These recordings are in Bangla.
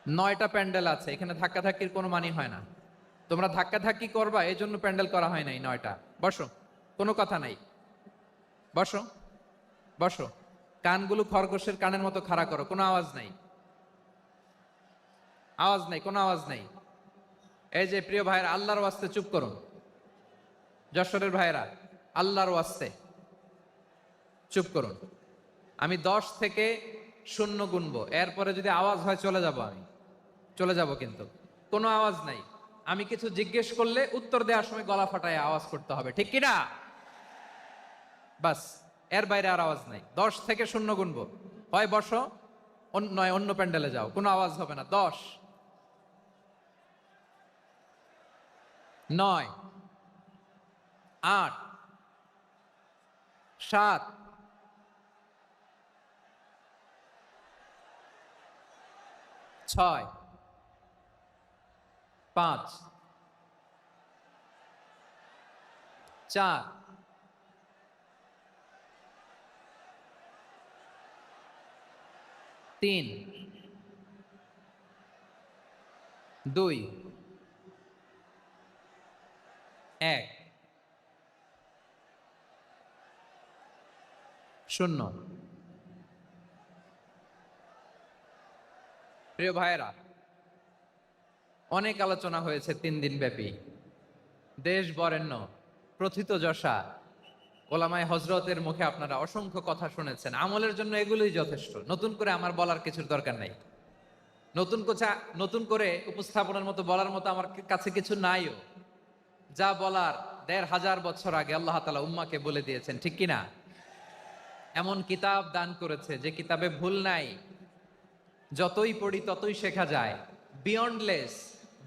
9টা প্যান্ডেল আছে, এখানে ধাক্কাধাক্কির কোনো মানি হয় না। তোমরা ধাক্কাধাক্কি করবা, এই জন্য প্যান্ডেল করা হয় নাই 9টা। বসো, কোনো কথা নাই। বসো, বসো। কানগুলো খরগোশের কানের মতো খাড়া করো, কোনো আওয়াজ নাই, আওয়াজ নাই, কোনো আওয়াজ নাই। এই যে প্রিয় ভাইয়েরা, আল্লাহর ওয়াস্তে চুপ করুন। যশোরের ভাইয়েরা, আল্লাহর ওয়াস্তে চুপ করুন। আমি 10 থেকে 0 গুনবো, এরপরে যদি আওয়াজ হয় চলে যাব, আমি চলে যাব, কিন্তু কোনো আওয়াজ নাই। আমি কিছু জিজ্ঞেস করলে উত্তর দেওয়ার সময় গলা ফাটায় আওয়াজ করতে হবে, ঠিক কিনা? বাস, এর বাইরে আর আওয়াজ নাই। 10 থেকে 0 গুনবো, হয় বসো, নয় অন্য প্যান্ডেলে যাও, কোনো আওয়াজ হবে না। 10, 9, 8, 7, 6, 5, 4, 3, 2, 1, 0। প্রিয় ভাইয়েরা, অনেক আলোচনা হয়েছে 3 দিন ব্যাপী। দেশ বরেণ্য, প্রথিতযশা ওলামায়ে হযরতের মুখে আপনারা অসংখ্য কথা শুনেছেন। আমলের জন্য এগুলোই যথেষ্ট, নতুন করে আমার বলার কিছুর দরকার নাই। নতুন করে উপস্থাপনের মতো বলার মতো আমার কাছে কিছু নাইও। যা বলার 1500 বছর আগে আল্লাহ তাআলা উম্মাকে বলে দিয়েছেন, ঠিক কিনা? এমন কিতাব দান করেছে যে কিতাবে ভুল নাই, যতই পড়ি ততই শেখা যায়। বিয়ন্ডলেস,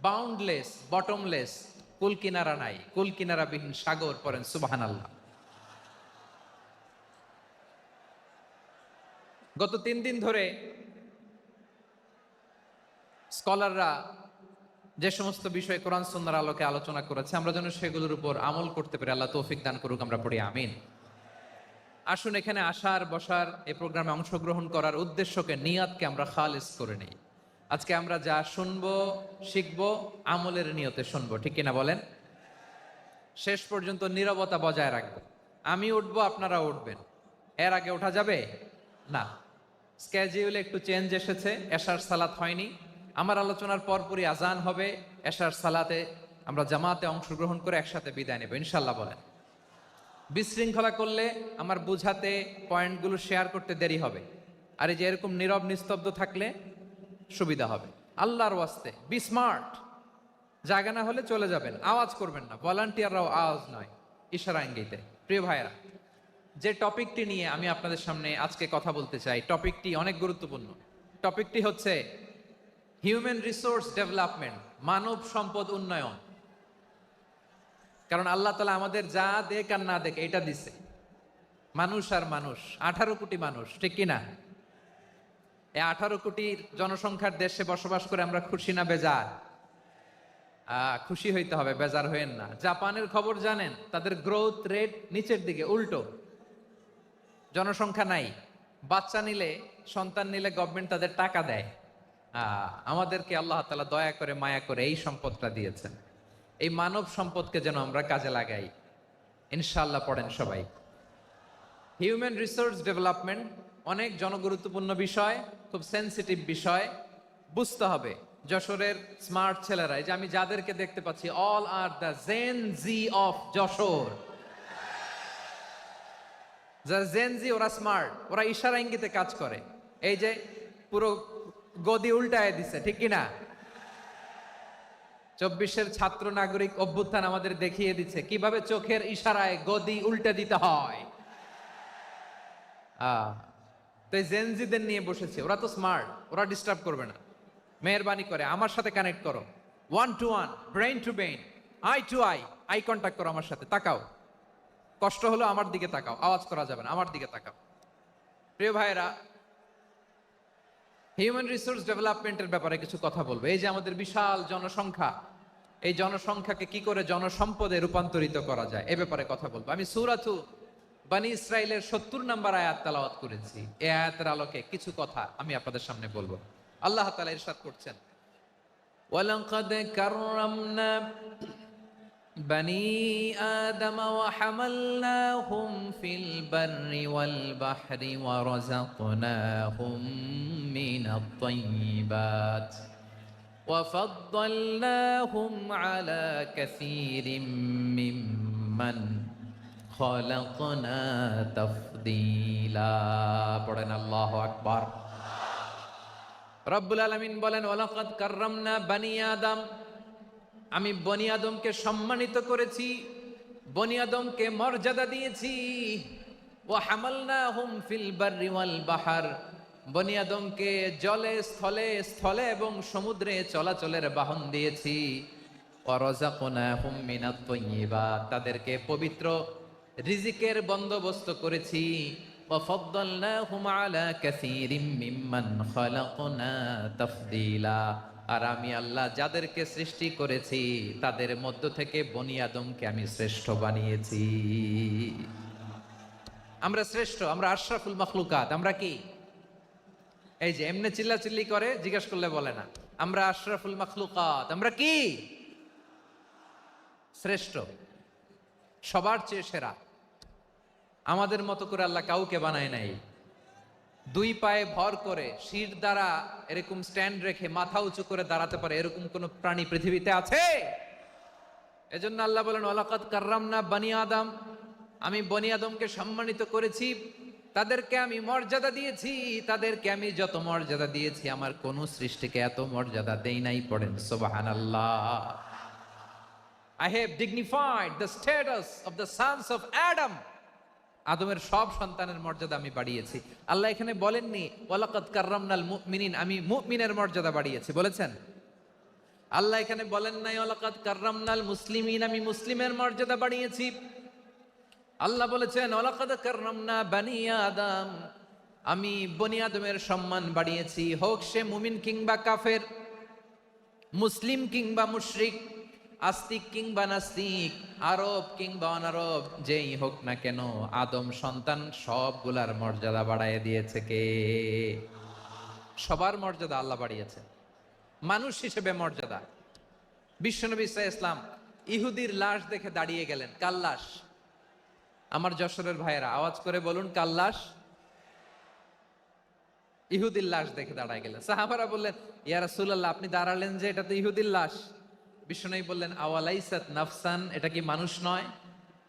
বাউন্ডলেস, বটমলেস, কুল কিনারা নাই, কুল কিনারা বিহীন সাগর, পড়েন সুবহানাল্লাহ। গত 3 দিন ধরে স্কলাররা যে সমস্ত বিষয়ে কোরআন সুন্নাহর আলোকে আলোচনা করেছে, আমরা যেন সেগুলোর উপর আমল করতে পারি। আল্লাহ তৌফিক দান করুক, আমরা পড়ি আমিন। আসুন, এখানে আসার বসার, এই প্রোগ্রামে অংশগ্রহণ করার উদ্দেশ্যকে, নিয়াতকে আমরা খালিস করে নেই। আজকে আমরা যা শুনবো, শিখবো, আমলের নিয়তে শুনবো, ঠিক কিনা বলেন? শেষ পর্যন্ত নীরবতা বজায় রাখবো। আমি উঠবো, আপনারা উঠবেন, এর আগে ওঠা যাবে না। স্কেজিউলে একটু চেঞ্জ এসেছে, এশার সালাত হয়নি। আমার আলোচনার পরপরই আজান হবে, এশার সালাতে আমরা জামাতে অংশগ্রহণ করে একসাথে বিদায় নেব ইনশাল্লাহ। বলেন, বিশৃঙ্খলা করলে আমার বুঝাতে, পয়েন্টগুলো শেয়ার করতে দেরি হবে। আর এই যে এরকম নীরব নিস্তব্ধ থাকলে সুবিধা হবে। আল্লাহর ওয়াস্তে বি স্মার্ট। জায়গা না হলে চলে যাবেন, আওয়াজ করবেন না। ভলান্টিয়াররাও আওয়াজ নয়, ইশারা ইঙ্গিতে। প্রিয় ভাইয়েরা, যে টপিকটি নিয়ে আমি আপনাদের সামনে আজকে কথা বলতে চাই, টপিকটি অনেক গুরুত্বপূর্ণ। টপিকটি হচ্ছে হিউম্যান রিসোর্স ডেভেলপমেন্ট, মানব সম্পদ উন্নয়ন। কারণ আল্লাহ তাআলা আমাদের যা দেখ আর না দেখ এটা দিছে। মানুষ আর মানুষ, 18 কোটি মানুষ, ঠিক কিনা? এই 18 কোটির জনসংখ্যার দেশে বসবাস করে আমরা খুশি না বেজার? খুশি হইতে হবে, বেজার হইেন না। জাপানের খবর জানেন? তাদের গ্রোথ রেট নিচের দিকে, উল্টো। জনসংখ্যা নাই, বাচ্চা নিলে, সন্তান নিলে গভর্নমেন্ট তাদের টাকা দেয়। আমাদেরকে আল্লাহ তাআলা দয়া করে, মায়া করে এই সম্পদটা দিয়েছেন। এই মানব সম্পদকে যেন আমরা কাজে লাগাই ইনশাআল্লাহ। পড়েন সবাই। হিউম্যান রিসোর্স ডেভেলপমেন্ট অনেক জনগুরুত্বপূর্ণ বিষয়, খুব সেন্সিটিভ বিষয়, বুঝতে হবে। যশোরের স্মার্ট ছেলেরা, এই যে আমি যাদেরকে দেখতে পাচ্ছি, all are the Gen Z of Jessore. যারা জেন জি, ওরা স্মার্ট, ওরা ইশারা ইঙ্গিতে কাজ করে। এই যে পুরো গদি উল্টায় দিছে, ঠিক কিনা? 24-এর ছাত্র নাগরিক অভ্যুত্থান আমাদের দেখিয়ে দিচ্ছে কিভাবে চোখের ইশারায় গদি উল্টে দিতে হয়। তো এই জেনজিদের নিয়ে বসেছে, ওরা তো স্মার্ট, ওরা ডিস্টার্ব করবে না। মেহেরবানি করে আমার সাথে কানেক্ট করো, 1 to 1, brain to brain, eye to eye, eye contact করো আমার সাথে, তাকাও। কষ্ট হলো আমার দিকে তাকাও, আওয়াজ করা যাবে না, আমার দিকে তাকাও। প্রিয় ভাইয়েরা, হিউম্যান রিসোর্স ডেভেলপমেন্টের ব্যাপারে কিছু কথা বলবো। এই যে আমাদের বিশাল জনসংখ্যা, এই জনসংখ্যাকে কি করে জনসম্পদে রূপান্তরিত করা যায়, এ ব্যাপারে কথা বলবো। আমি সূরাতু বনী ইসরাইলের 70 নম্বর আয়াত তেলাওয়াত করেছি। এই আয়াতের আলোকে কিছু কথা আমি আপনাদের সামনে বলবো। আল্লাহ তাআলা ইরশাদ করছেন, ওয়ালাকাদ কাররামনা بني آدم وحملناهم في البر والبحر ورزقناهم من الطيبات وفضلناهم على كثير ممن خلقنا تفضيلا পড়েন আল্লাহু আকবার। রব্বুল আলামিন বলেন, ওয়ালাকাদ কাররামনা বানি আদম, আমি বনি আদমকে সম্মানিত করেছি, বনি আদমকে মর্যাদা দিয়েছি। ওয়া হামালনাহুম ফিল বাররি ওয়াল বাহর, বনি আদমকে জলে স্থলে স্থলে এবং সমুদ্রে চলাচলের বাহন দিয়েছি। ওয়া রাযাকনাহুম মিনাত তাইয়্যিবাত, তাদেরকে পবিত্র রিজিকের বন্দোবস্ত করেছি। ওয়া ফাদ্দালনাহুম আলা কাসীরিম মিম্মান খালাকনা তাফদীলা, আর আমি আল্লাহ যাদেরকে সৃষ্টি করেছি তাদের মধ্য থেকে বনি আদমকে আমি শ্রেষ্ঠ বানিয়েছি। আমরা শ্রেষ্ঠ, আমরা আশরাফুল মাখলুকাত। আমরা কি এই যে এমনি চিল্লাচিল্লি করে জিজ্ঞেস করলে বলে না, আমরা আশরাফুল মাখলুকাত। আমরা কি শ্রেষ্ঠ, সবার চেয়ে সেরা। আমাদের মতো করে আল্লাহ কাউকে বানায় নাই। দুই পায়ে ভর করে শির দ্বারা এরকম স্ট্যান্ড রেখে মাথা উঁচু করে দাঁড়াতে পারে এরকম কোন প্রাণী পৃথিবীতে আছে? এজন্য আল্লাহ বলেন, ওয়ালাকাদ কাররামনা বানি আদম, আমি বনি আদমকে সম্মানিত করেছি, তাদেরকে আমি মর্যাদা দিয়েছি। তাদেরকে আমি যত মর্যাদা দিয়েছি আমার কোন সৃষ্টিকে এত মর্যাদা দেই নাই। পড়েন সুবহানাল্লাহ। I have dignified the status of the sons of Adam. আদমের সব সন্তানের মর্যাদা আমি বাড়িয়েছি। আল্লাহ এখানে বলেননি ওয়ালাকাদ কাররামনাল মুমিনিন, আমি মুমিনের মর্যাদা বাড়িয়েছি, বলেছেন? আল্লাহ এখানে বলেন নাই ওয়ালাকাদ কাররামনাল মুসলিমিন, আমি মুসলিমের মর্যাদা বাড়িয়েছি। আল্লাহ বলেছেন ওয়ালাকাদ কাররামনা বানি আদম, আমি বনি আদমের সম্মান বাড়িয়েছি। হোক সে মুমিন কিংবা কাফের, মুসলিম কিংবা মুশরিক, আস্তিক কিংবা নাস্তিক, আরব কিংবা অনারব, যেই হোক না কেন আদম সন্তান সবগুলার মর্যাদা বাড়ায় দিয়েছে কে? সবার মর্যাদা আল্লাহ বাড়িয়েছে। মানুষ হিসেবে মর্যাদা, বিশ্বনবী সাল্লাল্লাহু আলাইহি ওয়াসাল্লাম ইহুদির লাশ দেখে দাঁড়িয়ে গেলেন। কার লাশ? আমার যশোরের ভাইয়েরা আওয়াজ করে বলুন, কার লাশ? ইহুদির লাশ দেখে দাঁড়ায় গেলেন। সাহাবারা বললেন, ইয়া রাসূলুল্লাহ, আপনি দাঁড়ালেন যে, এটা তো ইহুদির লাশ। বিশ্বনবী বললেন, আওয়ালাইসাত নাফসান, এটা কি মানুষ নয়?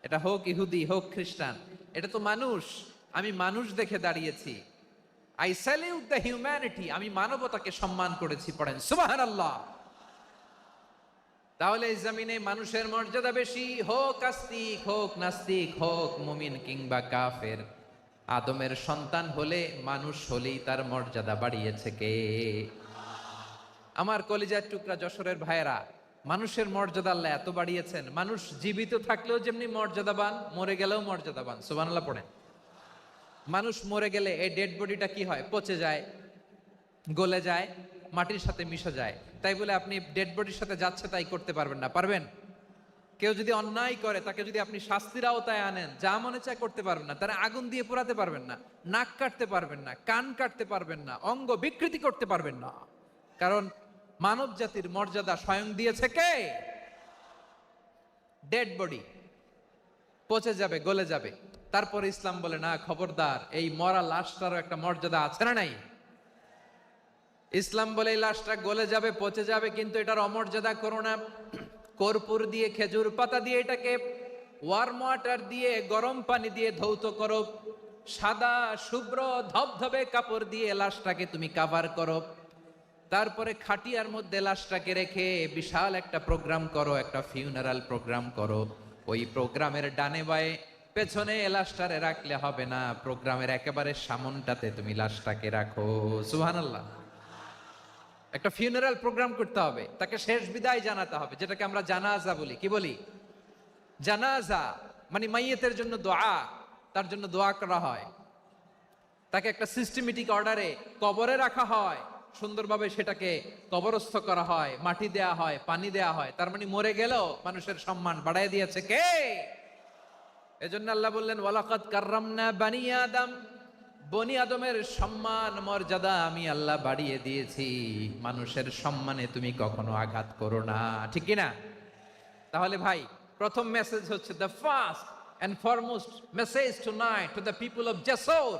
এটা হোক ইহুদি হোক খ্রিস্টান, এটা তো মানুষ। আমি মানুষ দেখে দাঁড়িয়েছি। আই স্যালিউট দ্য হিউম্যানিটি, আমি মানবতাকে সম্মান করেছি। পড়েন সুবহানাল্লাহ। তাহলে এই জমিনে মানুষের মর্যাদা বেশি, হোক আস্তিক হোক নাস্তিক, হোক মুমিন কিংবা কাফের। আদমের সন্তান হলে, মানুষ হলেই তার মর্যাদা বাড়িয়েছে কে? আমার কলিজার টুকরা যশোরের ভাইয়েরা, মানুষের মর্যাদা আল্লাহ এত বাড়িয়েছেন, মানুষ জীবিত থাকলেও যেমনি মর্যাদাবান, মরে গেলেও মর্যাদাবান। সুবহানাল্লাহ পড়েন। মানুষ মরে গেলে এই ডেড বডিটা কি হয়? পচে যায়, গলে যায়, মাটির সাথে মিশে যায়। তাই বলে আপনি ডেড বডির সাথে যাচ্ছে তাই করতে পারবেন না। পারবেন? কেউ যদি অন্যায় করে তাকে যদি আপনি শাস্তির আওতায় আনেন, যা মনে চায় করতে পারবেন না। তারা আগুন দিয়ে পোড়াতে পারবেন না, নাক কাটতে পারবেন না, কান কাটতে পারবেন না, অঙ্গ বিকৃতি করতে পারবেন না। কারণ মানব জাতির মর্যাদা স্বয়ং দিয়েছে কে? ডেড বডি পচে যাবে, গলে যাবে। তারপরে ইসলাম বলে, না খবরদার, এই মরা লাশটারও একটা মর্যাদা আছে না নাই? ইসলাম বলে এই লাশটা গলে যাবে, পচে যাবে, কিন্তু এটার অমর্যাদা করো না। কর্পূর দিয়ে, খেজুর পাতা দিয়ে, এটাকে ওয়ার্ম ওয়াটার দিয়ে, গরম পানি দিয়ে ধৌত করো। সাদা শুভ্র ধবধবে কাপড় দিয়ে লাশটাকে তুমি কাভার করো। তারপরে খাটিয়ার মধ্যে লাশটাকে রেখে বিশাল একটা প্রোগ্রাম করো, একটা ফিউনারাল প্রোগ্রাম করো। ওই প্রোগ্রামের ডানে বায়ে পেছনে লাশটারে রাখলে হবে না, প্রোগ্রামের একেবারে সামনটাতে তুমি লাশটাকে রাখো। সুবহানাল্লাহ। একটা ফিউনারাল প্রোগ্রাম করতে হবে, তাকে শেষ বিদায় জানাতে হবে, যেটাকে আমরা জানাজা বলি। কি বলি? জানাজা মানে মাইয়েতের জন্য দোয়া, তার জন্য দোয়া করা হয়। তাকে একটা সিস্টেমেটিক অর্ডারে কবরে রাখা হয়, সুন্দরভাবে সেটাকে কবরস্থ করা হয়, মাটি দেয়া হয়, পানি দেয়া হয়। তার মানে মরে গেলেও মানুষের সম্মান বাড়ায় দিয়েছে কে? এজন্য আল্লাহ বললেন, ওয়ালাকাদ কাররামনা বানি আদম, বনি আদমের সম্মান মর্যাদা আমি আল্লাহ বাড়িয়ে দিয়েছি, মানুষের সম্মানে তুমি কখনো আঘাত করো না, ঠিক কিনা? তাহলে ভাই, প্রথম মেসেজ হচ্ছে, the first and foremost message tonight to the people of জাসর,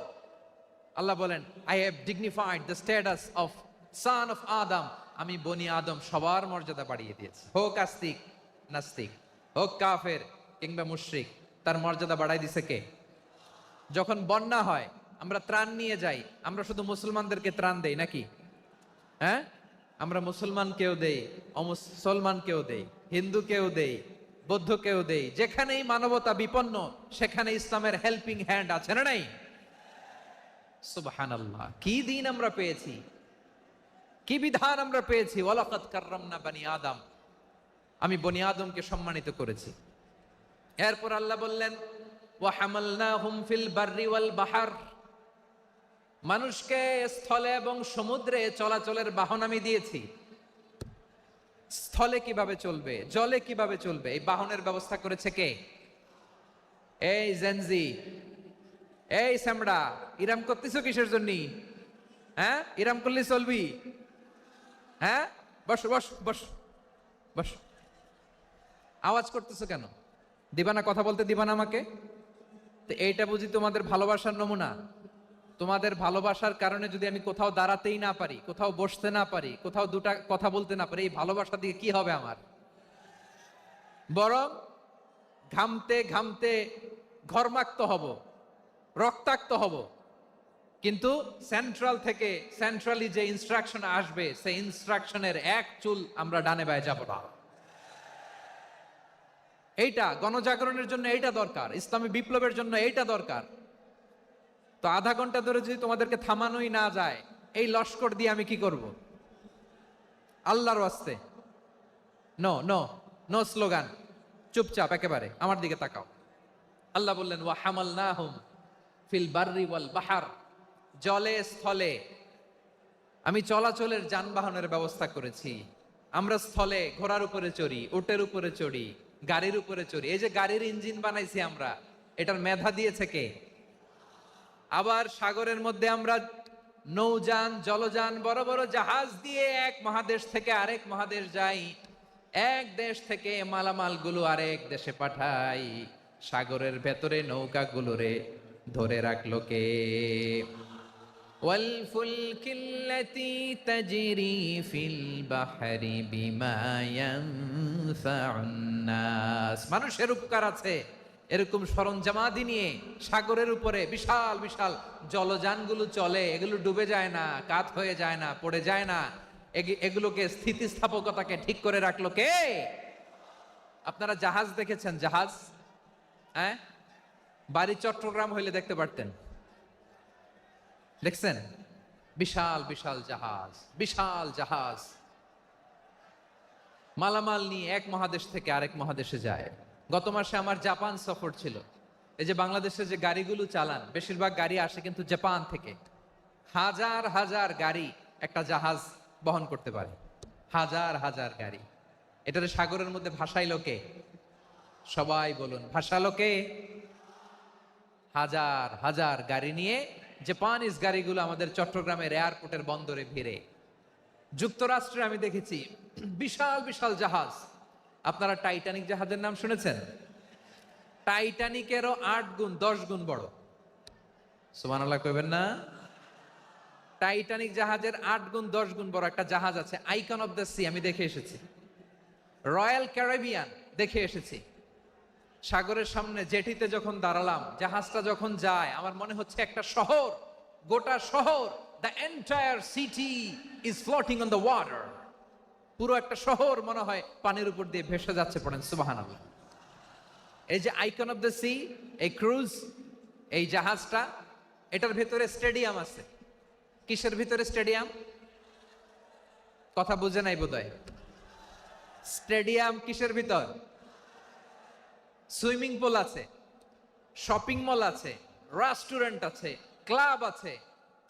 আল্লাহ বলেন, I have dignified the status of son of Adam. আমি বনি আদম সবার মর্যাদা বাড়িয়ে দিয়েছি, হোক আস্তিক নাস্তিক, হোক কাফের কিংবা মুশরিক, তার মর্যাদা বাড়াই দিছে কে? যখন বন্যা হয় আমরা ত্রাণ নিয়ে যাই, আমরা শুধু মুসলমানদেরকে ত্রাণ দেই নাকি? হ্যাঁ, আমরা মুসলমানকেও দেই, অমুসলমানকেও দেই, হিন্দুকেও দেই, বৌদ্ধকেও দেই। যেখানেই মানবতা বিপন্ন সেখানে ইসলামের হেল্পিং হ্যান্ড আছে না নাই? সুবহানাল্লাহ, কি দিন আমরা পেয়েছি, কি বিধান আমরা পেয়েছি। ওয়ালাকাদ কাররামনা বানি আদম, আমি বনি আদমকে সম্মানিত করেছি। এরপর আল্লাহ বললেন, ওয়া হামালনাহুম ফিল বাররি ওয়াল বাহর, মানুষকে স্থলে এবং সমুদ্রে চলাচলের বাহন আমি দিয়েছি। স্থলে কিভাবে চলবে, জলে কিভাবে চলবে, এই বাহনের ব্যবস্থা করেছে কে? এই জেনজি, এই সামড়া, ইরাম করতেছো কিসের জন্য? হ্যাঁ, ইরাম করলে চলবি? হ্যাঁ, বস বস বস বস, আওয়াজ করতেছো কেন? দিবা না, কথা বলতে দিবা না আমাকে? তো এইটা বুঝি তোমাদের ভালোবাসার নমুনা? তোমাদের ভালোবাসার কারণে যদি আমি কোথাও দাঁড়াতেই না পারি, কোথাও বসতে না পারি, কোথাও দুটা কথা বলতে না পারি, এই ভালোবাসা দিয়ে কি হবে আমার? বরং ঘামতে ঘামতে ঘর্মাক্ত হব, রক্তাক্ত হব। কিন্তু সেন্ট্রাল থেকে, সেন্ট্রালি যে ইনস্ট্রাকশন আসবে, সেই ইনস্ট্রাকশনের এক চুল আমরা ডানে বায়ে যাব না। এইটা গণজাগরণের জন্য এইটা দরকার, ইসলামী বিপ্লবের জন্য এইটা দরকার। তো আধা ঘন্টা ধরে যদি তোমাদেরকে থামানোই না যায়, এই লস্কর দিয়ে আমি কি করব? আল্লাহর ওয়াস্তে নো নো নো স্লোগান, চুপচাপ একেবারে আমার দিকে তাকাও। আল্লাহ বললেন, ওয়া হামালনাহুম ফিল বাররি ওয়াল বাহর, জলে স্থলে আমি চলাচলের যানবাহনের ব্যবস্থা করেছি। আমরা স্থলে ঘোড়ার উপরে চড়ি, উটের উপরে চড়ি, গাড়ির উপরে চড়ি। এই যে গাড়ির ইঞ্জিন বানাইছি আমরা, এটার মেধা দিয়েছে কে? আবার সাগরের মধ্যে আমরা নৌযান, জলযান, বড় বড় জাহাজ দিয়ে এক মহাদেশ থেকে আরেক মহাদেশ যাই, এক দেশ থেকে মালামাল গুলো আরেক দেশে পাঠাই। সাগরের ভেতরে নৌকাগুলোরে ধরে রাখলো কে? ওয়াল ফুলকিল্লাতি তাজরি ফিল বাহরি বিমা ইয়ানফাউন নাস, মানুষের উপকার আছে এরকম সরঞ্জামাদি নিয়ে সাগরের উপরে বিশাল বিশাল জলযানগুলো চলে। এগুলো ডুবে যায় না, কাত হয়ে যায় না, পড়ে যায় না। এগুলোকে স্থিতিস্থাপকতাকে ঠিক করে রাখলো কে? আপনারা জাহাজ দেখেছেন? জাহাজ, হ্যাঁ, বাড়ি চট্টগ্রাম হইলে দেখতে পারতেন। দেখছেন? বিশাল বিশাল জাহাজ, বিশাল জাহাজ মালামাল নিয়ে এক মহাদেশ থেকে আরেক মহাদেশে যায়। গত মাসে আমার জাপান সফর ছিল। এই যে বাংলাদেশে যে গাড়িগুলো চালান, বেশিরভাগ গাড়ি আসে কিন্তু জাপান থেকে। হাজার হাজার গাড়ি একটা জাহাজ বহন করতে পারে, হাজার হাজার গাড়ি। এটারে সাগরের মধ্যে ভাসাইলো কে? সবাই বলুন, ভাসালো কে? হাজার হাজার গাড়ি নিয়ে জাপানিজ গাড়িগুলো আমাদের চট্টগ্রামের এয়ারপোর্টের বন্দরে ভিড়ে। যুক্তরাষ্ট্রে আমি দেখেছি বিশাল বিশাল জাহাজ। আপনারা টাইটানিক জাহাজের নাম শুনেছেন? টাইটানিকেরও 8 গুণ 10 গুণ বড়। সুবহানাল্লাহ কইবেন না? টাইটানিক জাহাজের 8 গুণ 10 গুণ বড় একটা জাহাজ আছে, আইকন অফ দ্য সি, আমি দেখে এসেছি। রয়্যাল ক্যারিবিয়ান দেখে এসেছি। সাগরের সামনে জেটিতে যখন দাঁড়ালাম, জাহাজটা যখন যায়, আমার মনে হচ্ছে একটা শহর, গোটা শহর, the entire city is floating on the water. পুরো একটা শহর মনে হয় পানির উপর দিয়ে ভেসে যাচ্ছে। পড়েন সুবহানাল্লাহ। এই যে আইকন অফ দ্য সি, এই ক্রুজ, এই জাহাজটা, এটার ভিতরে স্টেডিয়াম আছে। কিসের ভিতরে স্টেডিয়াম? কথা বুঝে নাই বোধহয়। স্টেডিয়াম কিসের ভিতর? সুইমিং পুল আছে, শপিং মল আছে, রেস্টুরেন্ট আছে, ক্লাব আছে,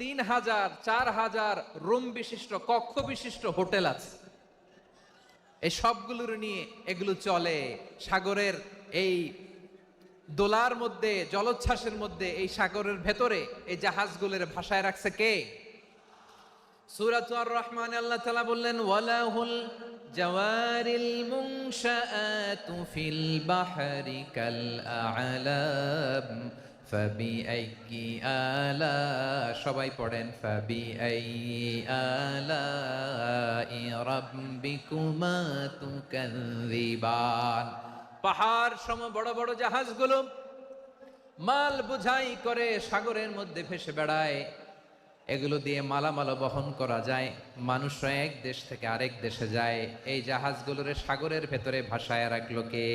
3000 4000 রুম বিশিষ্ট, কক্ষ বিশিষ্ট হোটেল আছে। এই সবগুলোর নিয়ে এগুলো চলে সাগরের এই দোলার মধ্যে, জলোচ্ছ্বাসের মধ্যে, এই সাগরের ভেতরে এই জাহাজগুলোর ভাষায় রাখছে কে? সূরাত আর-রহমানে আল্লাহ তাআলা বললেন, ওয়ালাহুল জাওয়ারিল মুনশাআতু ফিল বাহরি কাল আ'লাম ফাবিআইয়ি আলা, সবাই পড়েন, ফাবিআইয়ি আলাই রাব্বিকুমা তুকাযযিবান। পাহাড় সম বড় বড় জাহাজগুলো মাল বোঝাই করে সাগরের মধ্যে ভেসে বেড়ায়। এগুলো দিয়ে মালামাল বহন করা যায়, মানুষরা এক দেশ থেকে আরেক দেশে যায়। এই জাহাজগুলোর সাগরের ভেতরে ভাসায় রাখলো কে?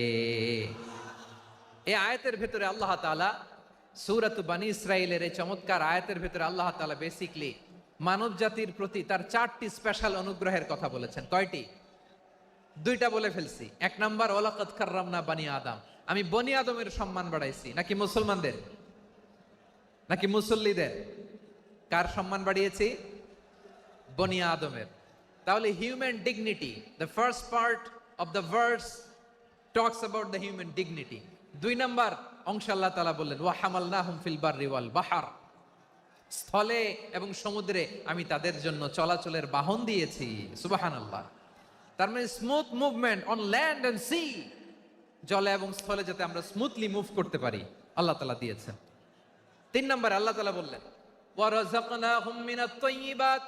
এই আয়াতের ভেতরে আল্লাহ তাআলা সূরাত বানী ইসরাইলের এই চমৎকার আয়াতের ভেতরে আল্লাহ তাআলা বেসিকলি মানব জাতির প্রতি তার 4টি স্পেশাল অনুগ্রহের কথা বলেছেন। কয়টি? 2টা বলে ফেলছি। 1 নাম্বার, ওয়ালাকাদ কাররামনা বানি আদম, আমি বনি আদমের সম্মান বাড়াইছি। নাকি মুসলমানদের? নাকি মুসল্লিদের? কার সম্মান বাড়িয়েছি? বনি আদমের। তাহলে human dignity, the first part of the verse talks about the human dignity. 2 number অংশ আল্লাহ তাআলা বললেন, ওয়া হামালনাহুম ফিল বাররি ওয়াল বাহর, স্থলে এবং সমুদ্রে আমি তাদের জন্য চলাচলের বাহন দিয়েছি। সুবহানাল্লাহ। তার মানে smooth movement on land and sea, জলে এবং স্থলে যাতে আমরা স্মুথলি মুভ করতে পারি আল্লাহ তাআলা দিয়েছেন। 3 নম্বরে আল্লাহ তাআলা বললেন, ওয়া রাযাকনাহুম মিনাত তাইয়্যিবাত,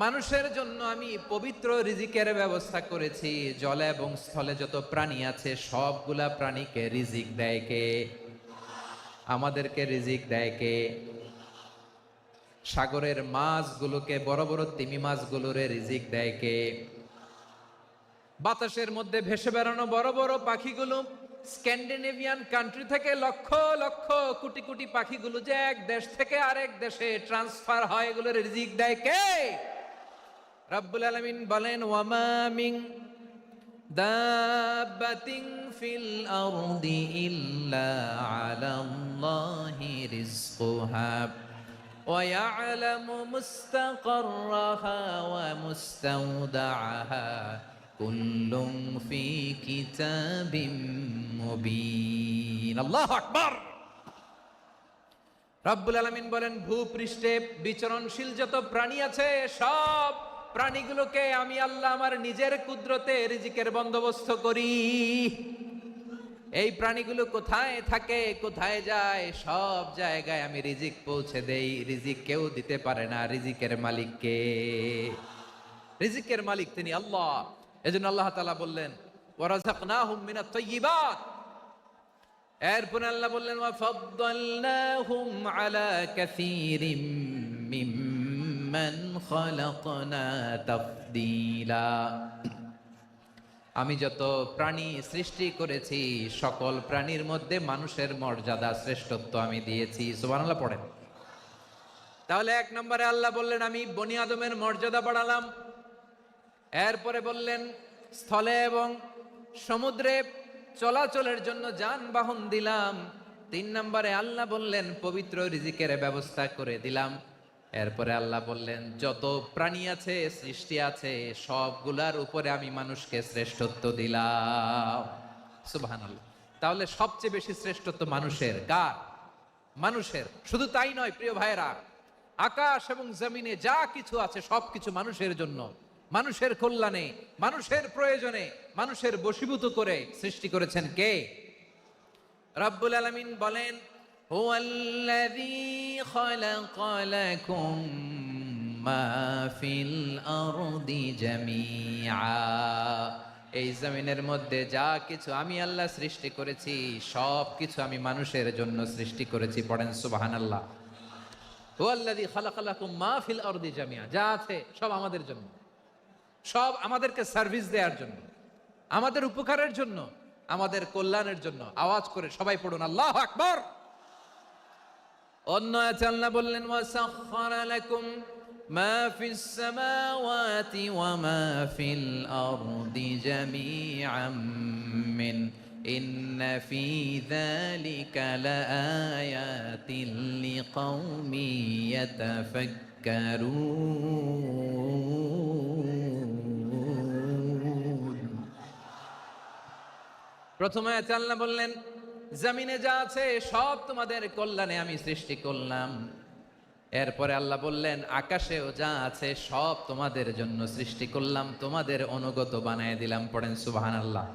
মানুষের জন্য আমি পবিত্র রিজিকের ব্যবস্থা করেছি। জলে এবং স্থলে যত প্রাণী আছে সবগুলা প্রাণীকে রিজিক দেয় কে? আমাদেরকে রিজিক দেয় কে? সাগরের মাছগুলোকে, বড় বড় তিমি মাছগুলোরে রিজিক দেয় কে? বাতাসের মধ্যে ভেসে বেড়ানো বড় বড় পাখিগুলো, স্ক্যান্ডিনেভিয়ান কান্ট্রি থেকে লক্ষ লক্ষ কোটি কোটি পাখিগুলো যে এক দেশ থেকে আরেক দেশে ট্রান্সফার হয়, এগুলোর রিজিক দেয় কে? রব্বুল আলামিন বলেন, ওয়ামা মিন দাব্বাতিন ফিল আরদি ইল্লা আলাল্লাহি রিজকুহা ওয়া ইয়ালামু মুস্তাকাররাহা ওয়া মুস্তাওদাআহা কুল্লুম ফি কিতাবিম মুবিন। আল্লাহু আকবার। রব্বুল আলামিন বলেন, ভূপৃষ্ঠে বিচরণশীল যত প্রাণী আছে সব প্রাণীগুলোকে আমি আল্লাহ আমার নিজের কুদরতে রিজিকের বন্দোবস্ত করি। এই প্রাণীগুলো কোথায় থাকে, কোথায় যায়, সব জায়গায় আমি রিজিক পৌঁছে দেই। রিজিক কেউ দিতে পারে না, রিজিকের মালিক কে? রিজিকের মালিক তিনি আল্লাহ। এজন্য আল্লাহ তাআলা বললেন, ওয়া রাযাকনাহুম মিনাত তাইয়্যিবাত। এরপর আল্লাহ বললেন, ওয়া ফাদ্দালনাহুম আলা কাসীরিম মিম্মান খালাকনা তাফদীলা। আমি যত প্রাণী সৃষ্টি করেছি সকল প্রাণীর মধ্যে মানুষের মর্যাদা, শ্রেষ্ঠত্ব আমি দিয়েছি। সুবহানাল্লাহ পড়েন। তাহলে 1 নম্বরে আল্লাহ বললেন, আমি বনি আদমের মর্যাদা বাড়ালাম। এরপরে বললেন, স্থলে এবং সমুদ্রে চলাচলের জন্য যানবাহন দিলাম। 3 নম্বরে আল্লাহ বললেন, পবিত্র রিজিকের ব্যবস্থা করে দিলাম। এরপরে আল্লাহ বললেন, যত প্রাণী আছে, সৃষ্টি আছে, সবগুলার উপরে আমি মানুষকে শ্রেষ্ঠত্ব দিলাম। সুবহানাল্লাহ। তাহলে সবচেয়ে বেশি শ্রেষ্ঠত্ব মানুষের। কার? মানুষের। শুধু তাই নয় প্রিয় ভাইরা, আকাশ এবং জমিনে যা কিছু আছে সবকিছু মানুষের জন্য, মানুষের কল্যাণে, মানুষের প্রয়োজনে, মানুষের বশীভূত করে সৃষ্টি করেছেন কে? রব্বুল আলামিন বলেন, হুয়াল্লাযী খালাকা লাকুম মা ফিল আরদি জামিআ, এই জমিনের মধ্যে যা কিছু আমি আল্লাহ সৃষ্টি করেছি সব কিছু আমি মানুষের জন্য সৃষ্টি করেছি। পড়েন সুবহানাল্লাহ। হুয়াল্লাযী খালাকা লাকুম মা ফিল আরদি জামিআ, যা আছে সব আমাদের জন্য, সব আমাদেরকে সার্ভিস দেওয়ার জন্য, আমাদের উপকারের জন্য, আমাদের কল্যাণের জন্য। আওয়াজ করে সবাই পড়ুন আল্লাহু আকবার। অন্য আয়াতে আল্লাহ বললেন, ওয়াসাখখারা লাকুম মা ফিস সামাওয়াতি ওয়া মা ফিল আরদি জামিআম মিন ইন্না ফি যালিকা লাআয়াতিন লিকাউমিন ইয়াতাফাক্কারুন। প্রথমে আয়াতে আল্লাহ বললেন, জমিনে যা আছে সব তোমাদের কল্যাণে আমি সৃষ্টি করলাম। এরপরে আল্লাহ বললেন আকাশেও যা আছে সব তোমাদের জন্য সৃষ্টি করলাম, তোমাদের অনুগত বানায় দিলাম। পড়েন সুবহানাল্লাহ।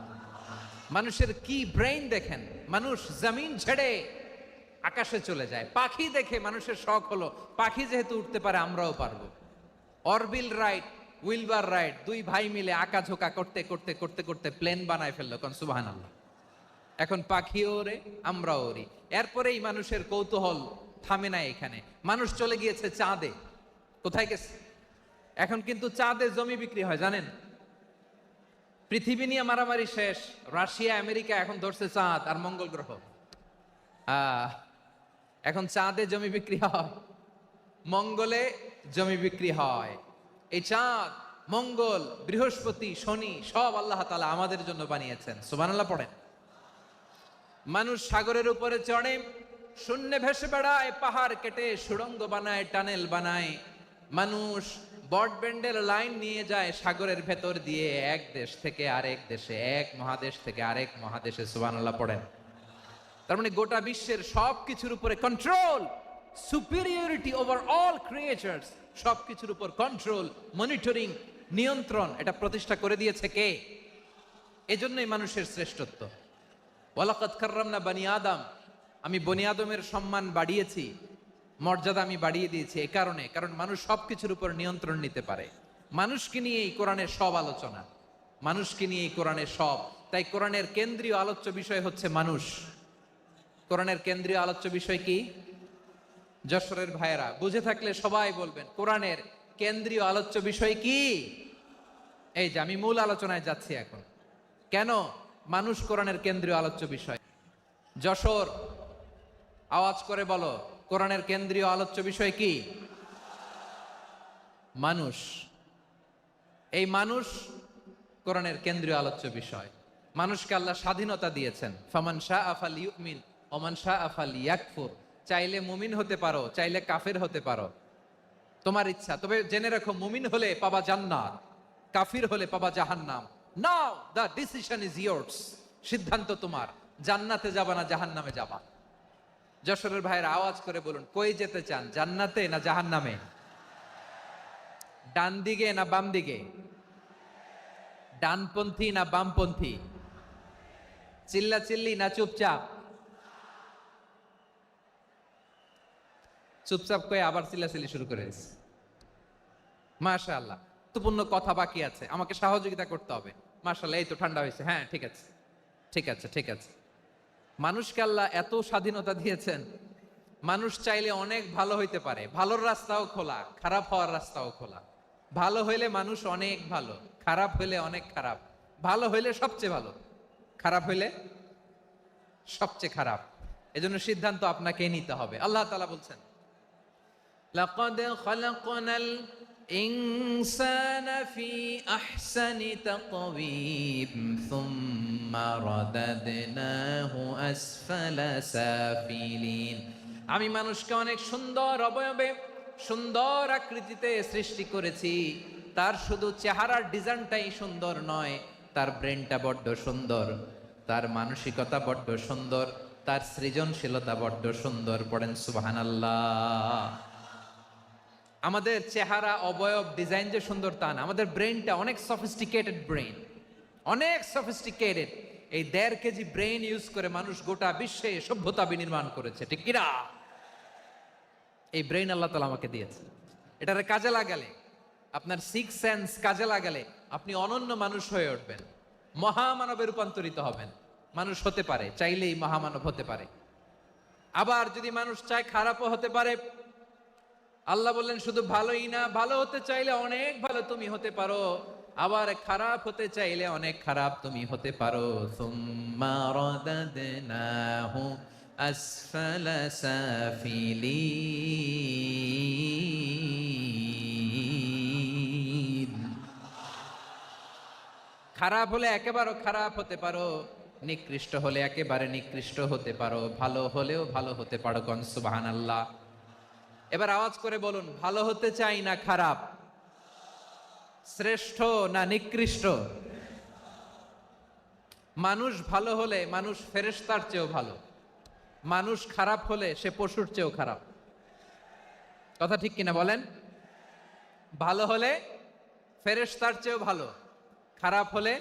মানুষের কি ব্রেইন দেখেন, মানুষ জমিন ছেড়ে আকাশে চলে যায়। পাখি দেখে মানুষের শখ হলো পাখি যেহেতু উঠতে পারে আমরাও পারবো। অরবিল রাইট, উইলবার রাইট, দুই ভাই মিলে আঁকাঝোঁকা করতে করতে করতে করতে প্লেন বানায় ফেললো। কোন সুবহানাল্লাহ। এখন পাখিও ওরে, আমরাও ওরি। এরপরেই মানুষের কৌতূহল থামে না এখানে, মানুষ চলে গিয়েছে চাঁদে। কোথায় গেছে? এখন কিন্তু চাঁদে জমি বিক্রি হয় জানেন। পৃথিবী নিয়ে মারামারি শেষ, রাশিয়া আমেরিকা এখন ধরছে চাঁদ আর মঙ্গল গ্রহ। এখন চাঁদে জমি বিক্রি হয়, মঙ্গলে জমি বিক্রি হয়। এই চাঁদ, মঙ্গল, বৃহস্পতি, শনি সব আল্লাহ তাআলা আমাদের জন্য বানিয়েছেন। সুবহানাল্লাহ পড়েন। মানুষ সাগরের উপরে চড়ে, শূন্যে ভেসে বেড়ায়, পাহাড় কেটে সুড়ঙ্গ বানায়, টানেল বানায়। মানুষ ব্রডব্যান্ডের লাইন নিয়ে যায় সাগরের ভেতর দিয়ে, এক দেশ থেকে আরেক দেশে, এক মহাদেশ থেকে আরেক মহাদেশে। সুবহানাল্লাহ পড়েন। তার মানে গোটা বিশ্বের সব কিছুর উপরে control, superiority over all creatures, সব কিছুর উপর কন্ট্রোল, মনিটরিং, নিয়ন্ত্রণ, এটা প্রতিষ্ঠা করে দিয়েছে কে? এজন্যই মানুষের শ্রেষ্ঠত্ব। ওয়ালাকাদ কাররামনা বানি আদম, আমি বনি আদমের সম্মান বাড়িয়েছি, মর্যাদা আমি বাড়িয়ে দিয়েছি এই কারণে, কারণ মানুষ সবকিছুর উপর নিয়ন্ত্রণ নিতে পারে। মানুষকে নিয়ে এই কোরআনের সব আলোচনা, মানুষকে নিয়ে এই কোরআনের সব। তাই কোরআনের কেন্দ্রীয় আলোচ্য বিষয় হচ্ছে মানুষ। কোরআনের কেন্দ্রীয় আলোচ্য বিষয় কি? যশোরের ভাইয়েরা বুঝে থাকলে সবাই বলবেন কোরআনের কেন্দ্রীয় আলোচ্য বিষয় কি? এই যে আমি মূল আলোচনায় যাচ্ছি এখন। কেন মানুষ কোরআনের কেন্দ্রীয় আলোচ্য বিষয়? যশোর আওয়াজ করে বলো, কোরআনের কেন্দ্রীয় আলোচ্য বিষয় কি? মানুষ। এই মানুষ কোরআনের কেন্দ্রীয় আলোচ্য বিষয়। মানুষকে আল্লাহ স্বাধীনতা দিয়েছেন। ফামান শাআ ফালইউমিন ওয়া মান শাআ ফালইয়াকফুর। চাইলে মুমিন হতে পারো, চাইলে কাফের হতে পারো, তোমার ইচ্ছা। তবে জেনে রাখো, মুমিন হলে পাবা জান্নাত, কাফির হলে পাবা জাহান্নাম। নাও দ্য ডিসিশন ইজ ইয়ার্স। সিদ্ধান্ত তোমার, জান্নাতে যাবা না জাহান্নামে যাবা। যশোরের ভাইয়ের আওয়াজ করে বলুন, কই যেতে চান, জান্নাতে না জাহান্নামে? ডান দিকে না বাম দিকে? ডানপন্থী না বামপন্থী? চিল্লা চিল্লি না চুপচাপ? চুপচাপ কয়ে আবার চিল্লাচিল্লি শুরু করে দিয়েছে। মাশাআল্লাহ, গুরুত্বপূর্ণ কথা বাকি আছে, আমাকে সহযোগিতা করতে হবে। মাশাআল্লাহ, এই তো ঠান্ডা হয়েছে। হ্যাঁ ঠিক আছে, ঠিক আছে, ঠিক আছে। মানুষকে আল্লাহ এত স্বাধীনতা দিয়েছেন, মানুষ চাইলে অনেক ভালো হইতে পারে। ভালোর রাস্তাও খোলা, খারাপ হওয়ার রাস্তাও খোলা। ভালো হইলে মানুষ অনেক ভালো, খারাপ হইলে অনেক খারাপ। ভালো হইলে সবচেয়ে ভালো, খারাপ হইলে সবচেয়ে খারাপ। এজন্য সিদ্ধান্ত আপনাকেই নিতে হবে। আল্লাহ তাআলা বলছেন, লাকাদ খালাকনাল ইনসানা ফি আহসানি তাকওয়িম সুম্মা রাদাদনাহু আসফালা সাফিলিন। আমি মানুষকে অনেক সুন্দর অবয়বে, সুন্দর আকৃতিতে সৃষ্টি করেছি। তার শুধু চেহারার ডিজাইনটাই সুন্দর নয়, তার ব্রেনটা বড্ড সুন্দর, তার মানসিকতা বড্ড সুন্দর, তার সৃজনশীলতা বড্ড সুন্দর। পড়েন সুবহানাল্লাহ। আমাদের চেহারা, অবয়ব, ডিজাইন যে সুন্দর তা না, আমাদের ব্রেনটা অনেক সফিস্টিকেটেড ব্রেন, অনেক সফিস্টিকেটেড। এই 1.5 কেজি ব্রেন ইউজ করে মানুষ গোটা বিশ্বে সভ্যতা বিনির্মাণ করেছে, ঠিক কিনা? এই ব্রেন আল্লাহ তাআলা আমাকে দিয়েছে। এটারে কাজে লাগালে, আপনার 6 সেন্স কাজে লাগালে আপনি অনন্য মানুষ হয়ে উঠবেন, মহামানবে রূপান্তরিত হবেন। মানুষ হতে পারে, চাইলেই মহামানব হতে পারে। আবার যদি মানুষ চায় খারাপও হতে পারে। আল্লাহ বললেন শুধু ভালোই না, ভালো হতে চাইলে অনেক ভালো তুমি হতে পারো, আবার খারাপ হতে চাইলে অনেক খারাপ তুমি হতে পারো। সুম্মা রাদাদনাহু আসফালা সাফিলিন। খারাপ হলে একেবারে খারাপ হতে পারো, নিকৃষ্ট হলে একেবারে নিকৃষ্ট হতে পারো, ভালো হলেও ভালো হতে পারো। কোন সুবহানাল্লাহ। এবার আওয়াজ করে বলুন, ভালো হতে চাই না খারাপ, শ্রেষ্ঠ না নিকৃষ্ট? মানুষ ভালো হলে মানুষ ফেরেশতার চেয়েও ভালো, মানুষ খারাপ হলে সে পশুর চেয়েও খারাপ। কথা ঠিক কিনা বলেন? ভালো হলে ফেরেশতার চেয়েও ভালো, খারাপ হলে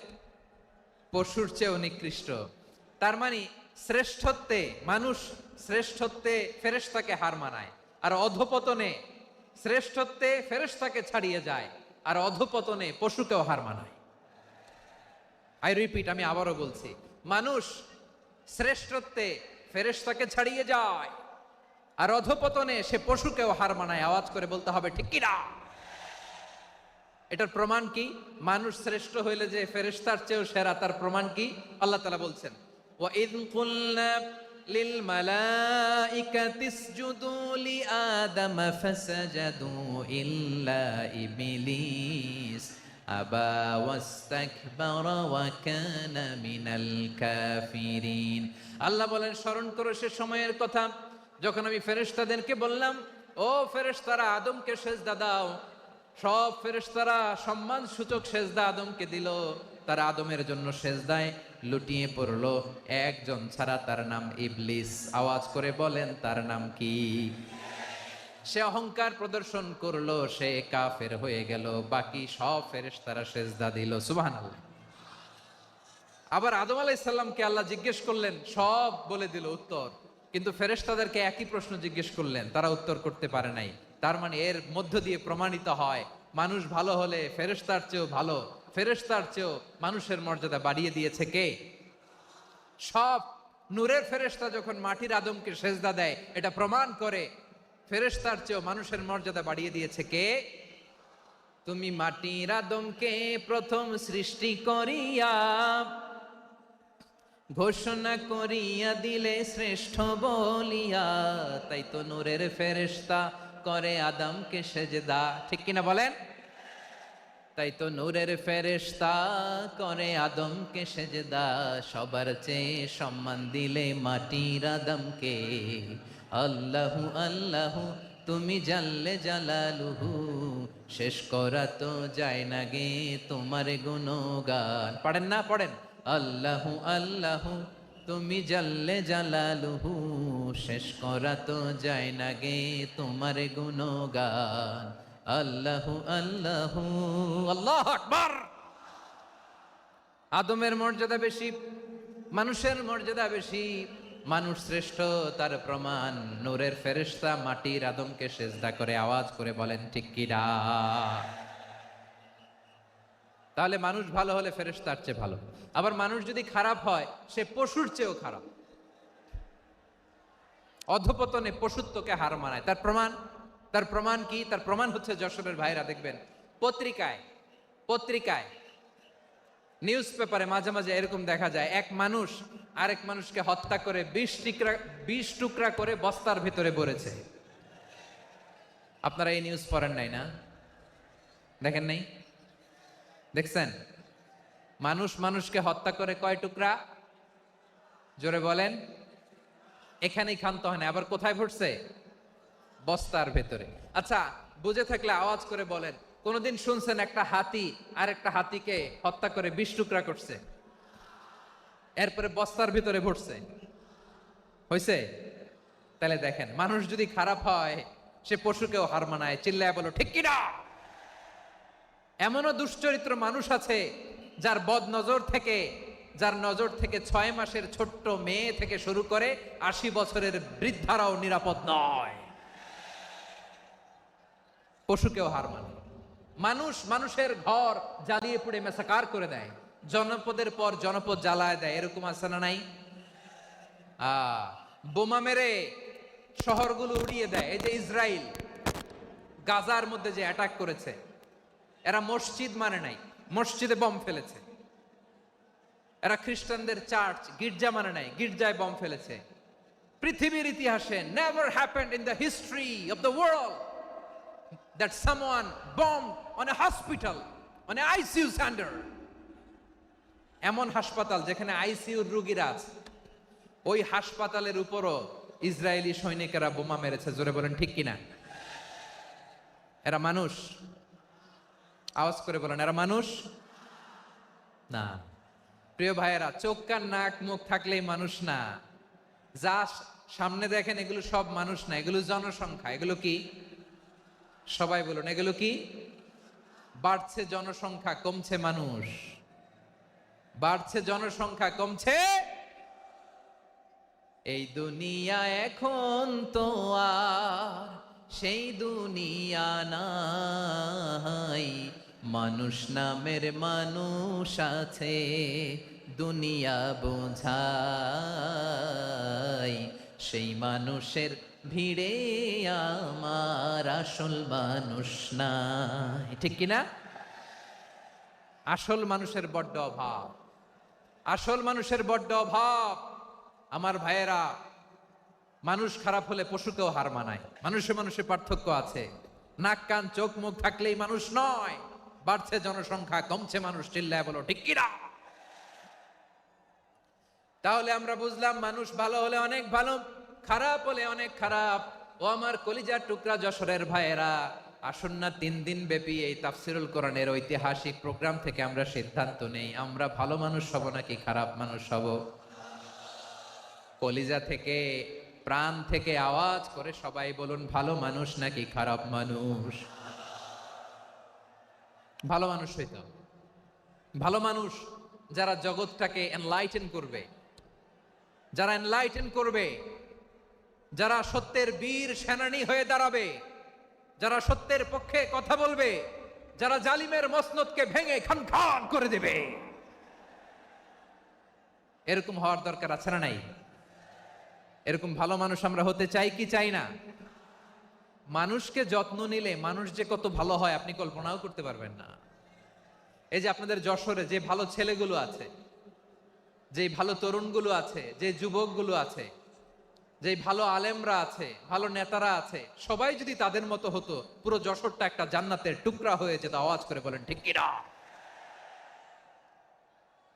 পশুর চেয়েও নিকৃষ্ট। তার মানে শ্রেষ্ঠত্বে মানুষ, শ্রেষ্ঠত্বে ফেরেশতাকে হার মানায়, আর অধপতনে শ্রেষ্ঠত্বে ফেরেশতাকে ছাড়িয়ে যায়, আর অধপতনে পশুকেও হার মানায়। আই রিপিট, আমি আবারও বলছি, মানুষ শ্রেষ্ঠত্বে ফেরেশতাকে ছাড়িয়ে যায়, আর অধপতনে সে পশুকেও হার মানায়। আওয়াজ করে বলতে হবে ঠিক কি না? এটার প্রমাণ কি? মানুষ শ্রেষ্ঠ হইলে যে ফেরেশতার চেয়েও সেরা, তার প্রমাণ কি? আল্লাহ তাআলা বলছেন, ওয়া ইয কুলনা লিল মালাইকাতি ইসজুদু লিআদম ফাসাজাদু ইল্লা ইবলিস আবা ওয়াস্তাকবারা ওয়া কানা মিনাল কাফিরিন। আল্লাহ বলেন, স্মরণ করো সে সময়ের কথা যখন আমি ফেরেশতাদেরকে বললাম, ও ফেরেশতারা আদমকে সেজদা দাও। সব ফেরেশতারা সম্মান সূচক সেজদা আদমকে দিল, তারা আদমের জন্য সেজদায় লুটিয়ে পড়লো, একজন ছাড়া, তার নাম ইবলিস। আওয়াজ করে বলেন তার নাম কি? সে অহংকার প্রদর্শন করলো, সে কাফের হয়ে গেল, বাকি সব ফেরেশতারা সেজদা দিল। সুবহানাল্লাহ। আবার আদম আলাইহিস সালামকে আল্লাহ জিজ্ঞেস করলেন, সব বলে দিল উত্তর, কিন্তু ফেরেশতাদেরকে একই প্রশ্ন জিজ্ঞেস করলেন, তারা উত্তর করতে পারে নাই। তার মানে এর মধ্য দিয়ে প্রমাণিত হয়, মানুষ ভালো হলে ফেরেশতার চেয়েও ভালো, ফেরেশতার চেয়েও মানুষের মর্যাদা বাড়িয়ে দিয়েছে কে? সব নূরের ফেরেশতা যখন মাটির আদমকে সেজদা দেয়, এটা প্রমাণ করে ফেরেশতার চেয়েও মানুষের মর্যাদা বাড়িয়ে দিয়েছে কে? তুমি মাটির আদমকে প্রথম সৃষ্টি করিয়া ঘোষণা করিয়া দিলে শ্রেষ্ঠ বলিয়া, তাই তো নূরের ফেরেশতা করে আদমকে সেজদা। ঠিক কিনা বলেন? তাই তো নূরের ফেরেশতা করে আদমকে সেজদা, সবার চেয়ে সম্মান দিলে মাটির আদমকে। আল্লাহু আল্লাহু তুমি জাল্লে জালালুহু, শেষ করা তো যায় না গে তোমার গুণগান। পড়েন না? পড়েন। আল্লাহু আল্লাহু তুমি জাল্লে জালালুহু, শেষ করা তো যায় না গে তোমার গুণগান। আল্লাহু আল্লাহু আল্লাহু আকবার। আদমের মর্যাদা বেশি, মানুষের মর্যাদা বেশি, মানুষ শ্রেষ্ঠ, তার প্রমাণ নূরের ফেরেশতা মাটির আদমকে সেজদা করে। আওয়াজ করে বলেন ঠিক কি না? তাহলে মানুষ ভালো হলে ফেরেশতার চেয়ে ভালো, আবার মানুষ যদি খারাপ হয় সে পশুর চেয়েও খারাপ, অধপতনে পশুত্বকে হার মানায়। তার প্রমাণ, তার প্রমাণ কি? তার প্রমাণ হচ্ছে, যশোরের ভাইরা দেখবেন পত্রিকায় পত্রিকায় নিউজ পেপারে মাঝে মাঝে এরকম দেখা যায়, এক মানুষ আরেক মানুষকে হত্যা করে 20 টুকরা করে বস্তার ভিতরে ভরেছে। আপনারা এই নিউজ পড়েন নাই না? দেখেন নাই? দেখছেন? মানুষ মানুষকে হত্যা করে কয় টুকরা? জোরে বলেন। এখানেই ক্ষান্ত হয় না, আবার কোথায় ভরছে? বস্তার ভেতরে। আচ্ছা, বুঝে থাকলে আওয়াজ করে বলেন, কোনদিন শুনছেন একটা হাতি আর একটা হাতিকে হত্যা করে 20 টুকরা করছে, এরপরে বস্তার ভিতরে ভরছে? হয়েছে? তাহলে দেখেন, মানুষ যদি খারাপ হয় সে পশুকেও হার মানায়। চিল্লায় বলো ঠিক কিনা? এমনও দুশ্চরিত্র মানুষ আছে যার যার নজর থেকে 6 মাসের ছোট্ট মেয়ে থেকে শুরু করে 80 বছরের বৃদ্ধারাও নিরাপদ নয়। পশুকেও হার মানে। মানুষ মানুষের ঘর জ্বালিয়ে পুড়ে মেসাকার করে দেয়, জনপদের পর জনপদ জ্বালায় দেয়, এরকম আছে না নাই? বোমা মেরে শহরগুলো উড়িয়ে দেয়। এই যে ইসরায়েল গাজার মধ্যে যে অ্যাটাক করেছে, এরা মসজিদ মানে নাই, মসজিদে বম ফেলেছে। এরা খ্রিস্টানদের চার্চ গির্জা মানে নাই, গির্জায় বম ফেলেছে। পৃথিবীর ইতিহাসে never happened in the history of the world that someone bombed on a hospital, on a ICU center. এমন হাসপাতাল যেখানে আইসিইউর রোগীরা আছে, ওই হাসপাতালের উপরও ইসরায়েলি সৈনিকেরা বোমা মেরেছে। জোরে বলেন ঠিক কিনা? এরা মানুষ? আওয়াজ করে বলেন, এরা মানুষ না। প্রিয় ভাইয়েরা, চোখ কান নাক মুখ থাকলেই মানুষ না। যা সামনে দেখেন এগুলো সব মানুষ না, এগুলো জনসংখ্যা। এগুলো কি? সবাই বলুন, এগুলো কি? বাড়ছে জনসংখ্যা, কমছে মানুষ। বাড়ছে জনসংখ্যা, কমছে। এই দুনিয়া এখন তো আর সেই দুনিয়া নাই, মানুষ নামের মানুষ আছে দুনিয়া বোঝাই, সেই মানুষের ভিড়ে আমার আসল মানুষ নাই। ঠিক কিনা? আসল মানুষের বড্ড অভাব, আসল মানুষের বড্ড অভাব। আমার ভাইয়েরা, মানুষ খারাপ হলে পশুকেও হার মানায়। মানুষে মানুষে পার্থক্য আছে। নাক কান চোখ মুখ থাকলেই মানুষ নয়। বাড়ছে জনসংখ্যা, কমছে মানুষ। চিল্লায় বলো ঠিক কিনা? তাহলে আমরা বুঝলাম মানুষ ভালো হলে অনেক ভালো, খারাপ হলে অনেক খারাপ। ও আমার কলিজার টুকরা যশোরের ভাইয়েরা, আসুন না 3 দিন ব্যাপী এই তাফসিরুল কোরআনের ঐতিহাসিক প্রোগ্রাম থেকে আমরা সিদ্ধান্ত নেই, আমরা ভালো মানুষ হব নাকি খারাপ মানুষ হব। কলিজা থেকে, প্রাণ থেকে আওয়াজ করে সবাই বলুন, ভালো মানুষ নাকি খারাপ মানুষ? ভালো মানুষ হইতো। ভালো মানুষ যারা জগৎটাকে এনলাইটেন করবে, যারা এনলাইটেন করবে, যারা সত্যের বীর সেনানী হয়ে দাঁড়াবে, যারা সত্যের পক্ষে কথা বলবে, যারা জালিমের মসনদকে ভেঙে খান খান করে দেবে। এরকম হওয়ার দরকার আছে না নাই? এরকম ভালো মানুষ আমরা হতে চাই কি চাই না? মানুষকে যত্ন নিলে মানুষ যে কত ভালো হয় আপনি কল্পনাও করতে পারবেন না। এই যে আপনাদের যশোরে যে ভালো ছেলেগুলো আছে, যে ভালো তরুণগুলো আছে, যে যুবকগুলো আছে, যে ভালো আলেমরা আছে, ভালো নেতারা আছে, সবাই যদি তাদের মতো হতো, পুরো যশোরটা একটা জান্নাতের টুকরা হয়ে যেত। আওয়াজ করে বলেন ঠিক কিনা?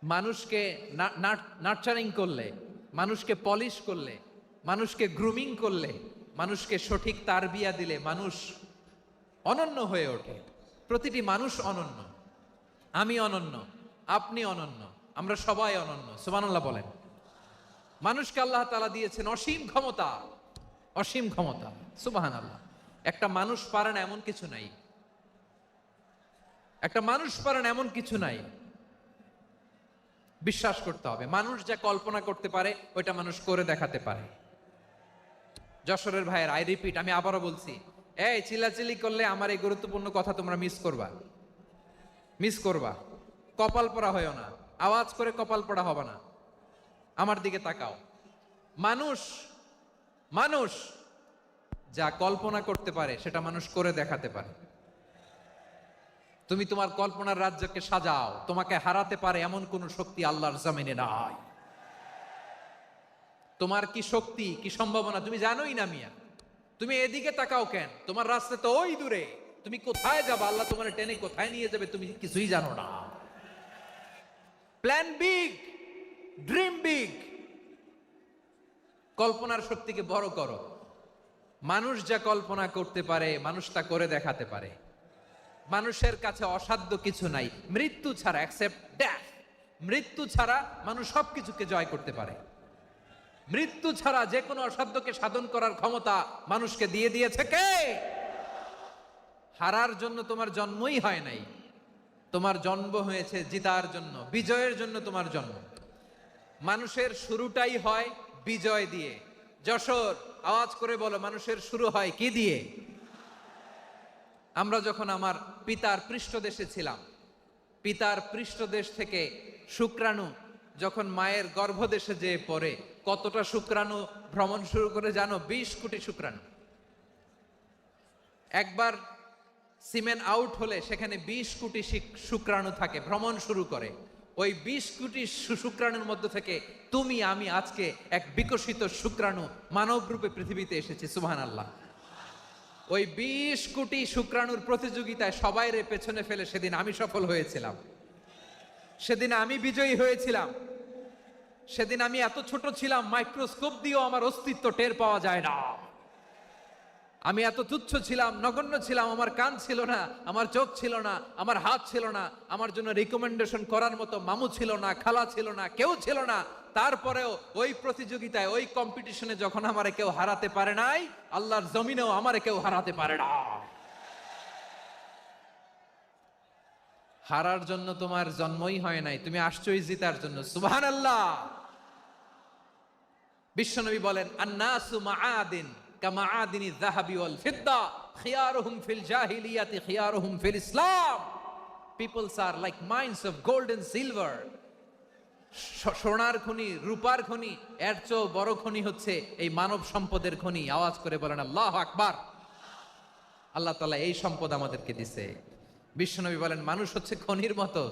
মানুষকে নার্চারিং করলে, মানুষকে পলিশ করলে, মানুষকে গ্রুমিং করলে, মানুষকে সঠিক তারবিয়া দিলে মানুষ অনন্য হয়ে ওঠে। প্রতিটি মানুষ অনন্য। আমি অনন্য, আপনি অনন্য, আমরা সবাই অনন্য। সুবহানাল্লাহ বলেন। মানুষকে আল্লাহ তাআলা দিয়েছেন অসীম ক্ষমতা, অসীম ক্ষমতা। সুবহানাল্লাহ। একটা মানুষ পারে না এমন কিছু নাই, একটা মানুষ পারে না এমন কিছু নাই। বিশ্বাস করতে হবে, মানুষ যা কল্পনা করতে পারে ওইটা মানুষ করে দেখাতে পারে। যশোরের ভাইয়ের, আই রিপিট, আমি আবারও বলছি, এই চিল্লাচিল্লি করলে আমার এই গুরুত্বপূর্ণ কথা তোমরা মিস করবা, মিস করবা। কপাল পড়া হয়েও না, আওয়াজ করে কপাল পড়া হবে না। আমার দিকে তাকাও। মানুষ, মানুষ যা কল্পনা করতে পারে সেটা মানুষ করে দেখাতে পারে। তুমি তোমার কল্পনার রাজ্যকে সাজাও, তোমাকে হারাতে পারে এমন কোন শক্তি আল্লাহর জমিনে নাই। তোমার কি শক্তি, কি সম্ভাবনা তুমি জানোই না মিয়া। তুমি এদিকে তাকাও কেন? তোমার রাস্তা তো ওই দূরে। তুমি কোথায় যাবে, আল্লাহ তোমার টেনে কোথায় নিয়ে যাবে তুমি কিছুই জানো না। Plan big, dream big. কল্পনার শক্তিকে বড় করো। মানুষ যা কল্পনা করতে পারে মানুষ তা করে দেখাতে পারে। মানুষের কাছে অসাধ্য কিছু নাই মৃত্যু ছাড়া, এক্সেপ্ট ডেথ। মৃত্যু ছাড়া মানুষ সবকিছুকে জয় করতে পারে। মৃত্যু ছাড়া যে কোনো অসাধ্যকে সাধন করার ক্ষমতা মানুষকে দিয়ে দিয়েছে কে? হারার জন্য তোমার জন্মই হয় নাই, তোমার জন্ম হয়েছে জিতার জন্য, বিজয়ের জন্য তোমার জন্ম। মানুষের শুরুটাই হয় বিজয় দিয়ে। যশোর, আওয়াজ করে বলো, মানুষের শুরু হয় কি দিয়ে? আমরা যখন আমার পিতার পৃষ্ঠদেশে ছিলাম, পিতার পৃষ্ঠদেশ থেকে শুক্রাণু যখন মায়ের গর্ভদেশে যেয়ে পড়ে, কতটা শুক্রাণু ভ্রমণ শুরু করে জানো? 20 কোটি শুক্রাণু। একবার সিমেন আউট হলে সেখানে 20 কোটি শুক্রাণু থাকে, ভ্রমণ শুরু করে। ওই 20 কোটি শুক্রাণুর মধ্যে থেকে তুমি আমি আজকে এক বিকশিত শুক্রাণু মানব রূপে পৃথিবীতে এসেছি। সুবহানাল্লাহ। ওই 20 কোটি শুক্রাণুর প্রতিযোগিতায় সবাই রে পেছনে ফেলে সেদিন আমি সফল হয়েছিলাম, সেদিন আমি বিজয়ী হয়েছিলাম। সেদিন আমি এত ছোট ছিলাম, মাইক্রোস্কোপ দিয়েও আমার অস্তিত্ব টের পাওয়া যায় না। আমি এত তুচ্ছ ছিলাম, নগণ্য ছিলাম, আমার কান ছিল না, আমার চোখ ছিল না, আমার হাত ছিল না, আমার জন্য রিকমেন্ডেশন করার মতো মামু ছিল না, খালা ছিল না, কেউ ছিল না। তারপরেও ওই প্রতিযোগিতায়, ওই কম্পিটিশনে যখন আমারে কেউ হারাতে পারে নাই, আল্লাহর জমিনেও আমারে কেউ হারাতে পারে না। হারার জন্য তোমার জন্মই হয় নাই, তুমি আসছোই জিতার জন্য। সুবহানাল্লাহ। বিশ্বনবী বলেন, আন্নাসু মাআদিন কামাআদিনি যাহাবি ওয়াল ফিদ্দা খিয়ারুহুম ফিল জাহিলিয়াতি খিয়ারুহুম ফিল ইসলাম। Peoples are like mines of gold and silver. সোনার খনি, রূপার খনি, এর চেয়েও বড় খনি হচ্ছে এই মানব সম্পদের খনি। আওয়াজ করে বলেন আল্লাহু আকবার। আল্লাহ তাআলা এই সম্পদ আমাদেরকে দিয়েছে। বিশ্বনবী বলেন, মানুষ হচ্ছে খনির মতো।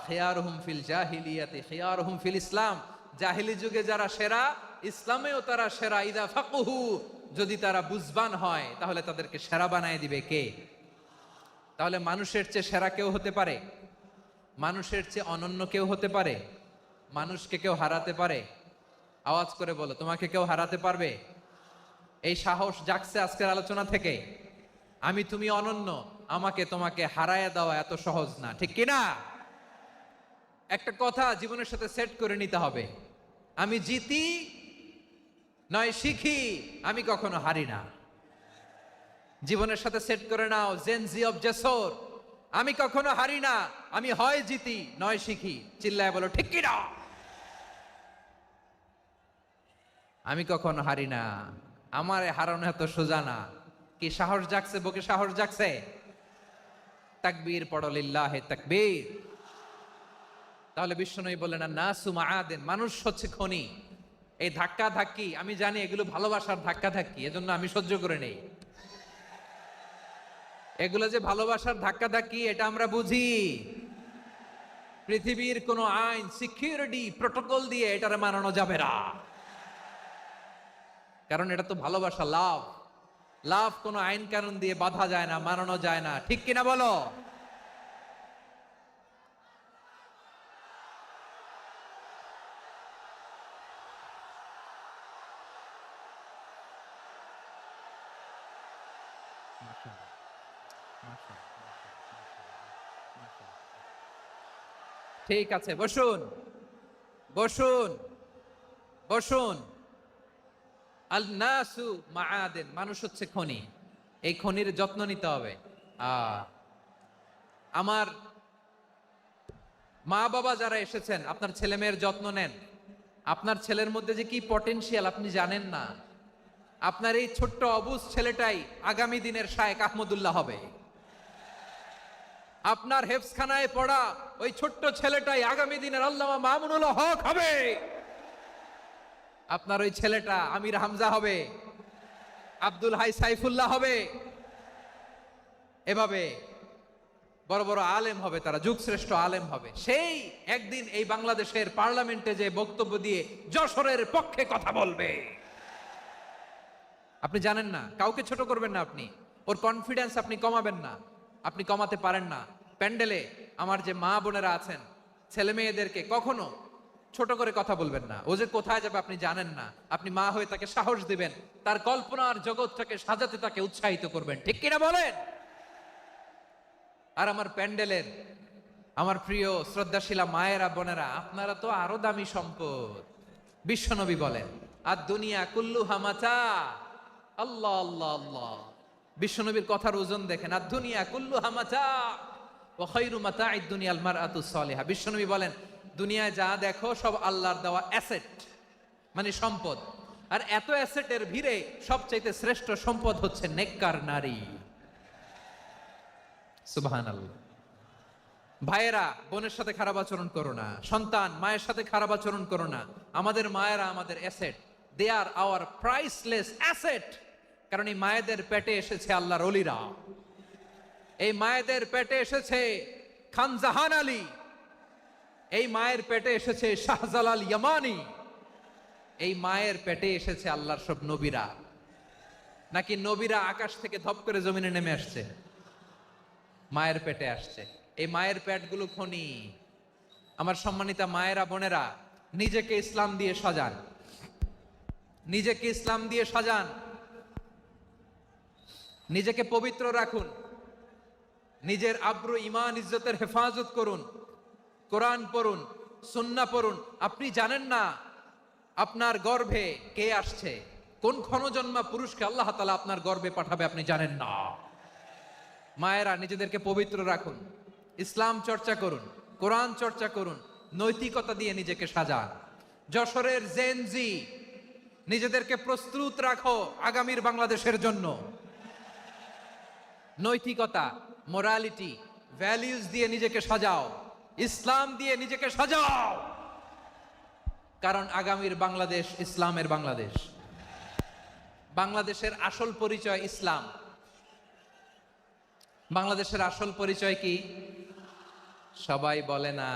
খিয়ারুহুম ফিল জাহিলিয়াতি খিয়ারুহুম ফিল ইসলাম। জাহিলি যুগে যারা সেরা, ইসলামেও তারা সেরা। ইদা ফাকুহু, যদি তারা বুঝবান হয় তাহলে তাদেরকে সেরা বানায় দিবে কে? তাহলে মানুষের চেয়ে সেরা কেউ হতে পারে? মানুষের চেয়ে অনন্য কেউ হতে পারে? মানুষকে কেউ হারাতে পারে? আওয়াজ করে বলো, তোমাকে কেউ হারাতে পারবে? এই সাহস জাগছে আজকের আলোচনা থেকে। আমি তুমি অনন্য, আমাকে তোমাকে হারায় দেওয়া এত সহজ না, ঠিক কিনা? একটা কথা জীবনের সাথে সেট করে নিতে হবে, আমি জিতি নয় শিখি, আমি কখনো হারি না। জীবনের সাথে সেট করে নাও, জেনজি অফ জেসর, আমি কখনো হারি না, আমি হয় জিতি নয় শিখি। চিল্লায় বলো ঠিক কিনা? আমি কখনো হারি না, আমার হারানো এত সোজা না। কি সাহস জাগছে? বুকে সাহস জাগছে? তাকবীর পড়ো, লিল্লাহে তাকবীর। তাহলে বিশ্বনবী বললেন, নাসু মাআদিন, মানুষ হচ্ছে খনি। এই ধাক্কা ধাক্কি, আমি জানি এগুলো ভালোবাসার ধাক্কা ধাক্কি, এজন্য আমি সহ্য করে নেই। এগুলো যে ভালোবাসার ধাক্কা ধাক্কি, এটা আমরা বুঝি। পৃথিবীর কোন আইন, সিকিউরিটি প্রটোকল দিয়ে এটারে মানানো যাবে না, কারণ এটা তো ভালোবাসা, লাভ। লাভ কোন আইন কানুন দিয়ে বাধা যায় না, মানানো যায় না, ঠিক কিনা বলো? ঠিক আছে, বসুন বসুন বসুন। আল নাসু মাআদিন, মানুষ হচ্ছে খনি। এই খনির যত্ন নিতে হবে। আমার মা বাবা যারা এসেছেন, আপনার ছেলে মেয়ের যত্ন নেন। আপনার ছেলের মধ্যে যে কি পটেনশিয়াল আপনি জানেন না। আপনার এই ছোট্ট অবুজ ছেলেটাই আগামী দিনের শায়েখ আহমদুল্লাহ হবে। আপনার হেফজখানায় পড়া ওই ছোট্ট ছেলেটাই আগামী দিনের আল্লামা মামুনুল হক হবে। আপনার ওই ছেলেটা আমির হামজা হবে, আব্দুল হাই সাইফুল্লাহ হবে। এভাবে বড় বড় আলেম হবে, তারা যুগশ্রেষ্ঠ আলেম হবে। সেই একদিন এই বাংলাদেশের পার্লামেন্টে যে বক্তব্য দিয়ে যশোরের পক্ষে কথা বলবে। আপনি জানেন না, কাউকে ছোট করবেন না আপনি। ওর কনফিডেন্স আপনি কমাবেন না, আপনি কমাতে পারেন না। প্যান্ডেলে আমার যে মা বোনেরা আছেন, ছেলে মেয়েদেরকে কখনো ছোট করে কথা বলবেন না। ও যে কোথায় যাবে আপনি জানেন না, আপনি মা হয়ে তাকে সাহস দিবেন, তার কল্পনার জগৎটাকে সাজাতে তাকে উৎসাহিত করবেন, ঠিক কিনা বলেন? আর আমার প্যান্ডেলের আমার প্রিয় শ্রদ্ধাশীলা মায়েরা বোনেরা, আপনারা তো আরো দামি সম্পদ। বিশ্বনবী বলেন, আর দুনিয়া কুল্লুহা মাতা। আল্লাহ আল্লাহ আল্লাহ। বিশ্বনবীর কথার ওজন দেখেন, আর দুনিয়া কুল্লুহা মাতা ওয়া খায়রু মাতা'আদ দুনিয়াল মারআতুস সালিহা। বিশ্বনবী বলেন, দুনিয়ায় যা দেখো সব আল্লাহর দেওয়া অ্যাসেট, মানে সম্পদ। আর এত অ্যাসেটের ভিড়ে সবচাইতে শ্রেষ্ঠ সম্পদ হচ্ছে নেককার নারী। সুবহানাল্লাহ। ভাইয়েরা বোনের সাথে খারাপ আচরণ করো না, সন্তান মায়ের সাথে খারাপ আচরণ করো না। আমাদের মায়েরা আমাদের asset, they are our priceless asset. কারণ এই মায়েদের পেটে এসেছে আল্লাহর ওলিরা, এই মায়েদের পেটে এসেছে খান জাহান আলী, এই মায়ের পেটে এসেছে শাহজালাল ইয়ামানি, এই মায়ের পেটে এসেছে আল্লাহর সব নবীরা। নাকি নবীরা আকাশ থেকে ধপ করে জমিনে নেমে আসছে? মায়ের পেটে আসছে। এই মায়ের পেটগুলো খনি। আমার সম্মানিতা মায়েরা বোনেরা, নিজেকে ইসলাম দিয়ে সাজান, নিজেকে ইসলাম দিয়ে সাজান। নিজেকে পবিত্র রাখুন, নিজের আব্রু ইমান ইজ্জতের হেফাজত করুন, কোরআন পড়ুন, সুন্নাহ পড়ুন। আপনি জানেন না আপনার গর্ভে কে আসছে, কোন ক্ষণজন্মা পুরুষকে আল্লাহ তাআলা আপনার গর্ভে পাঠাবে আপনি জানেন না। মায়েরা নিজেদেরকে পবিত্র রাখুন, ইসলাম চর্চা করুন, কোরআন চর্চা করুন, নৈতিকতা দিয়ে নিজেকে সাজান। যশোরের জেনজি, নিজেদেরকে প্রস্তুত রাখো আগামীর বাংলাদেশের জন্য। নৈতিকতা, মোরালিটি, ভ্যালিউজ দিয়ে নিজেকে সাজাও, ইসলাম দিয়ে নিজেকে সাজাও, কারণ আগামীর বাংলাদেশ ইসলামের বাংলাদেশ। বাংলাদেশের আসল পরিচয় ইসলাম। বাংলাদেশের আসল পরিচয় কি? সবাই বলে না।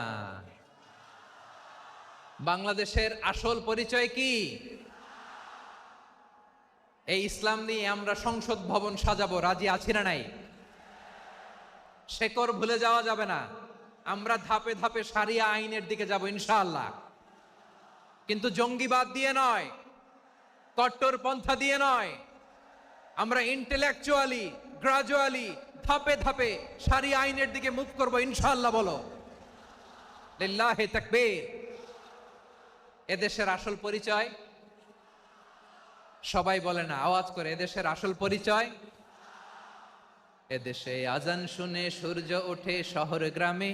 বাংলাদেশের আসল পরিচয় কি? এই ইসলাম নিয়ে আমরা সংসদ ভবন সাজাবো, রাজি আছি না নাই? শেকড় ভুলে যাওয়া যাবে না। আমরা ধাপে ধাপে শারিয়া আইনের দিকে যাব ইনশাআল্লাহ, কিন্তু জঙ্গিবাদ দিয়ে নয়, কট্টর পন্থা দিয়ে নয়। আমরা ইন্টেলেকচুয়ালি, গ্রাজুয়ালি, ধাপে ধাপে শারিয়া আইনের দিকে মুভ করব ইনশাআল্লাহ। বলো লিল্লাহি তাকবীর। এদেশের আসল পরিচয় সবাই বলে না, আওয়াজ করে, এদেশের আসল পরিচয়। এদেশে আজান শুনে সূর্য ওঠে শহর গ্রামে,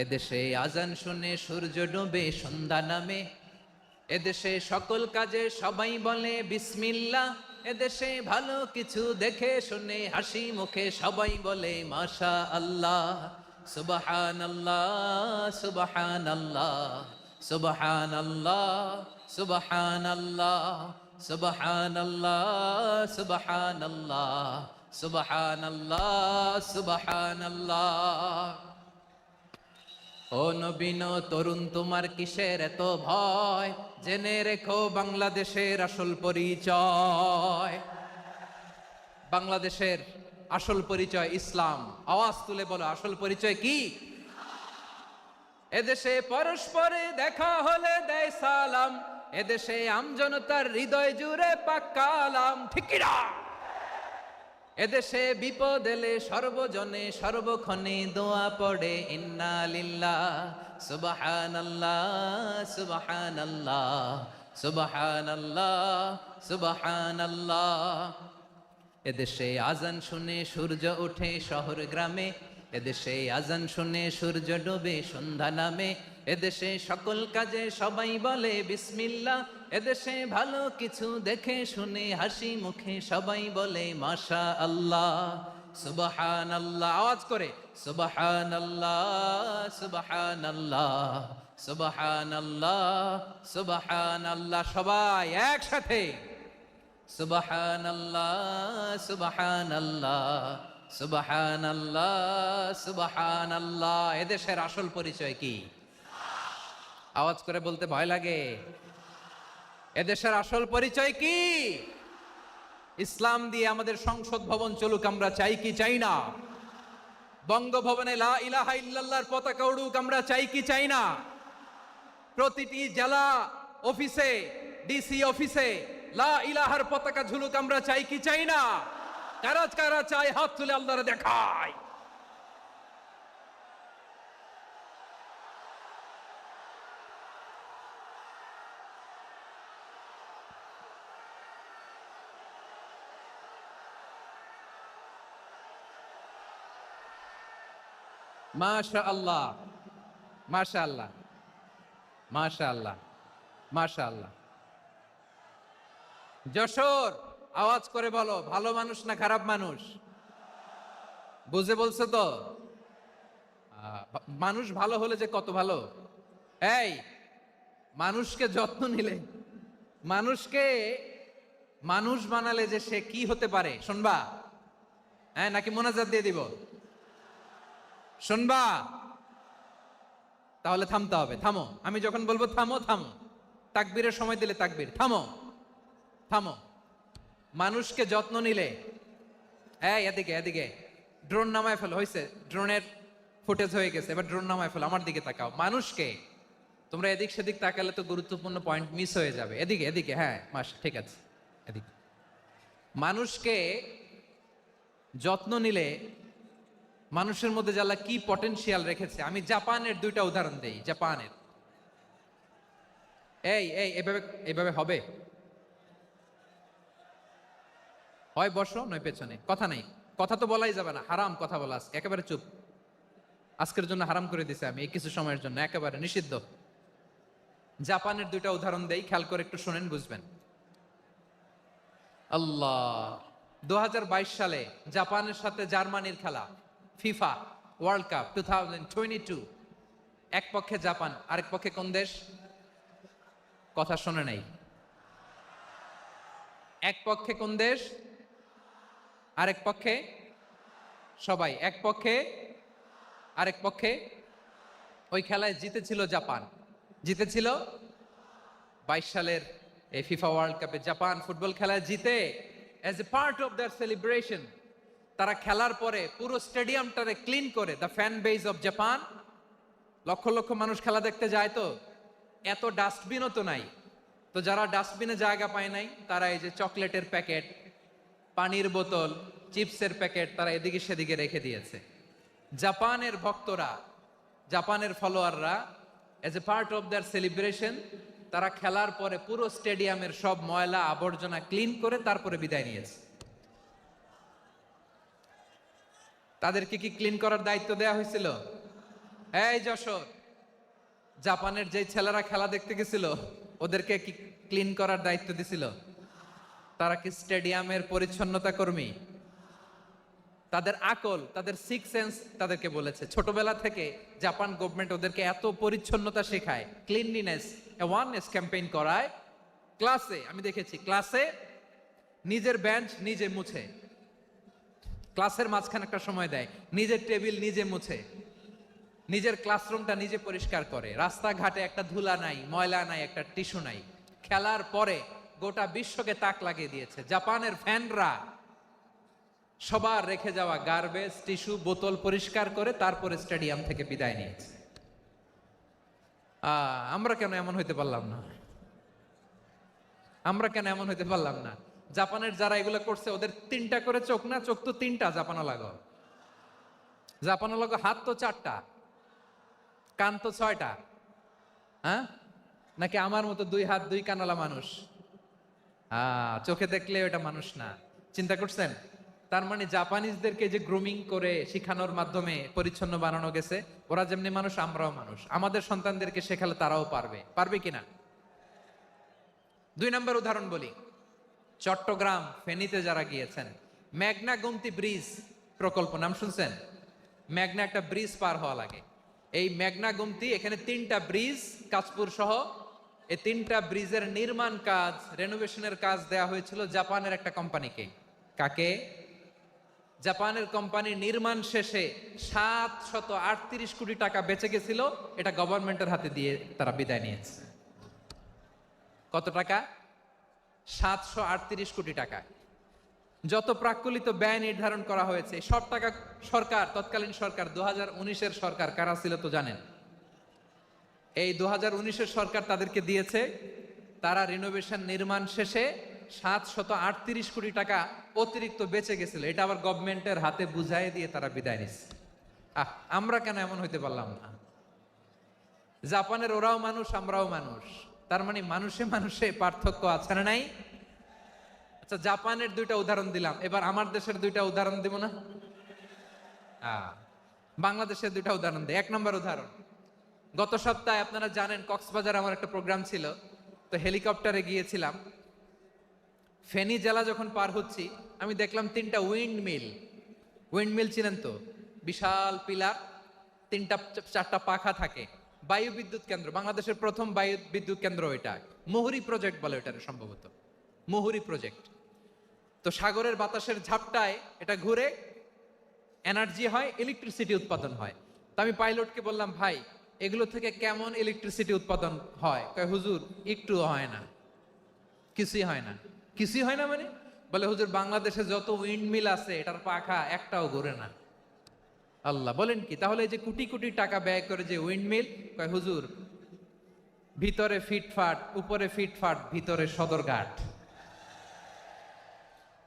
এদেশে আজান শুনে সূর্য ডোবে সন্ধ্যা নামে, এদেশে সকল কাজে সবাই বলে বিসমিল্লাহ, এদেশে ভালো কিছু দেখে শুনে হাসি মুখে সবাই বলে মাশা আল্লাহ, সুবহানাল্লাহ, সুবহানাল্লাহ, সুবহানাল্লাহ, সুবহানাল্লাহ, সুবহানাল্লাহ, সুবহানাল্লাহ, সুবহানাল্লাহ, সুবহানাল্লাহ। ও নবীন তরুণ, তোমার কিসের এত ভয়? জেনে রেখো বাংলাদেশের আসল পরিচয়। বাংলাদেশের আসল পরিচয় ইসলাম। আওয়াজ তুলে বলো, আসল পরিচয় কি? এদেশে পরস্পরে দেখা হলে দেয় সালাম, এদেশে আমজনতার হৃদয় জুড়ে পাক্কালাম, ঠিক কি না? এদেশে বিপদ এলে সর্বজনে সর্বক্ষণে দোয়া পড়ে ইন্না লিল্লাহ, সুবহানাল্লাহ, সুবহানাল্লাহ, সুবহানাল্লাহ, সুবহানাল্লাহ। এদেশে আজান শুনে সূর্য ওঠে শহর গ্রামে, এদেশে আজান শুনে সূর্য ডোবে সন্ধ্যা নামে, এদেশে সকল কাজে সবাই বলে বিসমিল্লাহ, এদেশে ভালো কিছু দেখে শুনে হাসি মুখে সবাই বলে মাশা আল্লাহ, সুবহানাল্লাহ। আওয়াজ করে সুবহানাল্লাহ, সুবহানাল্লাহ, সুবহানাল্লাহ, সুবহানাল্লাহ। সবাই একসাথে সুবহানাল্লাহ, সুবহানাল্লাহ, সুবহানাল্লাহ, সুবহানাল্লাহ। এদেশের আসল পরিচয় কি? আওয়াজ করে বলতে ভয় লাগে। এদেশের আসল পরিচয় কি? ইসলাম দিয়ে আমাদের সংসদ ভবন চলুক, আমরা চাই কি চাই না? বঙ্গভবনে লা ইলাহা ইল্লাল্লাহর পতাকা উড়ুক, আমরা চাই কি চাই না? প্রতিটি জেলা অফিসে, ডিসি অফিসে লা ইলাহার পতাকা ঝুলুক, আমরা চাই কি চাই না? কারা কারা চাই হাত তুলে আল্লাহরে দেখায়। মাশাআল্লাহ, মাশাআল্লাহ, মাশাআল্লাহ, মাশাআল্লাহ। যশোর, আওয়াজ করে বলো, ভালো মানুষ না খারাপ মানুষ? বুঝে বলছো তো? মানুষ ভালো হলে যে কত ভালো। এই মানুষকে যত্ন নিলে, মানুষকে মানুষ বানালে যে সে কি হতে পারে শুনবা? হ্যাঁ, নাকি মোনাজাত দিয়ে দিব? শুনবা? তাহলে থামতে হবে। থামো, আমি যখন বলবো থামো থামো, তাকবীরের সময় দিলে তাকবীর। থামো থামো। মানুষকে যত্ন নিলে, এই এদিকে এদিকে, ড্রোন নামায় ফেলো। হয়েছে, ড্রোনের ফুটেজ হয়ে গেছে, এবার ড্রোন নামায় ফেলো। আমার দিকে তাকাও। মানুষকে, তোমরা এদিক সেদিক তাকালে তো গুরুত্বপূর্ণ পয়েন্ট মিস হয়ে যাবে। এদিকে এদিকে, হ্যাঁ মাস ঠিক আছে, এদিকে। মানুষকে যত্ন নিলে মানুষের মধ্যে যে আল্লাহ কি পটেনশিয়াল রেখেছে। আমি জাপানের দুইটা উদাহরণ দেই। জাপানের এই এই এভাবে এভাবে হবে, হয় বসো নয় পেছনে, কথা নাই, কথা তো বলাই যাবে না, হারাম কথা বলা, আজকে একেবারে চুপ। আজকের জন্য হারাম করে দিছে আমি এই কিছু সময়ের জন্য, একেবারে নিষিদ্ধ। জাপানের দুইটা উদাহরণ দেই, খেয়াল করে একটু শোনেন, বুঝবেন। আল্লাহ, 2022 সালে জাপানের সাথে জার্মানির খেলা, ফিফা ওয়ার্ল্ড কাপ 2022। এক পক্ষে জাপান, আরেক পক্ষে কোন দেশ? কথা শোনে নাই। এক পক্ষে কোন দেশ, আরেক পক্ষে সবাই, এক পক্ষে আরেক পক্ষে। ওই খেলায় জিতেছিল জাপান, জিতেছিল 22 সালের এই ফিফা ওয়ার্ল্ড কাপে। জাপান ফুটবল খেলায় জিতে as a part of their celebration তারা খেলার পরে পুরো স্টেডিয়ামটারে ক্লিন করে, the fan base of Japan. লক্ষ লক্ষ মানুষ খেলা দেখতে যায়, তো এত ডাস্টবিনও তো নাই, তো যারা ডাস্টবিনে জায়গা পায় নাই তারা এই যে চকলেটের প্যাকেট, পানির বোতল, চিপসের প্যাকেট তারা এদিকে সেদিকে রেখে দিয়েছে। জাপানের ভক্তরা, জাপানের ফলোয়াররা as a part of their celebration তারা খেলার পরে পুরো স্টেডিয়ামের সব ময়লা আবর্জনা ক্লিন করে তারপরে বিদায় নিয়েছে। তাদেরকে কি ক্লিন করার দায়িত্ব দেয়া হয়েছিল? এই যশোর, জাপানের যে ছেলেরা খেলা দেখতে গেছিল ওদেরকে কি ক্লিন করার দায়িত্ব দিছিল? তারা কি স্টেডিয়ামের পরিচ্ছন্নতা কর্মী? তাদের আকল, তাদের সিক্স সেন্স তাদেরকে বলেছে। ছোটবেলা থেকে জাপান গভর্নমেন্ট ওদেরকে এত পরিচ্ছন্নতা শেখায়, ক্লিনলিনেস অ্যাওয়ারনেস ক্যাম্পেইন করায়। ক্লাসে আমি দেখেছি, ক্লাসে নিজের বেঞ্চ নিজে মুছে, ক্লাসের মাঝখানে একটা সময় দেয়, নিজের টেবিল নিজে মুছে, নিজের ক্লাসরুমটা নিজে পরিষ্কার করে। রাস্তাঘাটে একটা ধুলা নাই, ময়লা নাই, একটা টিস্যু নাই। খেলার পরে গোটা বিশ্বকে তাক লাগিয়ে দিয়েছে। জাপানের ফ্যানরা সবার রেখে যাওয়া গার্বেজ, টিস্যু, বোতল পরিষ্কার করে তারপরে স্টেডিয়াম থেকে বিদায় নিয়েছে। আমরা কেন এমন হইতে পারলাম না? আমরা কেন এমন হইতে পারলাম না? জাপানের যারা এগুলো করছে ওদের 3টা করে চোখ না? চোখ তো 3টা, জাপানো লাগো, জাপানো লাগো, হাত তো 4টা, কান তো 6টা। হ্যাঁ, নাকি আমার মতো 2 হাত 2 কানালা মানুষ? চোখে দেখলে ওটা মানুষ না। চিন্তা করছেন? তার মানে জাপানিজদেরকে যে গ্রুমিং করে শিখানোর মাধ্যমে পরিচ্ছন্ন বানানো গেছে, ওরা যেমনি মানুষ আমরাও মানুষ। আমাদের সন্তানদেরকে শেখালে তারাও পারবে, পারবে কিনা? 2 নম্বর উদাহরণ বলি। চট্টগ্রাম ফেনীতে যারা গিয়েছেন, মেঘনা গোমতী ব্রিজ প্রকল্প নাম শুনছেন? মেঘনা একটা ব্রিজ পার হওয়া লাগে। এই মেঘনা গোমতী, এখানে 3টা ব্রিজ কাঁচপুর সহ, এই 3টা ব্রিজের নির্মাণ কাজ, রেনোভেশনের কাজ দেয়া হয়েছিল জাপানের একটা কোম্পানিকে। কাকে? জাপানের কোম্পানি। নির্মাণ শেষে 738 কোটি টাকা বেঁচে গেছিল, এটা গভর্নমেন্টের হাতে দিয়ে তারা বিদায় নিয়েছে। কত টাকা? 738 কোটি টাকা। যত প্রাক্কলিত ব্যয় নির্ধারণ করা হয়েছে সব টাকা সরকার, তৎকালীন সরকার 2019-এর সরকার, কারা ছিল তো জানেন? এই 2019-এর সরকার তাদেরকে দিয়েছে। তারা রিনোভেশন নির্মাণ শেষে 738 কোটি টাকা অতিরিক্ত বেঁচে গেছিল, এটা আবার গভর্নমেন্টের হাতে বুঝাই দিয়ে তারা বিদায় নিচ্ছে। আমরা কেন এমন হইতে পারলাম না? জাপানের ওরাও মানুষ, আমরাও মানুষ, তার মানে মানুষে মানুষে পার্থক্য আছে না নাই? আচ্ছা, জাপানের 2টা উদাহরণ দিলাম, এবার আমার দেশের 2টা উদাহরণ দিব না? বাংলাদেশের 2টা উদাহরণ দেয়। 1 নম্বর উদাহরণ, গত সপ্তাহে আপনারা জানেন কক্সবাজার আমার একটা প্রোগ্রাম ছিল, তো হেলিকপ্টারে গিয়েছিলাম। ফেনী জেলা যখন পার হচ্ছি আমি দেখলাম 3টা উইন্ডমিল। উইন্ডমিল চিনেন তো? বিশাল পিলার, 3টা 4টা পাখা থাকে। বায়ু বিদ্যুৎ কেন্দ্র, বাংলাদেশের প্রথম বায়ু বিদ্যুৎ কেন্দ্র এটা। মুহুরী প্রজেক্ট বলে এটার, সম্ভবত মুহুরী প্রজেক্ট। তো সাগরের বাতাসের ঝাপটায় এটা ঘুরে এনার্জি হয়, ইলেকট্রিসিটি উৎপাদন হয়। তো আমি পাইলটকে বললাম, ভাই এগুলো থেকে কেমন ইলেকট্রিসিটি উৎপাদন হয়? কয়, হুজুর একটুও হয় না, কিছুই হয় না। কিছুই হয় না মানে? বলে, হুজুর বাংলাদেশে যত উইন্ডমিল আছে এটার পাখা একটাও ঘুরে না। আল্লাহ, বলেন কি? তাহলে এই যে কোটি কোটি টাকা ব্যয় করে যে উইন্ডমিল, কয় হুজুর ভিতরে ফিটফাট, উপরে ফিটফাট, ভিতরে সদরঘাট।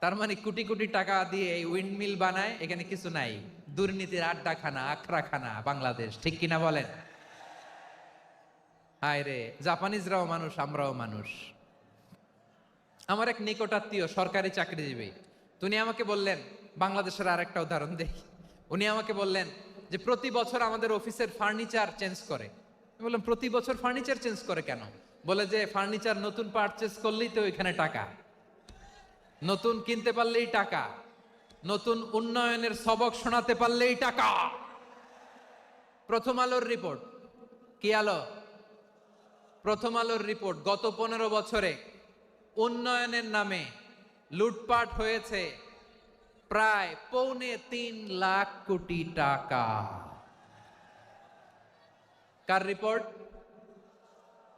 তার মানে কোটি কোটি টাকা দিয়ে এই উইন্ডমিল বানায়, এখানে কিছু নাই। দুর্নীতির আড্ডাখানা, আখড়াখানা বাংলাদেশ, ঠিক কিনা বলেন? হায় রে, জাপানিজরাও মানুষ, আমরাও মানুষ। আমার এক নিকটাত্মীয় সরকারি চাকরিজীবী, উনি আমাকে বললেন, বাংলাদেশের আরেকটা উদাহরণ দেখি। উনি আমাকে বললেন যে প্রতি বছর আমাদের অফিসের ফার্নিচার চেঞ্জ করে। আমি বললাম প্রতি বছর ফার্নিচার চেঞ্জ করে কেন? বলে যে ফার্নিচার নতুন পারচেজ করলেই তো ওইখানে টাকা, নতুন কিনতে পারলেই টাকা, নতুন উন্নয়নের সবক শোনাতে পারলেই টাকা। প্রথম আলোর রিপোর্ট, কি আলো? প্রথম আলোর রিপোর্ট, গত 15 বছরে উন্নয়নের নামে লুটপাট হয়েছে প্রায় 3.25 লাখ কোটি টাকা। কার রিপোর্ট?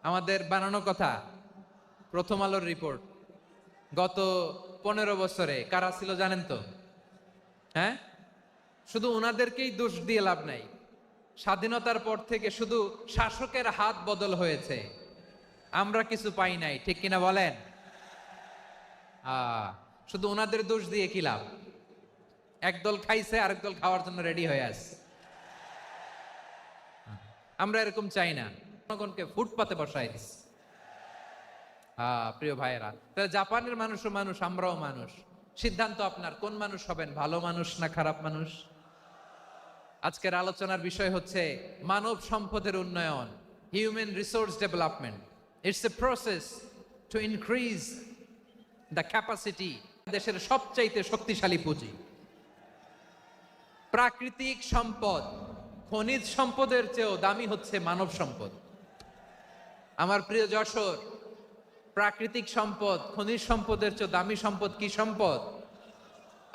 আমাদের বানানো কথা? প্রথম আলোর রিপোর্ট। গত 15 বছরে কারা ছিল জানেন তো? হ্যাঁ, শুধু ওনাদেরকেই দোষ দিয়ে লাভ নাই। স্বাধীনতার পর থেকে শুধু শাসকের হাত বদল হয়েছে, আমরা কিছু পাই নাই, ঠিক কিনা বলেন? শুধু ওনাদের দোষ দিয়ে কি লাভ? একদল খাইছে, আরেক দল খাওয়ার জন্য রেডি হয়ে আছে। আমরা এরকম চাই না, জনগণকে ফুটপাতে বসাই দিস। প্রিয় ভাইয়েরা, তাহলে জাপানের মানুষও মানুষ, আমরাও মানুষ। সিদ্ধান্ত আপনার, কোন মানুষ হবেন, ভালো মানুষ না খারাপ মানুষ? আজকের আলোচনার বিষয় হচ্ছে মানব সম্পদের উন্নয়ন, human resource development. It's a process to increase the capacity. দেশের সবচাইতে শক্তিশালী পুঁজি প্রাকৃতিক সম্পদ, খনিজ সম্পদের চেয়েও দামি হচ্ছে মানব সম্পদ। আমার প্রিয় যশোর, প্রাকৃতিক সম্পদ, খনিজ সম্পদের চেয়ে দামি সম্পদ কি সম্পদ?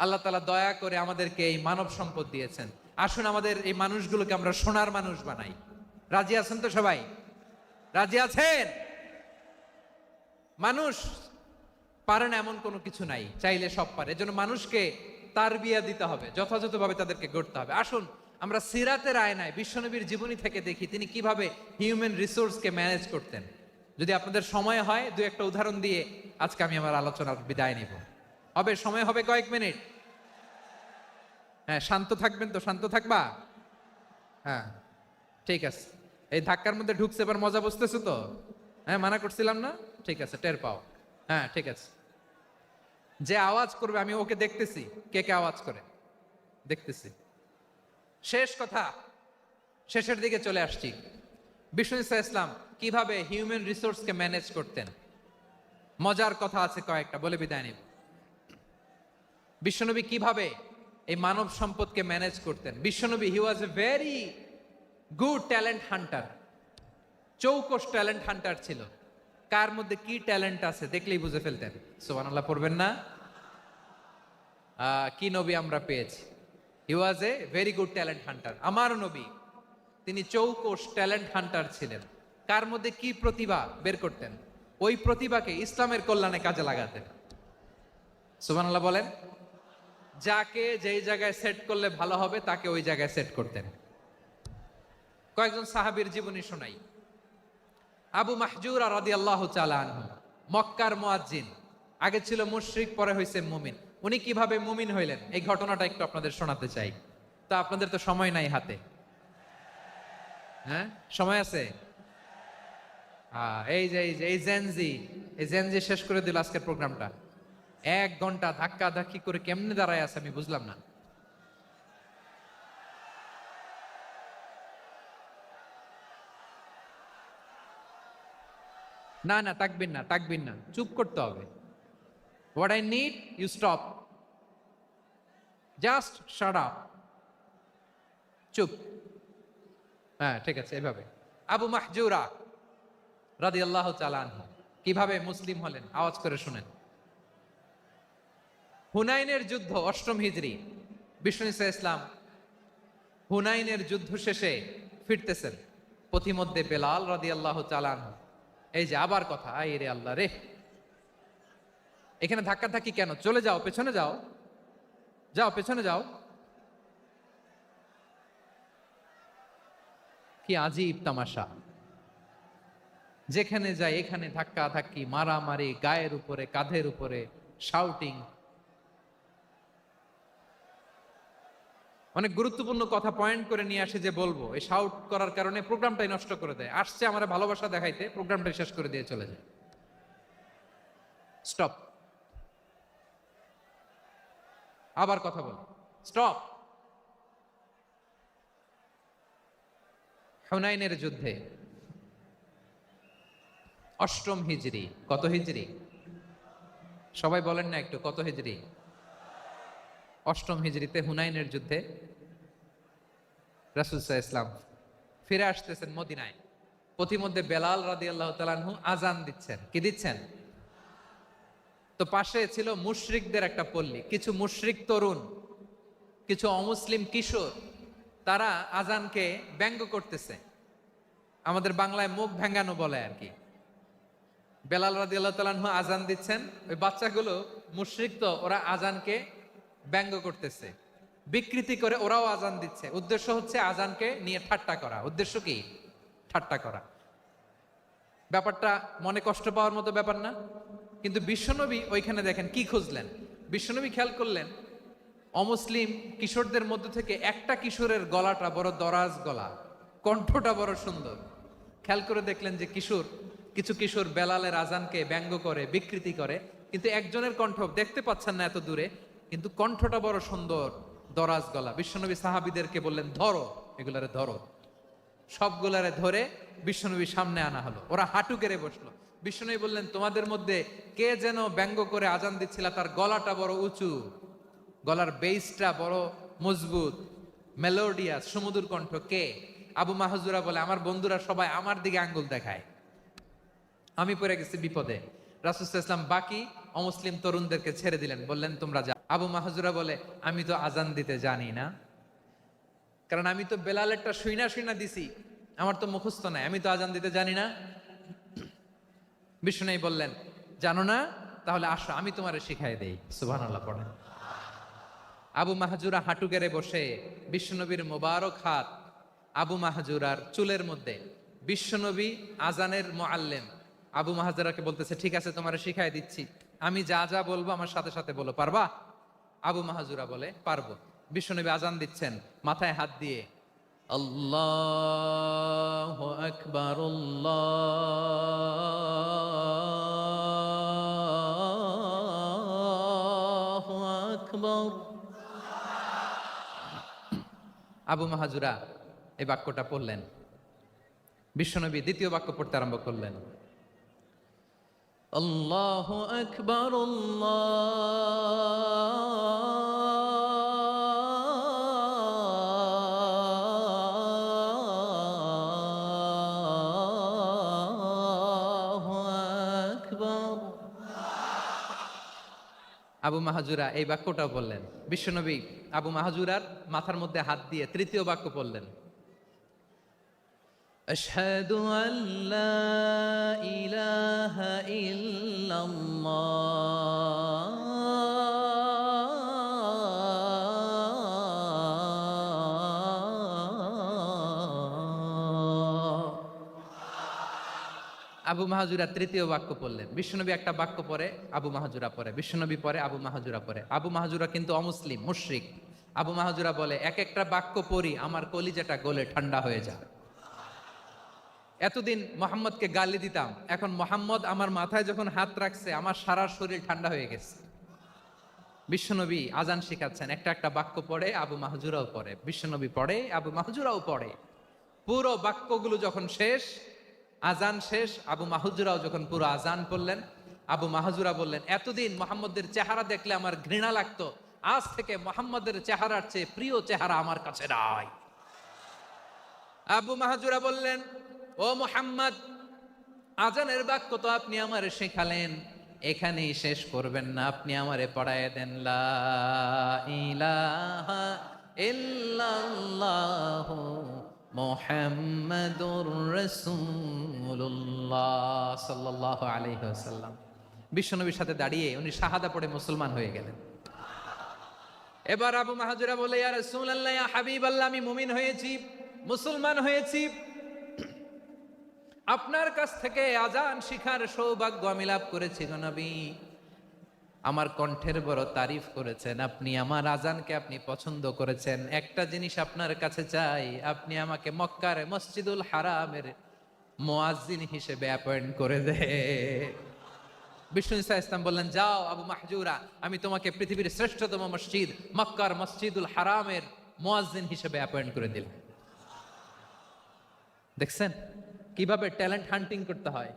আল্লাহ তাআলা দয়া করে আমাদেরকে এই মানব সম্পদ দিয়েছেন। আসুন আমাদের এই মানুষগুলোকে আমরা সোনার মানুষ বানাই। রাজি আছেন তো সবাই? রাজি আছেন? মানুষ পারে না এমন কোনো কিছু নাই, চাইলে সব পারে। এজন্য মানুষকে তারবিয়া দিতে হবে, যথাযথভাবে তাদেরকে গড়তে হবে। আসুন আমরা সিরাতের আয়নায় বিশ্বনবীর জীবনী থেকে দেখি তিনি কিভাবে হিউম্যান রিসোর্সকে ম্যানেজ করতেন। যদি আপনাদের সময় হয়, দু একটা উদাহরণ দিয়ে আজকে আমি আমার আলোচনার বিদায় নিব। হবে সময় হবে কয়েক মিনিট? হ্যাঁ, শান্ত থাকবেন তো? শান্ত থাকবা? হ্যাঁ, ঠিক আছে। এই ধাক্কার মধ্যে ঢুকছে, এবার মজা বুঝতেছো তো? হ্যাঁ, মানা করছিলাম না? ঠিক আছে, টের পাও। হ্যাঁ, ঠিক আছে। যে আওয়াজ করবে আমি ওকে দেখতেছি, কে কে আওয়াজ করে দেখতেছি। শেষ কথা, শেষের দিকে চলে আসছি। বিষ্ণু ইসলাম কিভাবে হিউম্যান রিসোর্সকে ম্যানেজ করতেন, মজার কথা আছে কয়েকটা, বলে বিদায় নিব। বিশ্বনবী কিভাবে এই মানব সম্পদকে ম্যানেজ করতেন। বিশ্বনবী, he was a very good talent hunter, চৌকস ট্যালেন্ট হান্টার ছিল। কার মধ্যে কি ট্যালেন্ট আছে দেখলেই বুঝে ফেলতেন। সুবহানাল্লাহ পড়বেন না? কি নবী আমরা পেয়েছি! He was a very good talent hunter. আমার নবী, তিনি চৌকস ট্যালেন্ট হান্টার ছিলেন। কার মধ্যে কি প্রতিভা বের করতেন, ওই প্রতিভাকে ইসলামের কল্যাণে কাজে লাগাতেন। সুবহানাল্লাহ বলেন। যাকে যেই জায়গায় সেট করলে ভালো হবে তাকে ওই জায়গায় সেট করতেন। কয়েকজন সাহাবীর জীবনী শোনাই। আবু মাহজুরা রাদিয়াল্লাহু তাআলা আনহু, মক্কার মুয়াজ্জিন, আগে ছিল মুশরিক, পরে হইছে মুমিন। উনি কিভাবে মুমিন হইলেন এই ঘটনাটা একটু আপনাদের শোনাতে চাই। তা আপনাদের তো সময় নাই হাতে। হ্যাঁ, সময় আছে? এই জেনজি শেষ করে দিল আজকের প্রোগ্রামটা। 1 ঘন্টা ধাক্কা ধাক্কি করে কেমনে দাঁড়ায় আছে আমি বুঝলাম না। না না, তাকবিন না, চুপ করতে হবে। What I need, you stop, just shut up, চুপ। হ্যাঁ, ঠিক আছে, এভাবে। আবু মাহজুরা রাদিয়াল্লাহু তাআলা আনহু কিভাবে মুসলিম হলেন, আওয়াজ করে শুনেন। হুনাইনের যুদ্ধ, 8ম হিজরি। বিষ্ণু ইসলাম হুনাইনের যুদ্ধ শেষে ফিরতেছেন, পথিমধ্যে বেলাল রাদিয়াল্লাহু তাআলা আনহু, এই যে আবার কথা, আই রে আল্লাহ রে, এখানে ধাক্কা ধাক্কি কেন? চলে যাও, পেছনে যাও, যাও পেছনে যাও। কি আজীব তামাশা! যেখানে যায় এখানে ধাক্কা ধাক্কি, মারামারি, গায়ের উপরে, কাঁধের উপরে, শাউটিং। অনেক গুরুত্বপূর্ণ কথা পয়েন্ট করে নিয়ে আসে যে বলবো, এই শাউট করার কারণে প্রোগ্রামটাই নষ্ট করে দেয়। আসছে আমার ভালোবাসা দেখাইতে, প্রোগ্রামটাই শেষ করে দিয়ে চলে যায়। স্টপ। আবার কথা বল, স্টপ। হুনাইনের যুদ্ধে 8ম হিজরি, কত হিজরি? সবাই বলেন না একটু, কত হিজরি? 8ম হিজরিতে হুনাইনের যুদ্ধে রাসূল সাল্লাল্লাহু আলাইহি ওয়াসাল্লাম ফিরে আসতেছেন মদিনায়। পথিমধ্যে বেলাল রাদিয়াল্লাহু তাআলা আনহু আজান দিচ্ছেন। কি দিচ্ছেন? তো পাশে ছিল মুশরিকদের একটা পল্লী, কিছু মুশরিক তরুণ, কিছু অমুসলিম কিশোর, তারা আজানকে ব্যঙ্গ করতেছে। আমাদের বাংলায় মুখ ভেঙ্গানো বলে আর কি। বেলাল রাদিয়াল্লাহু তাআলা আনহু আজান দিচ্ছেন, ওই বাচ্চাগুলো মুশরিক, তো ওরা আজানকে ব্যঙ্গ করতেছে, বিকৃতি করে ওরাও আজান দিচ্ছে। উদ্দেশ্য হচ্ছে আজানকে নিয়ে ঠাট্টা করা। উদ্দেশ্য কি? ঠাট্টা করা। ব্যাপারটা মনে কষ্ট পাওয়ার মতো ব্যাপার না? কিন্তু বিশ্বনবী ওইখানে দেখেন কি খুঁজলেন। বিশ্বনবী খেয়াল করলেন অমুসলিম কিশোরদের মধ্যে থেকে একটা কিশোরের গলাটা বড় দরাজ গলা, কণ্ঠটা বড় সুন্দর। খেয়াল করে দেখলেন যে কিছু কিশোর বেলালের আজানকে ব্যঙ্গ করে, বিকৃতি করে, কিন্তু একজনের কণ্ঠ দেখতে পাচ্ছেন না এত দূরে, কিন্তু কণ্ঠটা বড় সুন্দর, দরাজ গলা। বিশ্বনবী সাহাবীদেরকে বললেন, ধরো এগুলারে, ধরো। সবগুলারে ধরে বিশ্বনবীর সামনে আনা হলো। ওরা হাঁটু গেড়ে বসলো। বিশ্বনবী বললেন, তোমাদের মধ্যে কে যেন ব্যঙ্গ করে আজান দিচ্ছিল, তার গলাটা বড় উঁচু, গলার বেসটা বড় মজবুত, মেলোডিয়াস, সুমধুর কণ্ঠ, কে? আবু মাহজুরা বলে, আমার বন্ধুরা সবাই আমার দিকে আঙ্গুল দেখায়, আমি পড়ে গেছি বিপদে। রাসূল সাল্লাল্লাহু আলাইহি ওয়াসাল্লাম বাকি অমুসলিম তরুণদেরকে ছেড়ে দিলেন, বললেন তোমরা যাও। আবু মাহজুরা বলে, আমি তো আজান দিতে জানি না, কারণ আমি তো বেলালেরটা শুইনা দিছি, আমার তো মুখস্থ নাই, আমি তো আজান দিতে জানি না। বিষ্ণু বললেন, জানো না? তাহলে আসো, আমি তোমারে শিখাই দেই। সুবহানাল্লাহ পড়েন। আবু মাহজুরা হাঁটু গেড়ে বসে, বিশ্বনবীর মোবারক হাত আবু মাহজুরার চুলের মধ্যে। বিশ্বনবী আজানের মুআল্লিম আবু মাহজুরাকে বলতেছে, ঠিক আছে তোমারে শিখাই দিচ্ছি, আমি যা যা বলবো আমার সাথে সাথে বলো, পারবা? আবু মাহজুরা বলে, পারবো। বিশ্বনবী আজান দিচ্ছেন, মাথায় হাত দিয়ে আল্লাহু আকবার, আল্লাহু আকবার। আবু মাহজুরা এই বাক্যটা পড়লেন। বিশ্বনবী দ্বিতীয় বাক্য পড়তে আরম্ভ করলেন, আল্লাহু আকবার, আল্লাহু আকবার। আবু মাহজুরা এই বাক্যটাও বললেন। বিশ্বনবী আবু মাহজুরার মাথার মধ্যে হাত দিয়ে তৃতীয় বাক্য পড়লেন, আশহাদু আল্লা ইলাহা ইল্লাল্লাহ। আবু মাহজুরা তৃতীয় বাক্য পড়লেন। বিশ্বনবী একটা বাক্য পরে আবু মাহজুরা পরে, বিশ্বনবী পরে আবু মাহজুরা পরে। আবু মাহজুরা কিন্তু অমুসলিম, মুশরিক। আবু মাহজুরা বলে, এক একটা বাক্য পড়ি আমার কলিজাটা গলে ঠান্ডা হয়ে যায়। এতদিন মোহাম্মদকে গালি দিতাম, এখন মোহাম্মদ আমার মাথায় যখন হাত রাখছে আমার সারা শরীর ঠান্ডা হয়ে গেছে। বিশ্বনবী আজান শিখাচ্ছেন, একটা একটা বাক্য পড়ে আবু মাহজুরাও পড়ে, বিশ্বনবী পড়ে আবু মাহজুরাও পড়ে। পুরো বাক্যগুলো যখন শেষ, আজান শেষ, আবু মাহজুরাও যখন পুরো আজান পড়লেন, আবু মাহজুরা বললেন, এতদিন মোহাম্মদের চেহারা দেখলে আমার ঘৃণা লাগতো, আজ থেকে মোহাম্মদের চেহারার চেয়ে প্রিয় চেহারা আমার কাছে নাই। আবু মাহজুরা বললেন, ও মুহাম্মদ, আজানের বাক্য তো আপনি আমারে শেখালেন, এখানেই শেষ করবেন না, আপনি আমারে পড়ায় দেন, লা ইলাহা ইল্লাল্লাহু মুহাম্মাদুর রাসূলুল্লাহ সাল্লাল্লাহু আলাইহি ওয়াসাল্লাম। বিশ্বনবীর সাথে দাঁড়িয়ে উনি শাহাদা পড়ে মুসলমান হয়ে গেলেন। এবার আবু মাহজুরা বলে, ইয়া রাসূলুল্লাহ, ইয়া হাবিবাল্লাহ, আমি মুমিন হয়েছি, মুসলমান হয়েছি, আপনার কাছ থেকে আজান শিখার সৌভাগ্য আমি লাভ করেছি গো নবী। আমার কণ্ঠের বড় তারিফ করেছেন, আপনি আমার আজানকে আপনি পছন্দ করেছেন। একটা জিনিস আপনার কাছে চাই, আপনি আমাকে মক্কার মসজিদুল হারামের মুয়াজ্জিন হিসেবে অ্যাপয়েন্ট করে দে। বিষ্ণু ইসা ইসলাম বললেন, যাও আবু মাহজুরা, আমি তোমাকে পৃথিবীর শ্রেষ্ঠতম মসজিদ মক্কার মসজিদুল হারামের মুয়াজ্জিন হিসেবে অ্যাপয়েন্ট করে দিলাম। দেখছেন কিভাবে ট্যালেন্ট হান্টিং করতে হয়,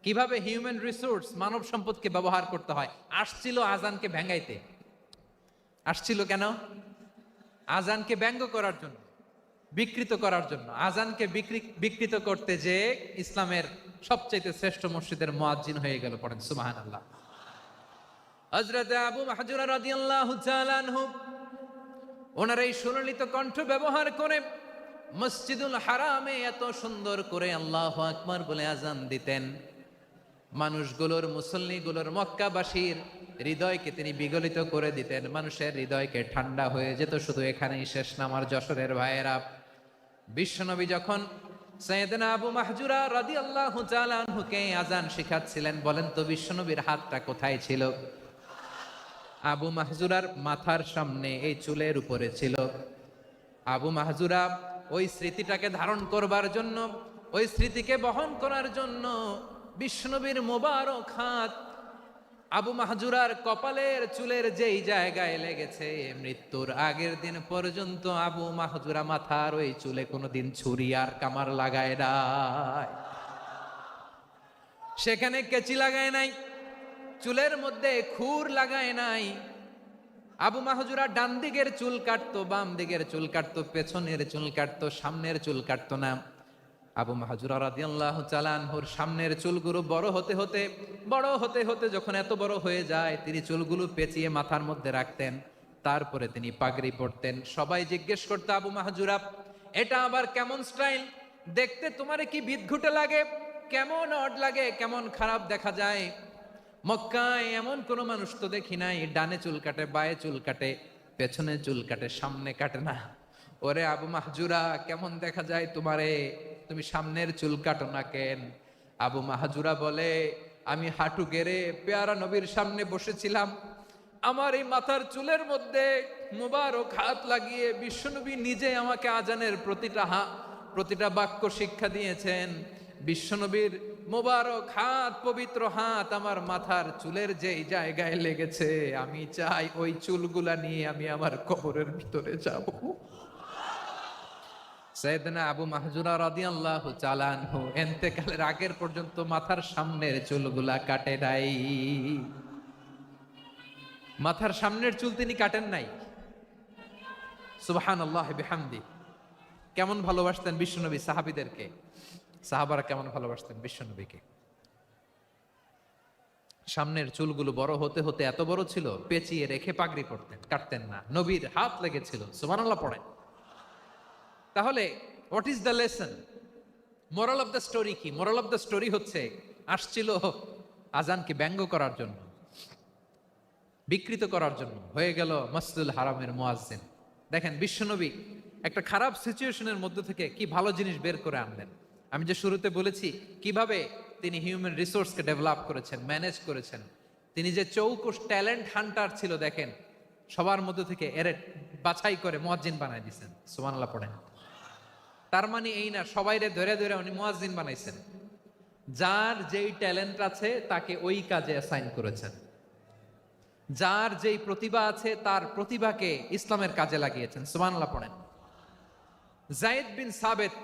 কিভাবে হিউম্যান রিসোর্স মানব সম্পদকে ব্যবহার করতে হয়। আসছিল আজানকে ভেঙ্গাইতে, আসছিল কেন? আজানকে ব্যঙ্গ করার জন্য, বিকৃত করার জন্য। আজানকে বিকৃত করতে যে ইসলামের সবচেয়ে শ্রেষ্ঠ মসজিদের মুয়াজ্জিন হয়ে গেল। পড়েন সুবহানাল্লাহ। হযরত আবু মাহজুরা রাদিয়াল্লাহু তাআলা আনহু ওনার এই সুললিত কণ্ঠ ব্যবহার করে মসজিদুল হারামে এত সুন্দর করে আল্লাহু আকবার বলে আজান দিতেন, মানুষগুলোর, মুসল্লিগুলোর, মক্কাবাসীর হৃদয়কে তিনি বিগলিত করে দিতেন। মানুষের হৃদয়কে ঠান্ডা হয়ে যেত। শুধু এখানেই শেষ না আমার যশোরের ভাইয়েরা। বিশ্বনবী যখন সাইয়েদনা আবু মাহজুরা রাদিয়াল্লাহু তাআলা আনহুকে আজান শিখাচ্ছিলেন, বলেন তো বিশ্বনবীর হাতটা কোথায় ছিল? আবু মাহজুরার মাথার সামনে, এই চুলের উপরে ছিল। আবু মাহজুরা ওই স্মৃতিটাকে ধারণ করবার জন্য, ওই স্মৃতিকে বহন করার জন্য বিশ্বনবীর মোবারক হাত আবু মাহজুরার কপালের চুলের যেই জায়গায় লেগেছে, মৃত্যুর আগের দিন পর্যন্ত আবু মাহজুরা মাথার ওই চুলে কোনোদিন ছুরি আর কামার লাগায় নাই, সেখানে কেচি লাগায় নাই, চুলের মধ্যে খুর লাগায় নাই। আবু মাহজুরা ডান দিকের চুল কাটতো, বাম দিকের চুল কাটতো, পেছনের চুল কাটতো, সামনের চুল কাটতো না। আবু মাহজুরা রাদিয়াল্লাহু তাআলা আনহুর সামনের চুলগুলো বড় হতে হতে যখন এত বড় হয়ে যায়, তিনি চুলগুলো পেঁচিয়ে মাথার মধ্যে রাখতেন। তারপরে তিনি পাগড়ি পরতেন। সবাই জিজ্ঞেস করতো, আবু মাহজুরা এটা আবার কেমন স্টাইল? দেখতে তোমারে কি বিদঘুটে লাগে, কেমন অড লাগে, কেমন খারাপ দেখা যায়। মক্কায় এমন কোন মানুষ তো দেখি নাই, ডানে চুল কাটে, বায়ে চুল কাটে, পেছনে চুল কাটে, সামনে কাটে না। ওরে আবু মাহজুরা, কেমন দেখা যায় তোমারে, তুমি সামনের চুল কাটো না কেন? আবু মাহজুরা বলে, আমি হাঁটু গেড়ে পেয়ারা নবীর সামনে বসেছিলাম, আমার এই মাথার চুলের মধ্যে মুবারক হাত লাগিয়ে বিশ্বনবী নিজে আমাকে আজানের প্রতিটা বাক্য শিক্ষা দিয়েছেন। বিশ্বনবীর মোবারক হাত, পবিত্র হাত আমার মাথার চুলের যেই জায়গায় লেগেছে, আমি চাই ওই চুলগুলা নিয়ে আমি আমার কবরের ভিতরে যাব। সাইয়েদনা আবু মাহজুরা রাদিয়াল্লাহু তাআলা আনহু ইন্তেকালের আগের পর্যন্ত মাথার সামনের চুলগুলা কাটে নাই। মাথার সামনের চুল তিনি কাটেন নাই। সুবহানাল্লাহি বিহামদি। কেমন ভালোবাসতেন বিশ্বনবী সাহাবীদেরকে, সাহাবারা কেমন ভালোবাসতেন বিশ্বনবীকে। সামনের চুলগুলো বড় হতে হতে এত বড় ছিল, পেঁচিয়ে রেখে পাগড়ি পরতেন, কাটতেন না। নবীর হাত লেগেছিল। সুবহানাল্লাহ পড়েন। তাহলে what is the lesson? Moral of the story কি? মোরাল অফ দ্য স্টোরি হচ্ছে, আসছিল আজানকে ব্যঙ্গ করার জন্য, বিকৃত করার জন্য, হয়ে গেল মসজিদুল হারামের মুয়াজ্জিন। দেখেন বিশ্বনবী একটা খারাপ সিচুয়েশনের মধ্যে থেকে কি ভালো জিনিস বের করে আনলেন। আমি যে শুরুতে বলেছি কিভাবে তিনি হিউম্যান রিসোর্সকে ডেভেলপ করেছেন, ম্যানেজ করেছেন। তিনি যে চৌকুশ ট্যালেন্ট হান্টার ছিল, দেখেন সবার মধ্যে থেকে এর বাছাই করে মুয়াজ্জিন বানাই দিয়েছেন। সুবহানাল্লাহ পড়েন। তার মানে এই না সবাইরে ধরে ধরে উনি মুয়াজ্জিন বানাইছেন। যার যেই ট্যালেন্ট আছে তাকে ওই কাজে অ্যাসাইন করেছেন। যার যেই প্রতিভা আছে তার প্রতিভাকে ইসলামের কাজে লাগিয়েছেন। সুবহানাল্লাহ পড়েন। যায়েদ বিন সাবিত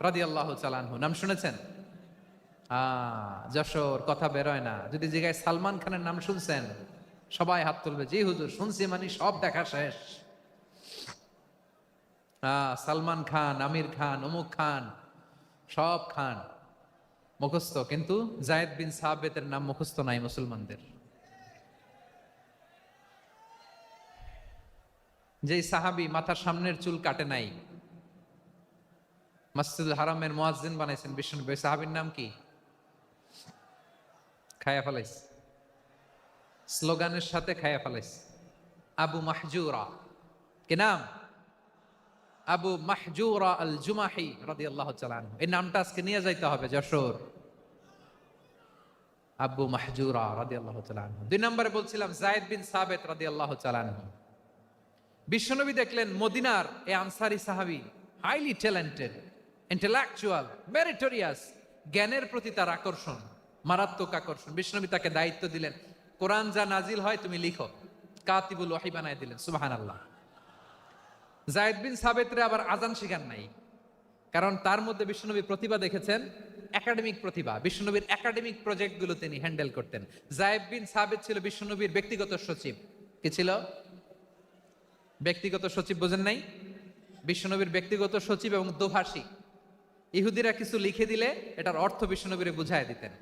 রাদিয়াল্লাহু তাআলা আনহু নাম শুনেছেন? যশোর কথা বেরোয় না। যদি জিজ্ঞাসা সালমান খানের নাম শুনছেন, সবাই হাত তুলবে, জি হুজুর শুনছি, মানে সব দেখা শেষ। সালমান খান, আমির খান, অমুক খান, সব খান মুখস্থ, কিন্তু যায়েদ বিন সাবিতের নাম মুখস্থ নাই মুসলমানদের। যেই সাহাবী মাথার সামনের চুল কাটে নাই, মসজিদুল হারামের মুয়াজ্জিন বানাইছেন বিশ্বনবী, সাহাবীর নাম কি? খায়া ফেলাইস, স্লোগানের সাথে খায়া ফেলাইস। আবু মাহজুরা। কি নাম? আবু মাহজুরা আল জুমাহি রাদিয়াল্লাহু তাআলা আনহু। এই নামটা আজকে নিয়ে যাইতে হবে যশোর। আব্বু মাহজুরা রাদিয়াল্লাহু তাআলা আনহু। 2 নম্বরে বলছিলাম যায়েদ বিন সাবিত রাদিয়াল্লাহু তাআলা আনহু। বিশ্বনবী দেখলেন মদিনার এই আনসারী সাহাবী হাইলি ট্যালেন্টেড, ইন্টেলেকচুয়াল, মেরিটোরিয়াস, জ্ঞানের প্রতি তার আকর্ষণ, মারাত্মক আকর্ষণ। বিশ্বনবী তাকে দায়িত্ব দিলেন, কোরআন যা নাজিল হয় তুমি লিখো, কাতিবুল ওয়াহি বানায় দিলেন। সুবহানাল্লাহ। যায়েদ বিন সাবিতরে আবার আজান শিখান নাই, কারণ তার মধ্যে বিশ্বনবী প্রতিভা দেখেছেন, একাডেমিক প্রতিভা। বিশ্বনবীর একাডেমিক প্রজেক্টগুলো তিনি হ্যান্ডেল করতেন। যায়েদ বিন সাবিত ছিল বিশ্বনবীর ব্যক্তিগত সচিব। কি ছিল? ব্যক্তিগত সচিব। বোঝেন নাই? বিশ্বনবীর ব্যক্তিগত সচিব এবং দোভাষী। ইহুদিরা কিছু লিখে দিলে এটার অর্থ বিশ্বনবীরে বুঝায় দিতেন,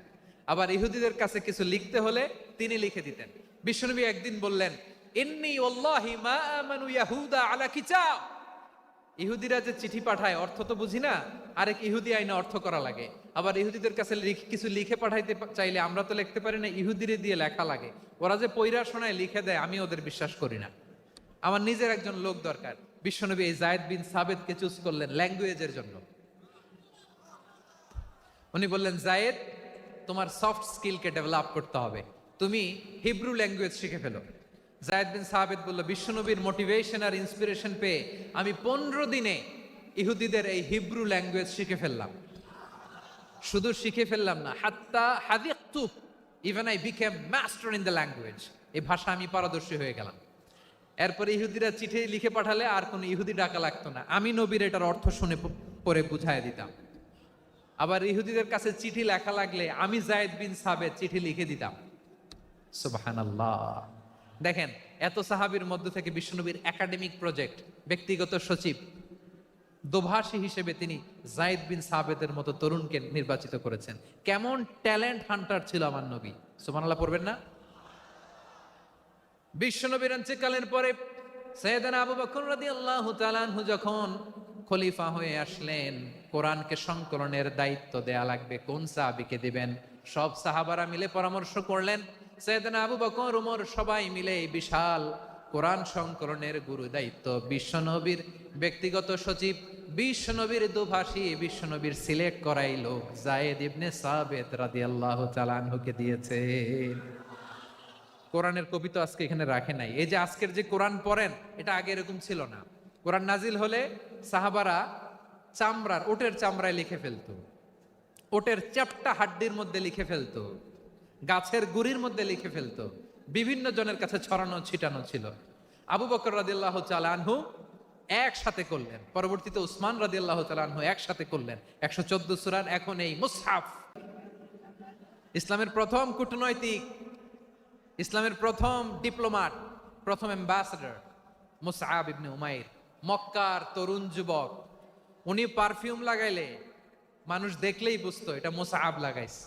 আবার ইহুদিদের কাছে কিছু লিখতে হলে তিনি লিখে দিতেন। বিশ্বনবী একদিন বললেন, ইন্নী ওয়াল্লাহি মা আমানু ইয়াহুদা আলা কিতাব। ইহুদিরা যে চিঠি পাঠায় অর্থ তো বুঝি না, আরেক ইহুদি আইনে অর্থ করা লাগে। আবার ইহুদিদের কাছে কিছু লিখে পাঠাইতে চাইলে আমরা তো লিখতে পারি না, ইহুদিরে দিয়ে লেখা লাগে। ওরা যে পয়রা শোনায় লিখে দেয়, আমি ওদের বিশ্বাস করি না, আমার নিজের একজন লোক দরকার। বিশ্বনবী এই যায়েদ বিন সাবিতকে চুজ করলেন ল্যাঙ্গুয়েজের জন্য। উনি বললেন, যায়েদ, তোমার সফট স্কিলকে ডেভেলপ করতে হবে, তুমি হিব্রু ল্যাঙ্গুয়েজ শিখে ফেলো। যায়েদ বিন সাবিত বলল, বিশ্বনবীর মোটিভেশন আর ইন্সপিরেশন পেয়ে আমি 15 দিনে ইহুদিদের এই হিব্রু ল্যাঙ্গুয়েজ শিখে ফেললাম। শুধু শিখে ফেললাম না, হাত্তা হাদিকতু, even I became master in the language. এই ভাষা আমি পারদর্শী হয়ে গেলাম। এরপরে ইহুদিরা চিঠি লিখে পাঠালে আর কোনো ইহুদি ডাকা লাগতো না, আমি নবীর এটার অর্থ শুনে পরে বুঝায় দিতাম। আবার ইহুদিদের কাছে চিঠি লেখা লাগলে আমি যায়েদ বিন সাবিত চিঠি লিখে দিতাম। সুবহানাল্লাহ। দেখেন, এত সাহাবীর মধ্য থেকে বিশ্বনবীর একাডেমিক প্রজেক্ট, ব্যক্তিগত সচিব, দোভাষী হিসেবে তিনি যায়েদ বিন সাবিতের মতো তরুণকে নির্বাচিত করেছেন। কেমন ট্যালেন্ট হান্টার ছিল আমার নবী। সুবহানাল্লাহ পড়বেন না? বিশ্বনবীর ইন্তেকালের পরে সাইয়েদনা আবু বকর রাদিয়াল্লাহু তাআলা আনহু যখন খলিফা হয়ে আসলেন, কোরআনকে সংকলনের দায়িত্ব দেয়া লাগবে, কোন সাহাবীকে দিবেন? সব সাহাবারা মিলে পরামর্শ করলেন। সাইয়েদনা আবু বকর, ওমর সবাই মিলে এই বিশাল কোরআন সংকলনের গুরু দায়িত্ব বিশ্বনবীর ব্যক্তিগত সচিব, বিশ্বনবীর দোভাষী, বিশ্বনবীর সিলেক্ট করাই লোক যায়েদ ইবনে সাবিত রাদিয়াল্লাহু তাআলা আনহুকে দিয়েছে। কোরআনের কবি তো আজকে এখানে রাখে নাই। এই যে আজকের যে কোরআন পড়েন, এটা আগে এরকম ছিল না। কোরআন নাজিল হলে সাহাবারা চামড়ার, ওটের চামড়ায় লিখে ফেলতো, ওটের চ্যাপ্টা হাড্ডির মধ্যে লিখে ফেলতো, গাছের গুড়ির মধ্যে লিখে ফেলতো, বিভিন্ন জনের কাছে ছড়ানো ছিটানো ছিল। আবু বকর রাদিয়াল্লাহু তাআলা আনহু একসাথে করলেন, পরবর্তীতে উসমান রাদিয়াল্লাহু তাআলা আনহু একসাথে করলেন 114 সূরার এখন এই মুসহাফ। ইসলামের প্রথম কূটনৈতিক, ইসলামের প্রথম ডিপ্লোম্যাট, প্রথম অ্যাম্বাসেডর মুসআব ইবনে উমাইর, মক্কার তরুণ যুবক। উনি পারফিউম লাগাইলে মানুষ দেখলেই বুঝতো এটা মুসআব লাগাইছে।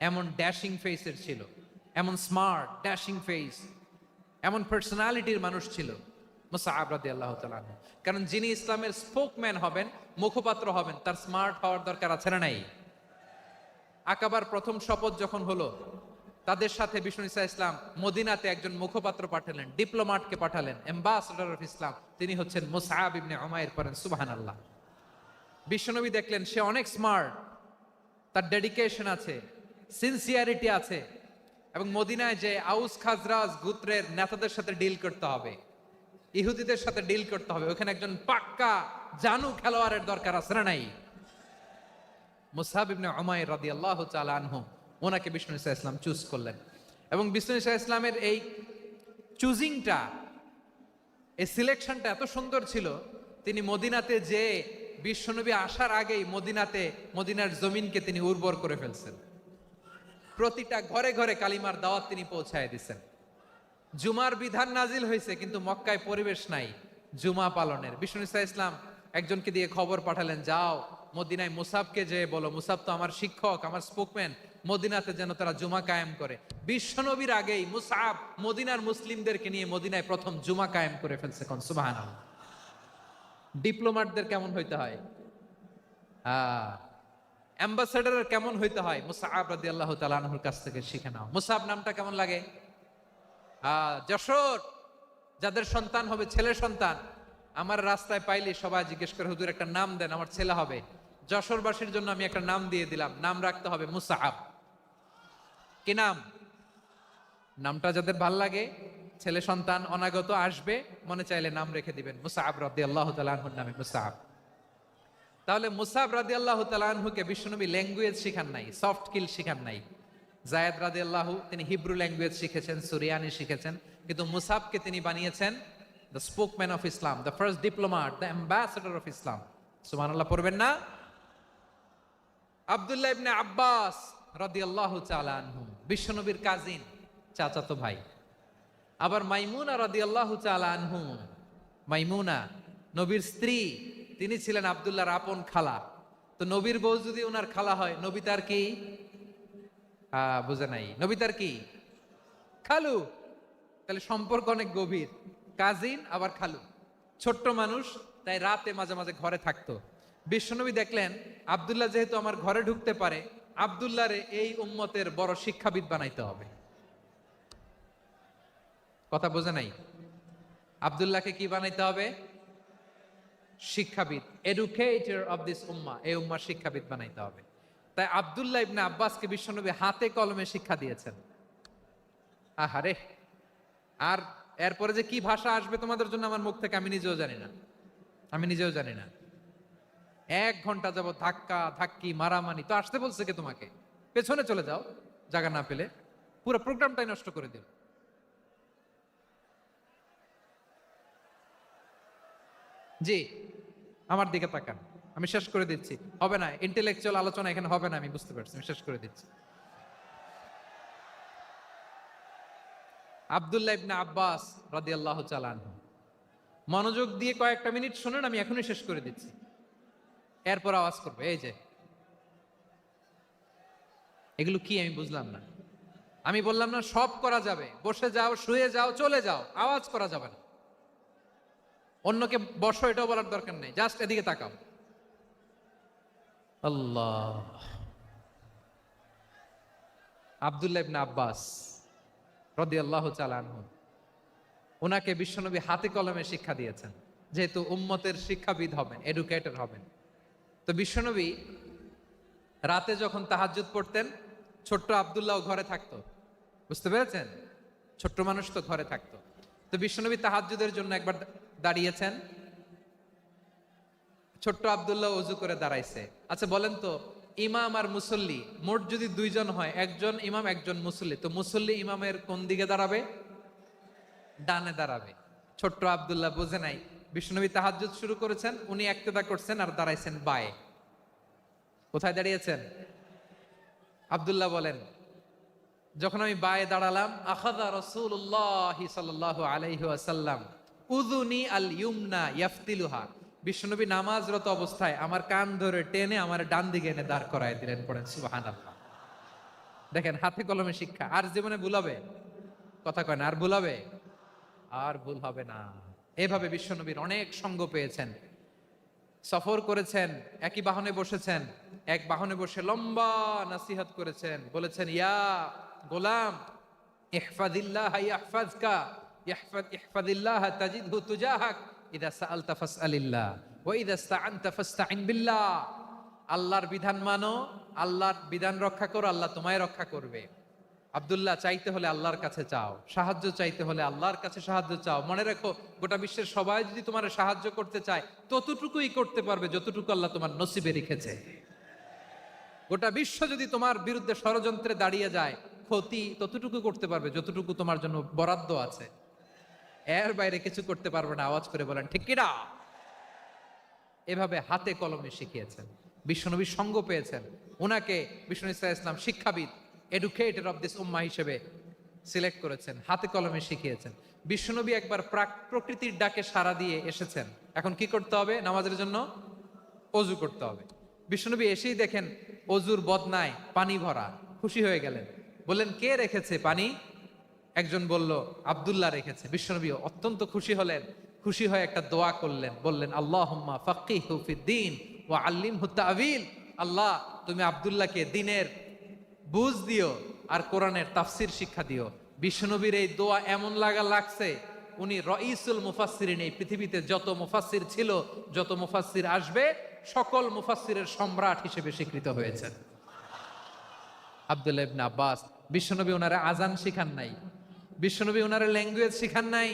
এমন ড্যাশিং ফেসের ছিল, এমন স্মার্ট ড্যাশিং ফেস, এমন পার্সোনালিটির মানুষ ছিল মুসআব রাদিয়াল্লাহু তাআলা। কারণ যিনি ইসলামের স্পোকম্যান হবেন, মুখপাত্র হবেন, তার স্মার্ট হওয়ার দরকার আছে না নাই? আকাবার প্রথম শপথ যখন হলো, তাদের সাথে বিষ্ণু ইসা ইসলাম মদিনাতে একজন মুখপাত্র পাঠালেন, ডিপ্লোম্যাটকে পাঠালেন, অ্যাম্বাসেডর অফ ইসলাম, তিনি হচ্ছেন মুসআব ইবনে উমাইর। পড়েন সুবহানাল্লাহ। বিশ্বনবী দেখলেন সে অনেক স্মার্ট, তার ডেডিকেশন আছে, সিনসিয়ারিটি আছে, এবং মদিনায় যে আউস খাজরাজ গোত্রের নেতাদের সাথে ডিল করতে হবে, ইহুদিদের সাথে ডিল করতে হবে, ওখানে একজন পাক্কা জানু খেলোয়াড়ের দরকার আছে না নাই? মুসআব ইবনে উমাইর রাদিয়াল্লাহু তাআলা আনহু, ওনাকে বিষ্ণু ইসা ইসলাম চুজ করলেন। এবং বিষ্ণু ইসা ইসলামের এই চুজিংটা, এই সিলেকশনটা এত সুন্দর ছিল, তিনি মদিনাতে যে বিশ্বনবী আসার আগেই মদিনার জমিনকে তিনি উর্বর করে ফেলছেন। প্রতিটা ঘরে ঘরে কালিমার দাওয়াত তিনি পৌঁছায় দিচ্ছেন। জুমার বিধান নাজিল হয়েছে, কিন্তু মক্কায় পরিবেশ নাই জুমা পালনের। বিষ্ণু ইসা ইসলাম একজনকে দিয়ে খবর পাঠালেন, যাও মদিনায় মুসাবকে যে বলো, মুসাব তো আমার শিক্ষক, আমার স্পোকম্যান, মদিনাতে যেন তারা জুমা কায়েম করে। বিশ্বনবীর আগেই মুসআব মদিনার মুসলিমদেরকে নিয়ে মদিনায় প্রথম জুমা কায়েম করে ফেলছে। কোন সুবহানাল্লাহ। ডিপ্লোম্যাটদের কেমন হইতে হয়, অ্যাম্বাসেডারের কেমন হইতে হয়, মুসআব রাদিয়াল্লাহু তাআলা আনহুর কাছ থেকে শিখে নাও। মুসআব নামটা কেমন লাগে? যশোর যাদের সন্তান হবে, ছেলে সন্তান, আমার রাস্তায় পাইলে সবাই জিজ্ঞেস করে, হুজুর একটা নাম দেন, আমার ছেলে হবে। যশোরবাসীর জন্য আমি একটা নাম দিয়ে দিলাম, নাম রাখতে হবে মুসআব। কি নাম? নামটা যাদের ভাল লাগে, ছেলে সন্তান অনাগত আসবে, মনে চাইলে নাম রেখে দিবেন মুসআব রাদিয়াল্লাহু তাআলা আনহুর নামে মুসআব। তাহলে মুসআব রাদিয়াল্লাহু তাআলা আনহুকে বিশ্বনবী ল্যাঙ্গুয়েজ শিখান নাই, সফট স্কিল শিখান নাই। যায়েদ রাদিয়াল্লাহু তিনি হিব্রু ল্যাঙ্গুয়েজ শিখেছেন, সুরিয়ানি শিখেছেন, কিন্তু মুসআবকে তিনি বানিয়েছেন the spokesman of Islam, the first diplomat, the ambassador of Islam. সুবহানাল্লাহ পড়বেন না? আব্দুল্লাহ ইবনে আব্বাস রাদিয়াল্লাহু তাআলা আনহু বিশ্বনবীর কাজিন, চাচাতো ভাই। আবার মাইমুনা রাদিয়াল্লাহু তাআলা আনহু, মাইমুনা নবীর স্ত্রী, তিনি ছিলেন আব্দুল্লাহর আপন খালা। তো নবীর বউ যদি ওনার খালা হয়, নবী তার কি? বুঝে নাই, নবী তার কি? খালু। তাহলে সম্পর্ক অনেক গভীর, কাজিন আবার খালু। ছোট্ট মানুষ, তাই রাতে মাঝে মাঝে ঘরে থাকতো। বিশ্বনবী দেখলেন আব্দুল্লাহ যেহেতু আমার ঘরে ঢুকতে পারে, আব্দুল্লাহরে এই উম্মতের বড় শিক্ষাবিদ বানাইতে হবে। কথা বোঝে নাই? আব্দুল্লাহকে কি বানাইতে হবে? শিক্ষাবিদ, এডুকেটর অফ দিস উম্মাহ, এই উম্মার শিক্ষাবিদ বানাইতে হবে। তাই আব্দুল্লাহ ইবনে আব্বাসকে বিশ্বনবী হাতে কলমে শিক্ষা দিয়েছেন। আহারে, আর এরপরে যে কি ভাষা আসবে তোমাদের জন্য আমার মুখ থেকে আমি নিজেও জানি না, আমি নিজেও জানি না। 1 ঘন্টা যাবত ধাক্কা ধাক্কি মারামারি। তো আসতে বলছে কে তোমাকে? পেছনে চলে যাও, জায়গা না পেলে। পুরো প্রোগ্রামটাই নষ্ট করে দিল। জি, আমার দিকে তাকান, আমি শেষ করে দিচ্ছি। হবে না, ইন্টেলেকচুয়াল আলোচনা এখানে হবে না, আমি বুঝতে পারছি, আমি শেষ করে দিচ্ছি। আব্দুল্লাহ ইবনে আব্বাস রাদিয়াল্লাহু তাআলা আনহু, মনোযোগ দিয়ে কয়েকটা মিনিট শুনুন, আমি এখনই শেষ করে দিচ্ছি। এরপর আওয়াজ করবে, এই যে এগুলো কি আমি বুঝলাম না। আমি বললাম না সব করা যাবে, বসে যাও, শুয়ে যাও, চলে যাও, আওয়াজ করা যাবে না। অন্যকে বসো এটাও বলার দরকার নেই, জাস্ট এদিকে তাকাও। আল্লাহ। আব্দুল্লাহ ইবনে আব্বাস রাদিয়াল্লাহু তাআলা আনহু, ওনাকে বিশ্বনবী হাতে কলমে শিক্ষা দিয়েছেন, যেহেতু উম্মতের শিক্ষাবিদ হবেন, এডুকেটর হবেন। তো বিশ্বনবী রাতে যখন তাহাজ্জুদ পড়তেন, ছোট্ট আব্দুল্লাহ ঘরে থাকতো। বুঝতে পেরেছেন? ছোট্ট মানুষ তো ঘরে থাকতো। তো বিশ্বনবী তাহাজ্জুদের জন্য একবার দাঁড়িয়েছেন, ছোট্ট আব্দুল্লাহ ওযু করে দাঁড়াইছে। আচ্ছা বলেন তো, ইমাম আর মুসল্লি মোট যদি 2 জন হয়, একজন ইমাম একজন মুসল্লি, তো মুসল্লি ইমামের কোন দিকে দাঁড়াবে? ডানে দাঁড়াবে। ছোট্ট আব্দুল্লাহ বুঝে নাই, বিশ্বনবী তাহাজ্জুদ শুরু করেছেন, উনি ইক্তেদা করছেন আর দাঁড়াইছেন বায়ে। কোথায় দাঁড়িয়েছেন? আব্দুল্লাহ বলেন, যখন আমি বায়ে দাঁড়ালাম, আখাযা রাসূলুল্লাহ সাল্লাল্লাহু আলাইহি ওয়াসাল্লাম উযুনি আল ইউমনা ইয়াফতিলুহা, বিশ্বনবী নামাজরত অবস্থায় আমার কান ধরে টেনে আমার ডান দিকে এনে দাঁড় করায় দিলেন। পড়েন সুবহানাল্লাহ। দেখেন, হাতে কলমে শিক্ষা। আর জীবনে ভুলাবে? কথা কয় না, আর ভুলাবে? আর ভুল হবে না। এভাবে বিশ্বনবীর অনেক সঙ্গ পেয়েছেন, সফর করেছেন, একই বাহনে বসেছেন, এক বাহনে বসে লম্বা নাসিহত করেছেন, বলেছেন, ইয়া গোলাম ইহফাদিল্লাহ ইয়াহফাজকা, ইহফাদিল্লাহ তাজিদহু তুজাহাক, ইযা সাআলতা ফাসআলিল্লাহ ওয়া ইযা ইসতাআনতা ফাসতাইন বিল্লাহ। আল্লাহর বিধান মানো, আল্লাহর বিধান রক্ষা করো, আল্লাহ তোমায় রক্ষা করবে। আব্দুল্লাহ, চাইতে হলে আল্লাহর কাছে চাও, সাহায্য চাইতে হলে আল্লাহর কাছে সাহায্য চাও। মনে রাখো, গোটা বিশ্বের সবাই যদি তোমার সাহায্য করতে চায়, ততটুকুই করতে পারবে যতটুকু আল্লাহ তোমার নসিবে রেখেছে। গোটা বিশ্ব যদি তোমার বিরুদ্ধে ষড়যন্ত্রে দাঁড়িয়ে যায়, ক্ষতি ততটুকু করতে পারবে যতটুকু তোমার জন্য বরাদ্দ আছে। এর বাইরে কিছু করতে পারবে না। আওয়াজ করে বলেন ঠিক কিনা? এভাবে হাতে কলমে শিখিয়েছেন, বিশ্বনবীর সঙ্গ পেয়েছেন। ওনাকে বিশ্বনবী সাল্লাল্লাহু আলাইহি ওয়াসাল্লাম শিক্ষাবিদ, এডুকেটর অফ দিস উম্মাহ হিসেবে সিলেক্ট করেছেন, হাতে কলমে শিখিয়েছেন। বিশ্বনবী একবার প্রকৃতির ডাকে সাড়া দিয়ে এসেছেন। এখন কি করতে হবে? নামাজের জন্য অজু করতে হবে। বিশ্বনবী এসেই দেখেন অজুর বদনায় পানি ভরা, খুশি হয়ে গেলেন, বললেন, কে রেখেছে পানি? একজন বলল, আব্দুল্লাহ রেখেছে। বিশ্বনবী অত্যন্ত খুশি হলেন, খুশি হয়ে একটা দোয়া করলেন, বললেন, আল্লাহুম্মা ফাক্কিহু ফিদ্দীন ওয়া আল্লিমহু তা'ওয়ীল। আল্লাহ, তুমি আব্দুল্লাহকে দ্বীনের বুঝ দিও আর কোরআনের তাফসির শিক্ষা দিও। বিশ্বনবীর এই দোয়া এমন লাগছে, উনি রাইসুল মুফাসসিরিন, এই পৃথিবীতে যত মুফাসসির ছিল, যত মুফাসসির আসবে, সকল মুফাসসিরের সম্রাট হিসেবে স্বীকৃত হয়েছেন। আব্দুল্লাহ ইবনে আব্বাস বিশ্বনবী ওনারা আজান শিখান নাই, বিশ্বনবী ওনারা ল্যাঙ্গুয়েজ শিখান নাই,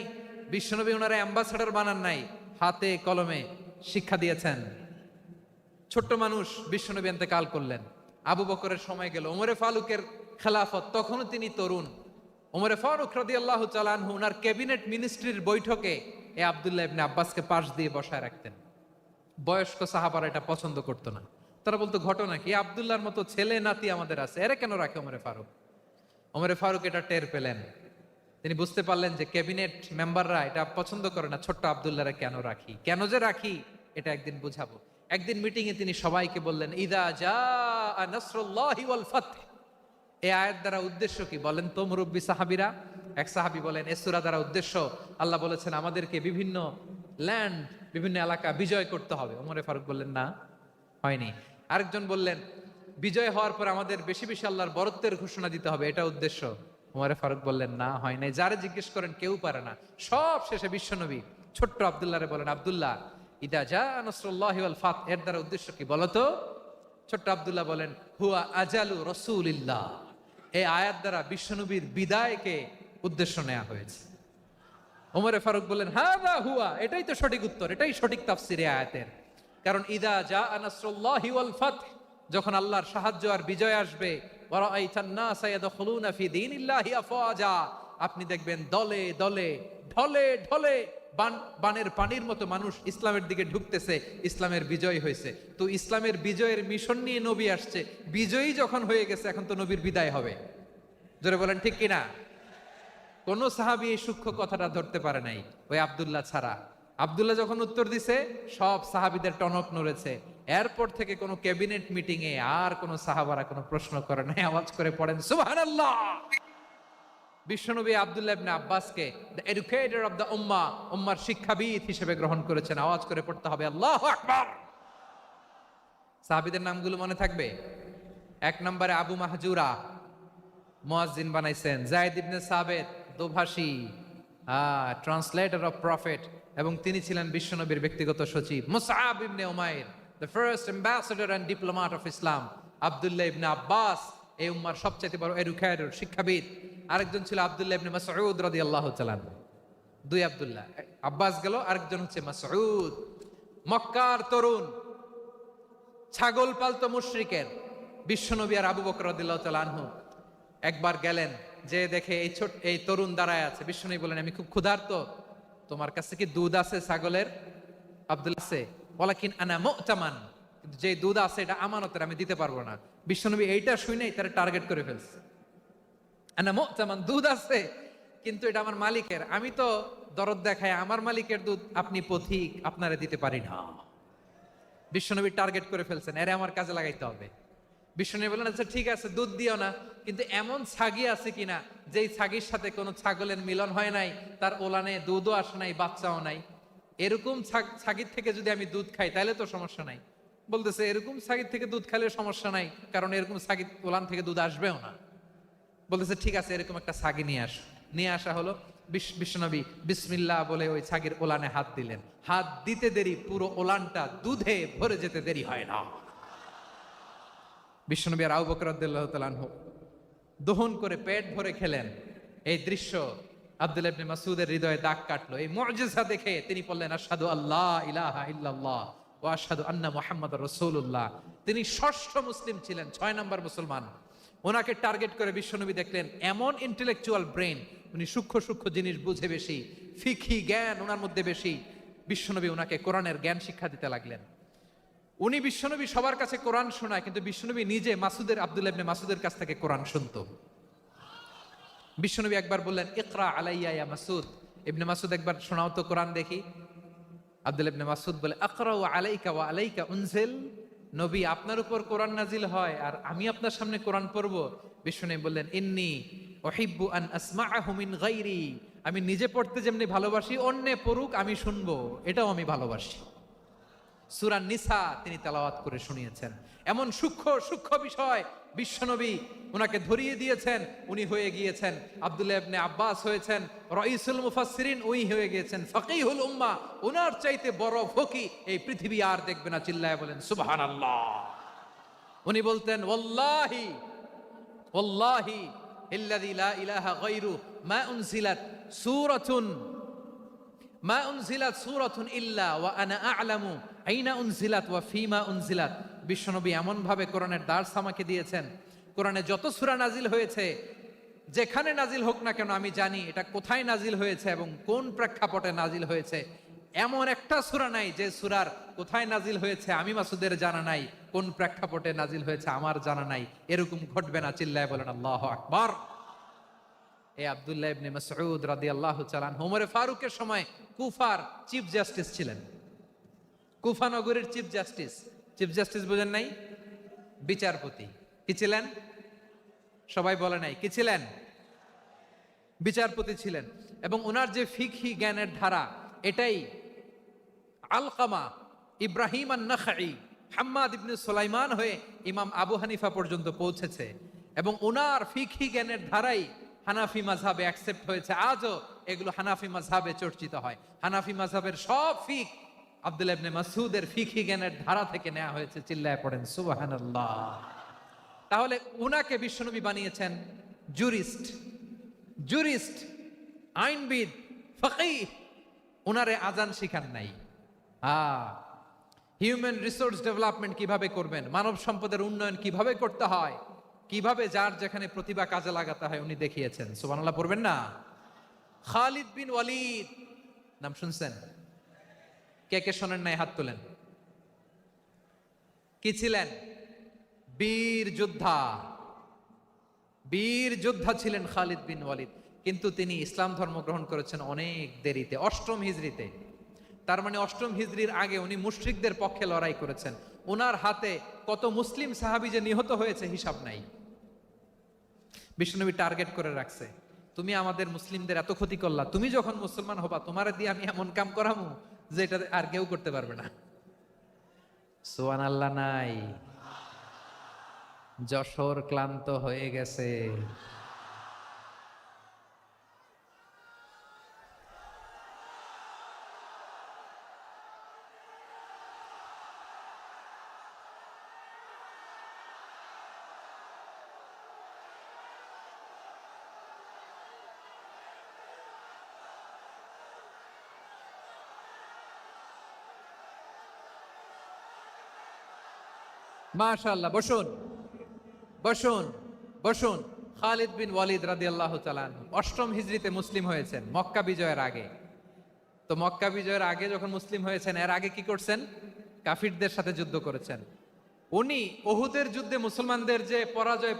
বিশ্বনবী ওনারা অ্যাম্বাসাডার বানান নাই, হাতে কলমে শিক্ষা দিয়েছেন। ছোট্ট মানুষ বিশ্বনবী ইন্তেকাল করলেন, আবু বকরের সময় গেল, ওমরে ফারুকের খেলাফত, তখনও তিনি তরুণ। ওমরে ফারুক রাদিয়াল্লাহু তাআলা আনহু ওনার ক্যাবিনেট মিনিস্ট্রির বৈঠকে এ আব্দুল্লাহ ইবনে আব্বাসকে পাশ দিয়ে বসায় রাখতেন। বয়স্ক সাহাবারা এটা পছন্দ করতো না, তারা বলতো ঘটনা কি, আব্দুল্লাহর মতো ছেলে নাতি আমাদের আছে, এরা কেন রাখে ওমরে ফারুক? ওমরে ফারুক এটা টের পেলেন, তিনি বুঝতে পারলেন যে ক্যাবিনেট মেম্বাররা এটা পছন্দ করে না, ছোট্ট আব্দুল্লাহরে কেন রাখি, কেন যে রাখি এটা একদিন বুঝাবো। একদিন মিটিং এ তিনি সবাইকে বললেন, ইদা জাআ নাসরুল্লাহি ওয়াল ফাতহ। এই আয়াত দ্বারা উদ্দেশ্য কি বলেন তো মুরব্বী সাহাবীরা? এক সাহাবী বলেন, এই সূরা দ্বারা উদ্দেশ্য, আল্লাহ বলেছেন আমাদেরকে বিভিন্ন ল্যান্ড, বিভিন্ন এলাকা বিজয় করতে হবে। ওমরে ফারুক বললেন না, হয়নি। আরেকজন বললেন, বিজয় হওয়ার পর আমাদের বেশি বেশি আল্লাহর বরত্বের ঘোষণা দিতে হবে, এটা উদ্দেশ্য। ওমরে ফারুক বললেন না, হয় নাই। যারে জিজ্ঞেস করেন কেউ পারে না। সব শেষে বিশ্বনবী ছোট্ট আব্দুল্লাহরে বলেন, আব্দুল্লাহ, ইদা জাআ নাসরুল্লাহি ওয়াল ফাতহ এর দ্বারা উদ্দেশ্য কি বলতো? ছোট্ট আব্দুল্লাহ বলেন, হুয়া আজালু রাসূলিল্লাহ। এই আয়াত দ্বারা বিশ্বনবীর বিদায়কে উদ্দেশ্য নেওয়া হয়েছে। ওমরে ফারুক বললেন, হাযা হুয়া, এটাই তো সঠিক উত্তর, এটাই সঠিক তাফসীর এই আয়াতের। কারণ ইদা জাআ নাসরুল্লাহি ওয়াল ফাতহ, যখন আল্লাহর সাহায্য আর বিজয় আসবে, ওয়া রাআইতান নাসা ইয়াদখুলুনা ফি দীনিল্লাহি আফওয়াজা, আপনি দেখবেন দলে দলে, ঢলে ঢলে, বানের পানির মতো মানুষ ইসলামের দিকে ঢুকতেছে, ইসলামের বিজয় হয়েছে। তো ইসলামের বিজয়ের মিশন নিয়ে নবী আসছে, বিজয়ী যখন হয়ে গেছে এখন তো নবীর বিদায় হবে। জোরে বলেন ঠিক কিনা? কোন সাহাবী এই সূক্ষ্ম কথাটা ধরতে পারে নাই, ওই আব্দুল্লাহ ছাড়া। আব্দুল্লাহ যখন উত্তর দিছে, সব সাহাবীদের টনক নড়েছে। এরপর থেকে কোনো ক্যাবিনেট মিটিং এ আর কোন সাহাবারা কোনো প্রশ্ন করে নাই, আওয়াজ করে পড়েন সুবহানাল্লাহ। বিশ্বনবী আব্দুল্লাহ ইবনে আব্বাসকে দ্য এডুকেটর অফ দ্য উম্মাহ, উম্মার শিক্ষাবিদ হিসেবে গ্রহণ করেছেন। আওয়াজ করে পড়তে হবে আল্লাহু আকবার। সাহাবীদের নামগুলো মনে থাকবে? এক নম্বরে আবু মাহজুরা, মুয়াজ্জিন বানাইছেন। যায়েদ ইবনে সাবিত, দোভাষী, ট্রান্সলেটর অফ প্রফেট, এবং তিনি ছিলেন বিশ্বনবীর ব্যক্তিগত সচিব। মুসআব ইবনে উমাইর, the first ambassador and diplomat of Islam. আব্দুল্লাহ ইবনে আব্বাস, এই উম্মার সবচেয়ে বড় এডুকেটর, শিক্ষাবিদ। আরেকজন ছিল আব্দুল্লাহ ইবনে মাসউদ রাদিয়াল্লাহু তাআলা। দুই আব্দুল্লাহ, আব্বাস গেল, আরেকজন হচ্ছে মাসউদ। মক্কার তরুণ, ছাগল পালতো মুশরিকের। বিশ্বনবী আর আবু বকর রাদিয়াল্লাহু তাআলা আনহু একবার গেলেন, যে দেখে এই তরুণ দাঁড়ায় আছে। বিশ্বনবী বলেন, আমি খুব ক্ষুধার্ত, তোমার কাছে কি দুধ আছে ছাগলের? আব্দুল্লাহ আছে, ওয়ালাকিন আনা মুতামান, কিন্তু যে দুধ আছে এটা আমানতের, আমি দিতে পারবো না। বিশ্বনবী এইটা শুনেই তারা টার্গেট করে ফেলছে। আনা মুতামান, দুধ আছে কিন্তু এটা আমার মালিকের, আমি তো দরদ দেখায় আমার মালিকের দুধ আপনি পথিক, আপনারে দিতে পারি না। বিশ্বনবী টার্গেট করে ফেলছেন, এরে আমার কাজে লাগাইতে হবে। বিশ্বনবী বললেন, আচ্ছা ঠিক আছে, দুধ দিও না, কিন্তু এমন ছাগি আছে কিনা যেই ছাগির সাথে কোনো ছাগলের মিলন হয় নাই, তার ওলানে দুধও আসে নাই, বাচ্চাও নাই। এরকম ছাগির থেকে যদি আমি দুধ খাই তাহলে তো সমস্যা নাই। বলতেছে, এরকম ছাগির থেকে দুধ খাইলে সমস্যা নাই, কারণ এরকম ছাগির ওলান থেকে দুধ আসবেও না। বলতেছে, ঠিক আছে, এরকম একটা ছাগি নিয়ে আস। নিয়ে আসা হলো। বিশ্বনবী বিসমিল্লাহ বলে ওই ছাগির ওলানে হাত দিলেন। হাত দিতে দেরি, পুরো ওলানটা দুধে ভরে যেতে দেরি হয় না। বিশ্বনবী আর আবু বকর রাদিয়াল্লাহু তাআলা আনহু দহন করে পেট ভরে খেলেন। এই দৃশ্য আব্দুল্লাহ ইবনে মাসউদের হৃদয়ে দাগ কাটলো। এই মুজিজা দেখে তিনি বললেন, আশহাদু আল্লা ইলাহা ইল্লাল্লাহ ওয়া আশহাদু আন্না মুহাম্মাদুর রাসূলুল্লাহ। তিনি ষষ্ঠ মুসলিম ছিলেন, 6 নম্বর মুসলমান। ওনাকে টার্গেট করে বিশ্বনবী দেখলেন এমন ইন্টেলেকচুয়াল ব্রেন, উনি সূক্ষ্ম সূক্ষ্ম জিনিস বুঝে বেশি, ফিকহি জ্ঞান ওনার মধ্যে বেশি। বিশ্বনবী ওনাকে কোরআনের জ্ঞান শিক্ষা দিতে লাগলেন। উনি বিশ্বনবী সবার কাছে কোরআন শোনায়, কিন্তু বিশ্বনবী নিজে আব্দুল্লাহ ইবনে মাসউদের কাছ থেকে কোরআন শুনতো। বিশ্বনবী একবার বললেন, ইকরা আলাইয়া ইয়া মাসউদ। ইবনে মাসউদ, একবার শোনাও তো কোরআন দেখি। আব্দুল্লাহ ইবনে মাসউদ বলে, আকরাউ আলাইকা ওয়া আলাইকা উনজিল। নবী, আপনার উপর কোরআন নাজিল হয় আর আমি আপনার সামনে কোরআন পড়বো? বিশ্বনবী বললেন, ইন্নী উহিব্বু আন আসমাআহু মিন গায়রি। আমি নিজে পড়তে যেমনি ভালোবাসি, অন্যে পড়ুক আমি শুনবো, এটাও আমি ভালোবাসি। সূরা নিসা তিনি তেলাওয়াত করে শুনিয়েছেন। এমন সূক্ষ্ম সূক্ষ্ম বিষয় বিশ্বনবী ওনাকে ধরিয়ে দিয়েছেন। উনি হয়ে গিয়েছেন আব্দুল্লাহ ইবনে আব্বাস, হয়েছেন রাইসুল মুফাসসিরিন, উনি হয়ে গিয়েছেন ফাকিহুল উম্মাহ। ওনার চাইতে বড় ফকি এই পৃথিবী আর দেখবে না। চিল্লায় বলেন সুবহানাল্লাহ। উনি বলতেন, ওয়াল্লাহি ওয়াল্লাহি ইল্লাযী লা ইলাহা গায়রু মা উনজিলাত সূরাতুন ইল্লা ওয়া আনা আ'লামু আইনা উনজিলাত ওয়া ফীমা উনজিলাত। বিশ্বনবী এমন ভাবে কোরআনের দার্স আমাকে দিয়েছেন, কোরআনে যত সূরা নাজিল হয়েছে, যেখানে নাজিল হোক না কেন আমি জানি এটা কোথায় নাজিল হয়েছে এবং কোন প্রেক্ষাপটে নাজিল হয়েছে। এমন একটা সূরা নাই যে সূরার কোথায় নাজিল হয়েছে আমি মাসুদের জানা নাই, কোন প্রেক্ষাপটে নাজিল হয়েছে আমার জানা নাই। এরকম ঘটবে না, চিল্লায় বলেন আল্লাহু আকবার। এই আব্দুল্লাহ ইবনে মাসউদ রাদিয়াল্লাহু তাআলা আনহু ওমর ফারুকের সময় কুফার চিফ জাস্টিস ছিলেন। কুফা নগরীর চিফ জাস্টিস। চিফ জাস্টিস বুঝেন নাই? বিচারপতি। কি ছিলেন? সবাই বলে নাই কি ছিলেন? বিচারপতি ছিলেন। এবং ওনার যে ফিকহি জ্ঞানের ধারা, এটাই আলকামা, ইব্রাহিম আন-নাখাই, হাম্মাদ ইবনে সুলাইমান হয়ে ইমাম আবু হানিফা পর্যন্ত পৌঁছেছে। এবং ওনার ফিকহি জ্ঞানের ধারাই হানাফি মাযহাবে অ্যাকসেপ্ট হয়েছে। আজও এগুলো হানাফি মাযহাবে চর্চিত হয়। হানাফি মাযহাবের সব ফিক আব্দুল্লাহ ইবনে মাসউদের ফিকহি জ্ঞানের ধারা থেকে নেওয়া হয়েছে। চিল্লায় পড়েন সুবহানাল্লাহ। তাহলে উনাকে বিশ্বনবী বানিয়েছেন জুরিস্ট, আইনবিদ, ফাকিহ। উনারে আজান শিখান নাই। হিউম্যান রিসোর্স ডেভেলপমেন্ট কিভাবে করবেন, মানব সম্পদের উন্নয়ন কিভাবে করতে হয়, কিভাবে যার যেখানে প্রতিভা কাজে লাগাতে হয় উনি দেখিয়েছেন। সুবহানাল্লাহ পড়বেন না? খালিদ বিন ওয়ালিদ নাম শুনছেন? কে কে শোনেন নাই হাত তোলেন। কি ছিলেন? বীর যোদ্ধা ছিলেন খালিদ বিন ওয়ালিদ। কিন্তু তিনি ইসলাম ধর্ম গ্রহণ করেছেন অনেক দেরিতে, 8ম হিজরিতে। তার মানে 8ম হিজরির আগে উনি মুশরিকদের পক্ষে লড়াই করেছেন। ওনার হাতে কত মুসলিম সাহাবী যে নিহত হয়েছে হিসাব নাই। বিশ্বনবী টার্গেট করে রাখছে, তুমি আমাদের মুসলিমদের এত ক্ষতি করলা, তুমি যখন মুসলমান হবা তোমারে দিয়ে আমি এমন কাম করামু যে এটা আর কেউ করতে পারবে না। সুবহানাল্লাহ নাই? যশোর ক্লান্ত হয়ে গেছে। মাশাআল্লাহ, বসুন বসুন বসুন। খালিদ বিন ওয়ালিদ রাদিয়াল্লাহু তাআলা আনহু 8ম হিজরিতে মুসলিম হয়েছেন, মক্কা বিজয়ের আগে। তো মক্কা বিজয়ের আগে যখন মুসলিম হয়েছেন, এর আগে কি করছেন? কাফিরদের সাথে যুদ্ধ করেছেন। উনি উহুদের যুদ্ধে মুসলমানদের যে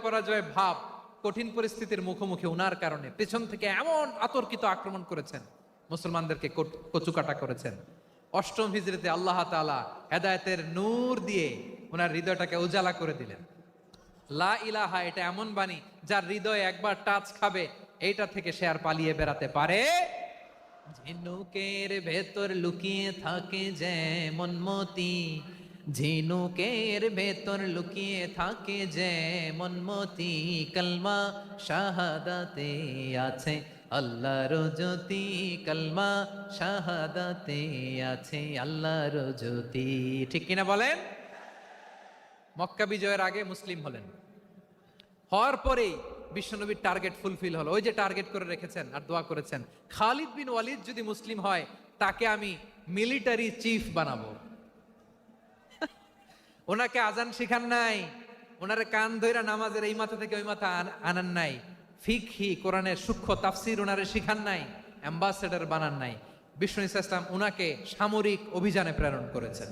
পরাজয় ভাব, কঠিন পরিস্থিতির মুখোমুখি উনার কারণে পেছন থেকে এমন আতর্কিত আক্রমণ করেছেন, মুসলমানদেরকে কচুকাটা করেছেন। 8ম হিজরিতে আল্লাহ তাআলা হেদায়েতের নূর দিয়ে ওনার হৃদয়টাকে উজালা করে দিলেন। লা ইলাহা এটা এমন বাণী যার হৃদয়ে একবার টাচ খাবে, এইটা থেকে সে আর পালিয়ে বেড়াতে পারে। ঝিনুকের ভেতর লুকিয়ে থাকে যেমন মতি, ঝিনুকের ভেতর লুকিয়ে থাকে যেমন মতি, কলমা শাহাদাতে আছে আল্লাহর জ্যোতি, কলমা শাহাদাতে আছে আল্লাহর জ্যোতি। ঠিক কিনা বলেন? মক্কা বিজয়ের আগে মুসলিম হলেন, হওয়ার পরেই বিশ্বনবীর টার্গেট ফুলফিল হলো। ওই যে টার্গেট করে রেখেছেন আর দোয়া করেছেন, খালিদ বিন ওয়ালিদ যদি মুসলিম হয় তাকে আমি মিলিটারি চিফ বানাবো। ওনাকে আজান শিখান নাই, ওনারে কান ধইরা নামাজের এই মাথা থেকে ওই মাথা আনান নাই, ফিকহি কোরআনের সূক্ষ্ম তাফসীর ওনারে শিখান নাই, অ্যাম্বাসেডর বানান নাই। বিষ্ণু ইসলাম ওনাকে সামরিক অভিযানে প্রেরণ করেছেন।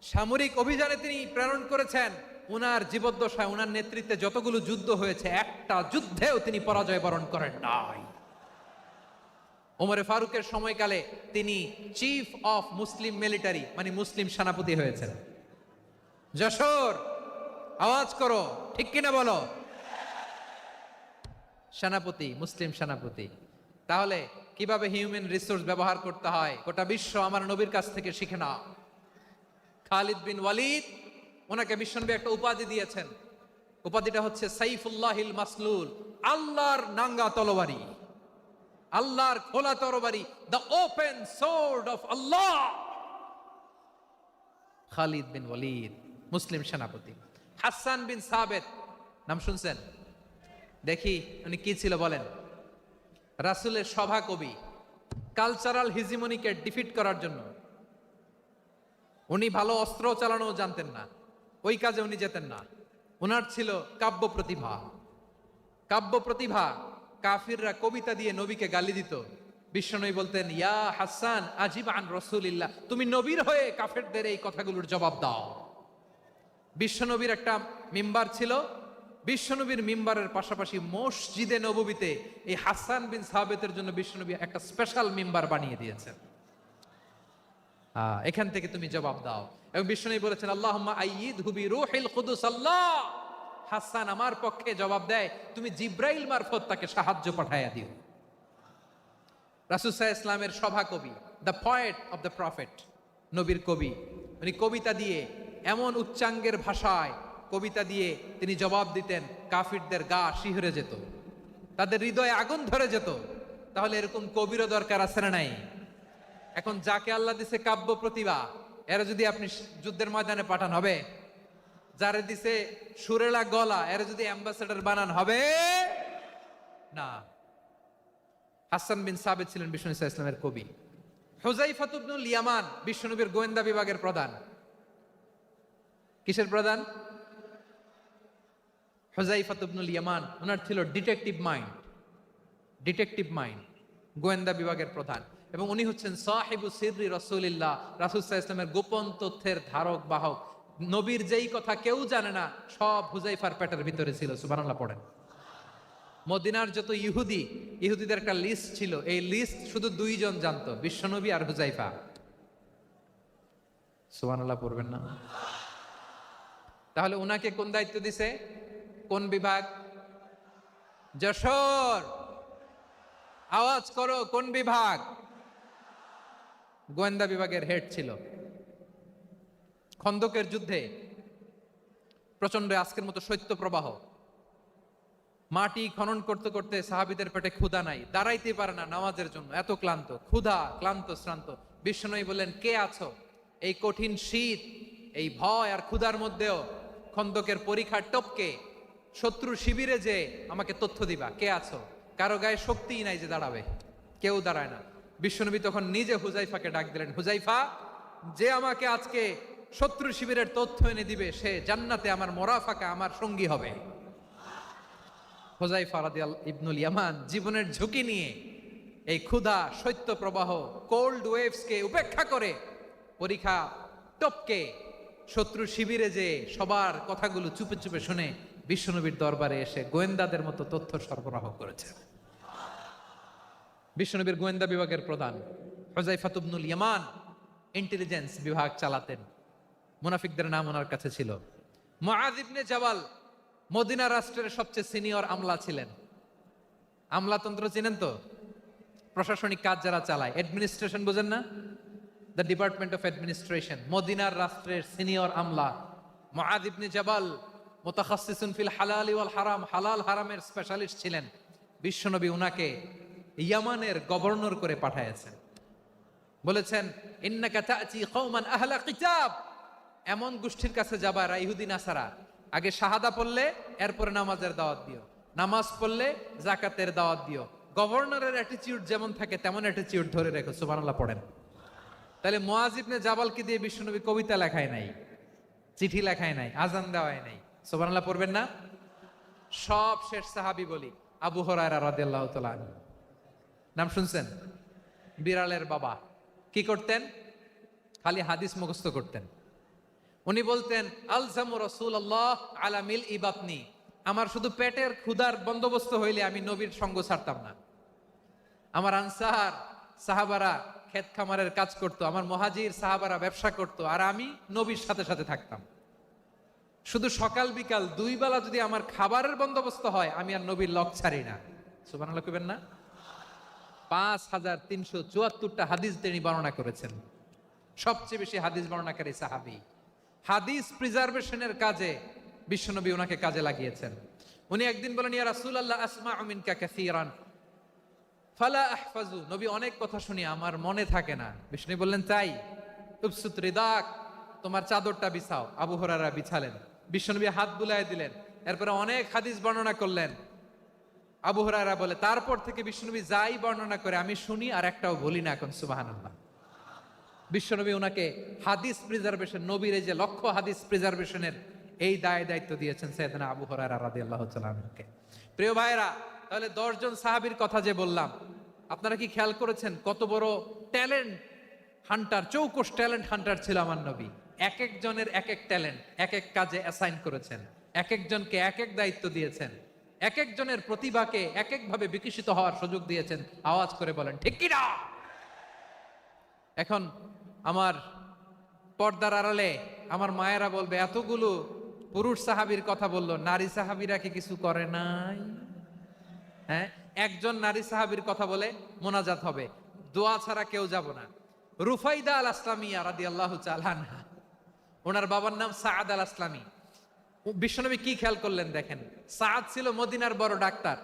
সামরিক অভিযানে তিনি প্রেরণ করেছেন। উনার জীবদ্দশায় উনার নেতৃত্বে যতগুলো যুদ্ধ হয়েছে, একটা যুদ্ধেও তিনি পরাজয় বরণ করেন নাই। ওমরে ফারুকের সময়কালে তিনি চিফ অফ মুসলিম মিলিটারি, মানে মুসলিম সেনাপতি হয়েছেন। যশোর আওয়াজ করো, ঠিক কিনা বলো? সেনাপতি, মুসলিম সেনাপতি। তাহলে কিভাবে হিউম্যান রিসোর্স ব্যবহার করতে হয় গোটা বিশ্ব আমার নবীর কাছ থেকে শিখে নাও। খালিদ বিন ওয়ালিদ, ওনাকে বিশ্বনবী একটা উপাধি দিয়েছেন। উপাধিটা হচ্ছে সাইফুল্লাহিল মাসলুল, আল্লাহর নাঙ্গা তরবারি, আল্লাহর খোলা তরবারি, দ্য ওপেন সোর্ড অফ আল্লাহ। খালিদ বিন ওয়ালিদ মুসলিম সেনাপতি। হাসান বিন সাবেত নাম শুনছেন? দেখি উনি কি ছিল বলেন। রাসূলের সভা কবি, কালচারাল হিজিমনিকে ডিফিট করার জন্য। উনি ভালো অস্ত্র চালানো জানতেন না, ওই কাজে উনি যেতেন না। ওনার ছিল কাব্য প্রতিভা। কাব্য প্রতিভা, কাফিররা কবিতা দিয়ে নবীকে গালি দিত। বিশ্বনবী বলতেন, ইয়া হাসান আজিব আন রাসূলিল্লাহ, তুমি নবীর হয়ে কাফেরদের এই কথাগুলোর জবাব দাও। বিশ্বনবীর একটা মিম্বার ছিল, বিশ্বনবীর মিম্বারের পাশাপাশি মসজিদে নববীতে এই হাসান বিন সাবিতের জন্য বিশ্বনবী একটা স্পেশাল মিম্বার বানিয়ে দিয়েছেন। এখান থেকে তুমি জবাব দাও। এবং বিশ্বনবী বলেছেন, আল্লাহুম্মা আইয়িদহু বিরূহিল কুদুস। আল্লাহ, হাসান আমার পক্ষে জবাব দেয়, তুমি জিব্রাইল মারফত তাকে সাহায্য পাঠাইয়া দিও। রাসূল সাল্লাল্লাহু আলাইহি ইসলামের সভা কবি, the poet of the prophet, নবীর কবি। উনি কবিতা দিয়ে, এমন উচ্চাঙ্গের ভাষায় কবিতা দিয়ে তিনি জবাব দিতেন, কাফিরদের গা শিহরে যেত, তাদের হৃদয়ে আগুন ধরে যেত। তাহলে এরকম কবিরও দরকার আছে না নাই? এখন যাকে আল্লাহ দিছে কাব্য প্রতিভা, এরা যদি আপনি যুদ্ধের ময়দানে পাঠান হবে? যারে দিছে সুরেলা গলা, এরা যদি অ্যাম্বাসেডর বানান হবে না। হাসান বিন সাবিত ছিলেন বিশ্বনবী সাল্লাল্লাহু আলাইহি ওয়াসাল্লামের কবি। হুযায়ফা ইবনুল ইয়ামান বিশ্বনবীর গোয়েন্দা বিভাগের প্রধান। কিসের প্রধান? হুযায়ফা ইবনুল ইয়ামান। ওনার ছিল ডিটেকটিভ মাইন্ড, ডিটেকটিভ মাইন্ড, গোয়েন্দা বিভাগের প্রধান। এবং উনি হচ্ছেন সাহিবু সিররি রাসূলিল্লাহ, রাসূল সাল্লাল্লাহু আলাইহি ওয়াসাল্লামের গোপন তথ্যের ধারক বাহক। নবীর যেই কথা কেউ জানে না, সব হুযায়ফার পেটের ভিতরে ছিল। সুবহানাল্লাহ পড়েন। মদিনার যত ইহুদিদের একটা লিস্ট ছিল, এই লিস্ট শুধু দুইজন জানতো, বিশ্বনবী আর হুযায়ফা। সুবহানাল্লাহ পড়বেন না? তাহলে উনাকে কোন দায়িত্ব দিছে? কোন বিভাগ? যশোর, আওয়াজ করো, কোন বিভাগ? গোয়েন্দা বিভাগের হেড ছিল। খন্দকের যুদ্ধে প্রচন্ড আজকের মতো শৈত্য প্রবাহ, মাটি খনন করতে করতে সাহাবীদের পেটে ক্ষুধা নাই, দাঁড়াইতে পারে না নামাজের জন্য, এত ক্লান্ত, ক্ষুধা, ক্লান্ত, শ্রান্ত। বিশ্বনবী বললেন, কে আছো? এই কঠিন শীত, এই ভয় আর ক্ষুধার মধ্যেও খন্দকের পরীক্ষার টপকে শত্রু শিবিরে যে আমাকে তথ্য দিবা, কে আছো? কারো গায়ে শক্তিই নাই যে দাঁড়াবে, কেউ দাঁড়ায় না। বিশ্বনবী তখন নিজে হুযায়ফাকে ডাক দিলেন, হুযায়ফা, যে আমাকে আজকে শত্রু শিবিরের তথ্য এনে দিবে, সে জান্নাতে আমার মোরাফাকা, আমার সঙ্গী হবে। হুযায়ফা রাদিয়াল্লাহু ইবনুল ইয়ামান জীবনের ঝুঁকি নিয়ে এই ক্ষুধা, শৈত্য প্রবাহ, কোল্ড ওয়েভসকে উপেক্ষা করে পরীক্ষা টপকে শত্রু শিবিরে যে সবার কথাগুলো চুপে চুপে শুনে বিশ্বনবীর দরবারে এসে গোয়েন্দাদের মতো তথ্য সরবরাহ করেছে। বিশ্বনবীর গোয়েন্দা বিভাগের প্রধান হুযায়ফা ইবনুল ইয়ামান ইন্টেলিজেন্স বিভাগ চালাতেন। মুনাফিকদের নাম ওনার কাছে ছিল। মুআয ইবনে জাবাল মদিনা রাষ্ট্রের সবচেয়ে সিনিয়র আমলা ছিলেন। আমলাতন্ত্র চিনেন তো? প্রশাসনিক কাজ যারা চালায়, অ্যাডমিনিস্ট্রেশন বোঝেন না? The department of administration. মদিনার রাষ্ট্রের সিনিয়র আমলা মুআয ইবনে জাবাল মুতাখাসসিসুন ফিল হালাল ওয়াল হারাম, হালাল হারামের স্পেশালিস্ট ছিলেন। বিশ্বনবী উনাকে ইয়ামানের গভর্নর করে পাঠাইছেন। বলেছেন, ইন্নাকা তা'তি কওমান আহলা কিতাব, এমন গোষ্ঠীর কাছে যাবা যারা ইহুদি নাসারা, আগে শাহাদা পড়লে এরপরে নামাজের দাওয়াত দিও, নামাজ পড়লে যাকাতের দাওয়াত দিও। গভর্নরের অ্যাটিটিউড যেমন থাকে তেমন অ্যাটিটিউড ধরে রেখো। সুবহানাল্লাহ পড়েন। তাহলে মুআয ইবনে জাবালকে দিয়ে বিশ্বনবী কবিতা লেখায় নাই, চিঠি লেখায় নাই, আজান দেওয়ায় নাই। সুবহানাল্লাহ পড়বেন না? সব শেষ সাহাবী বলি, আবু হুরায়রা রাদিয়াল্লাহু তাআলা আনহু, নাম শুনছেন? বিড়ালের বাবা। কি করতেন? খালি হাদিস মুখস্থ করতেন। উনি বলতেন, আলজামু রাসূলুল্লাহ আলা মিল ইবাতনি, আমার শুধু পেটের ক্ষুধার বন্দোবস্ত হইলে আমি নবীর সঙ্গ ছাড়তাম না। আমার আনসার সাহাবারা ক্ষেত খামারের কাজ করত, আমার মুহাজির সাহাবারা ব্যবসা করত, আর আমি নবীর সাথে সাথে থাকতাম। শুধু সকাল বিকাল দুই বেলা যদি আমার খাবারের বন্দোবস্ত হয়, আমি আর নবীর লক ছাড়ি না। সুবহানাল্লাহ কইবেন না? 5374টা হাদিস তিনি বর্ণনা করেছেন। সবচেয়ে বেশি হাদিস বর্ণনাকারী সাহাবী। হাদিস প্রিজার্ভেশনের কাজে বিশ্বনবী ওনাকে কাজে লাগিয়েছেন। উনি একদিন বলেন, ইয়া রাসূলুল্লাহ আসমাউ মিনকা কাসীরান ফালা আহফাজু, নবী অনেক কথা শুনি আমার মনে থাকে না। বিশ্বনবী বললেন, তাই? উবসুত রিদাক, তোমার চাদরটা বিছাও। আবু হুরায়রা বিছালেন, বিশ্বনবী হাত বুলায় দিলেন, এরপরে অনেক হাদিস বর্ণনা করলেন। আবু হুরায়রা বলে তারপর থেকে বিশ্বনবী যাই বর্ণনা করে আমি শুনি আর একটাও বলি না এখন, সুবহানাল্লাহ। বিশ্বনবী ওনাকে হাদিস প্রিজার্ভেশন, নবীর এই যে লক্ষ্য হাদিস প্রিজার্ভেশনের এই দায়িত্ব দিয়েছেন সাইয়েদনা আবু হুরায়রা রাদিয়াল্লাহু তাআলা আনহুকে। প্রিয় ভাইরা, তাহলে 10 জন সাহাবীর কথা যে বললাম, আপনারা কি খেয়াল করেছেন কত বড় ট্যালেন্ট হান্টার, চৌকস ট্যালেন্ট হান্টার ছিল আমার নবী। এক একজনের এক এক ট্যালেন্ট এক এক কাজে অ্যাসাইন করেছেন, এক একজনকে এক এক দায়িত্ব দিয়েছেন, এক একজনের প্রতিভাকে এক একভাবে বিকশিত হওয়ার সুযোগ দিয়েছেন। আওয়াজ করে বলেন ঠিক কি না? এখন আমার পর্দার আড়ালে আমার মায়েরা বলবে, এতগুলো পুরুষ সাহাবীর কথা বললো, নারী সাহাবীরা কি কিছু করে নাই? হ্যাঁ, একজন নারী সাহাবীর কথা বলে মোনাজাত হবে, দোয়া ছাড়া কেউ যাব না। রুফাইদা আল আসলামিয়া রাদিয়াল্লাহু তাআলা আনহা, ওনার বাবার নাম সাআদ আল আসলামি। বিশ্বনবী কি খেয়াল করলেন দেখেন, সাআদ ছিল মদিনার বড় ডাক্তার।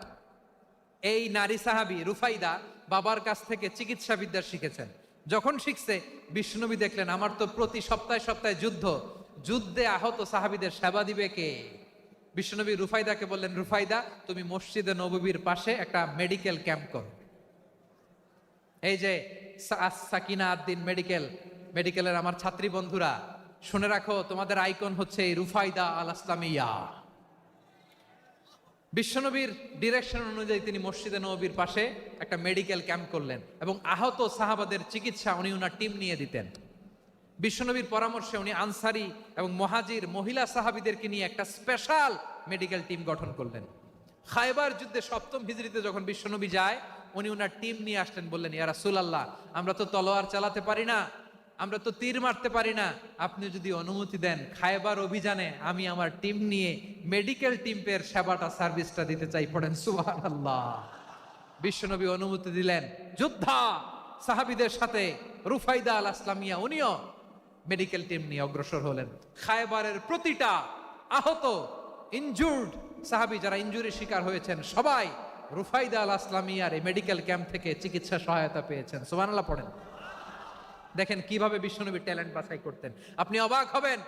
এই নারী সাহাবী রুফাইদা বাবার কাছ থেকে চিকিৎসা বিদ্যা শিখেছেন। যখন শিখছে, বিশ্বনবী দেখলেন আমার তো প্রতি সপ্তাহে সপ্তাহে যুদ্ধে আহত সাহাবীদের সেবা দিবে কে? বিশ্বনবী রুফাইদাকে বললেন, রুফাইদা তুমি মসজিদে নববীর পাশে একটা মেডিকেল ক্যাম্প করো। এই যে সাকিনা আদ্দিন মেডিকেলের আমার ছাত্রী বন্ধুরা শুনে রাখো, তোমাদের আইকন হচ্ছে এই রুফাইদা আল আসলামিয়া। বিশ্বনবীর ডিরেকশন অনুযায়ী তিনি মসজিদে নববীর পাশে একটা মেডিকেল ক্যাম্প করলেন এবং আহত সাহাবাদের চিকিৎসা উনি ওনার টিম নিয়ে দিতেন। বিশ্বনবীর পরামর্শে উনি আনসারি এবং মুহাজির মহিলা সাহাবীদেরকে নিয়ে একটা স্পেশাল মেডিকেল টিম গঠন করলেন। খায়বার যুদ্ধে 7ম হিজরিতে যখন বিশ্বনবী যায়, উনি ওনার টিম নিয়ে আসলেন, বললেন, ইয়া রাসূলুল্লাহ, আমরা তো তলোয়ার চালাতে পারি না, আমরা তো তীর মারতে পারি না, আপনি যদি অনুমতি দেন খায়বার অভিযানে আমি আমার টিম নিয়ে মেডিকেল টিমের সেবাটা সার্ভিসটা দিতে চাই। পড়েন সুবহানাল্লাহ। বিশ্বনবী অনুমতি দিলেন, যোদ্ধা সাহাবীদের সাথে রুফাইদা আল আসলামিয়া উনিও মেডিকেল টিম নিয়ে অগ্রসর হলেন। খায়বারের প্রতিটা আহত ইনজুর্ড সাহাবী, যারা ইনজুরি শিকার হয়েছেন, সবাই রুফাইদা আল আসলামিয়ার এই মেডিকেল ক্যাম্প থেকে চিকিৎসা সহায়তা পেয়েছেন। সুবহানাল্লাহ পড়েন। দেখেন কিভাবে বিশ্বনবী ট্যালেন্ট বাছাই করতেন। আপনি অবাক হবেন,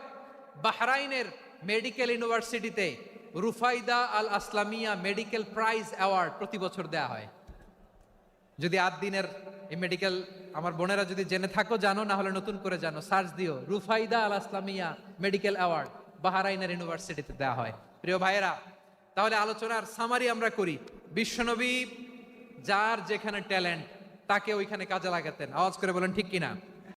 বাহরাইনের মেডিকেল ইউনিভার্সিটিতে রুফাইদা আল আসলামিয়া মেডিকেল প্রাইজ অ্যাওয়ার্ড প্রতি বছর দেয়া হয়। যদি 8 দিনের এই মেডিকেল, আমার বোনেরা যদি জেনে থাকো জানো, না হলে নতুন করে জানো, সার্চ দিও, রুফাইদা আল আসলামিয়া মেডিকেল অ্যাওয়ার্ড বাহরাইনের ইউনিভার্সিটিতে দেয়া হয়। প্রিয় ভাইয়েরা, তাহলে আলোচনার সামারি আমরা করি। বিশ্বনবী যার যেখানে ট্যালেন্ট তাকে ওইখানে কাজে লাগাতেন। আওয়াজ করে বলেন ঠিক কিনা?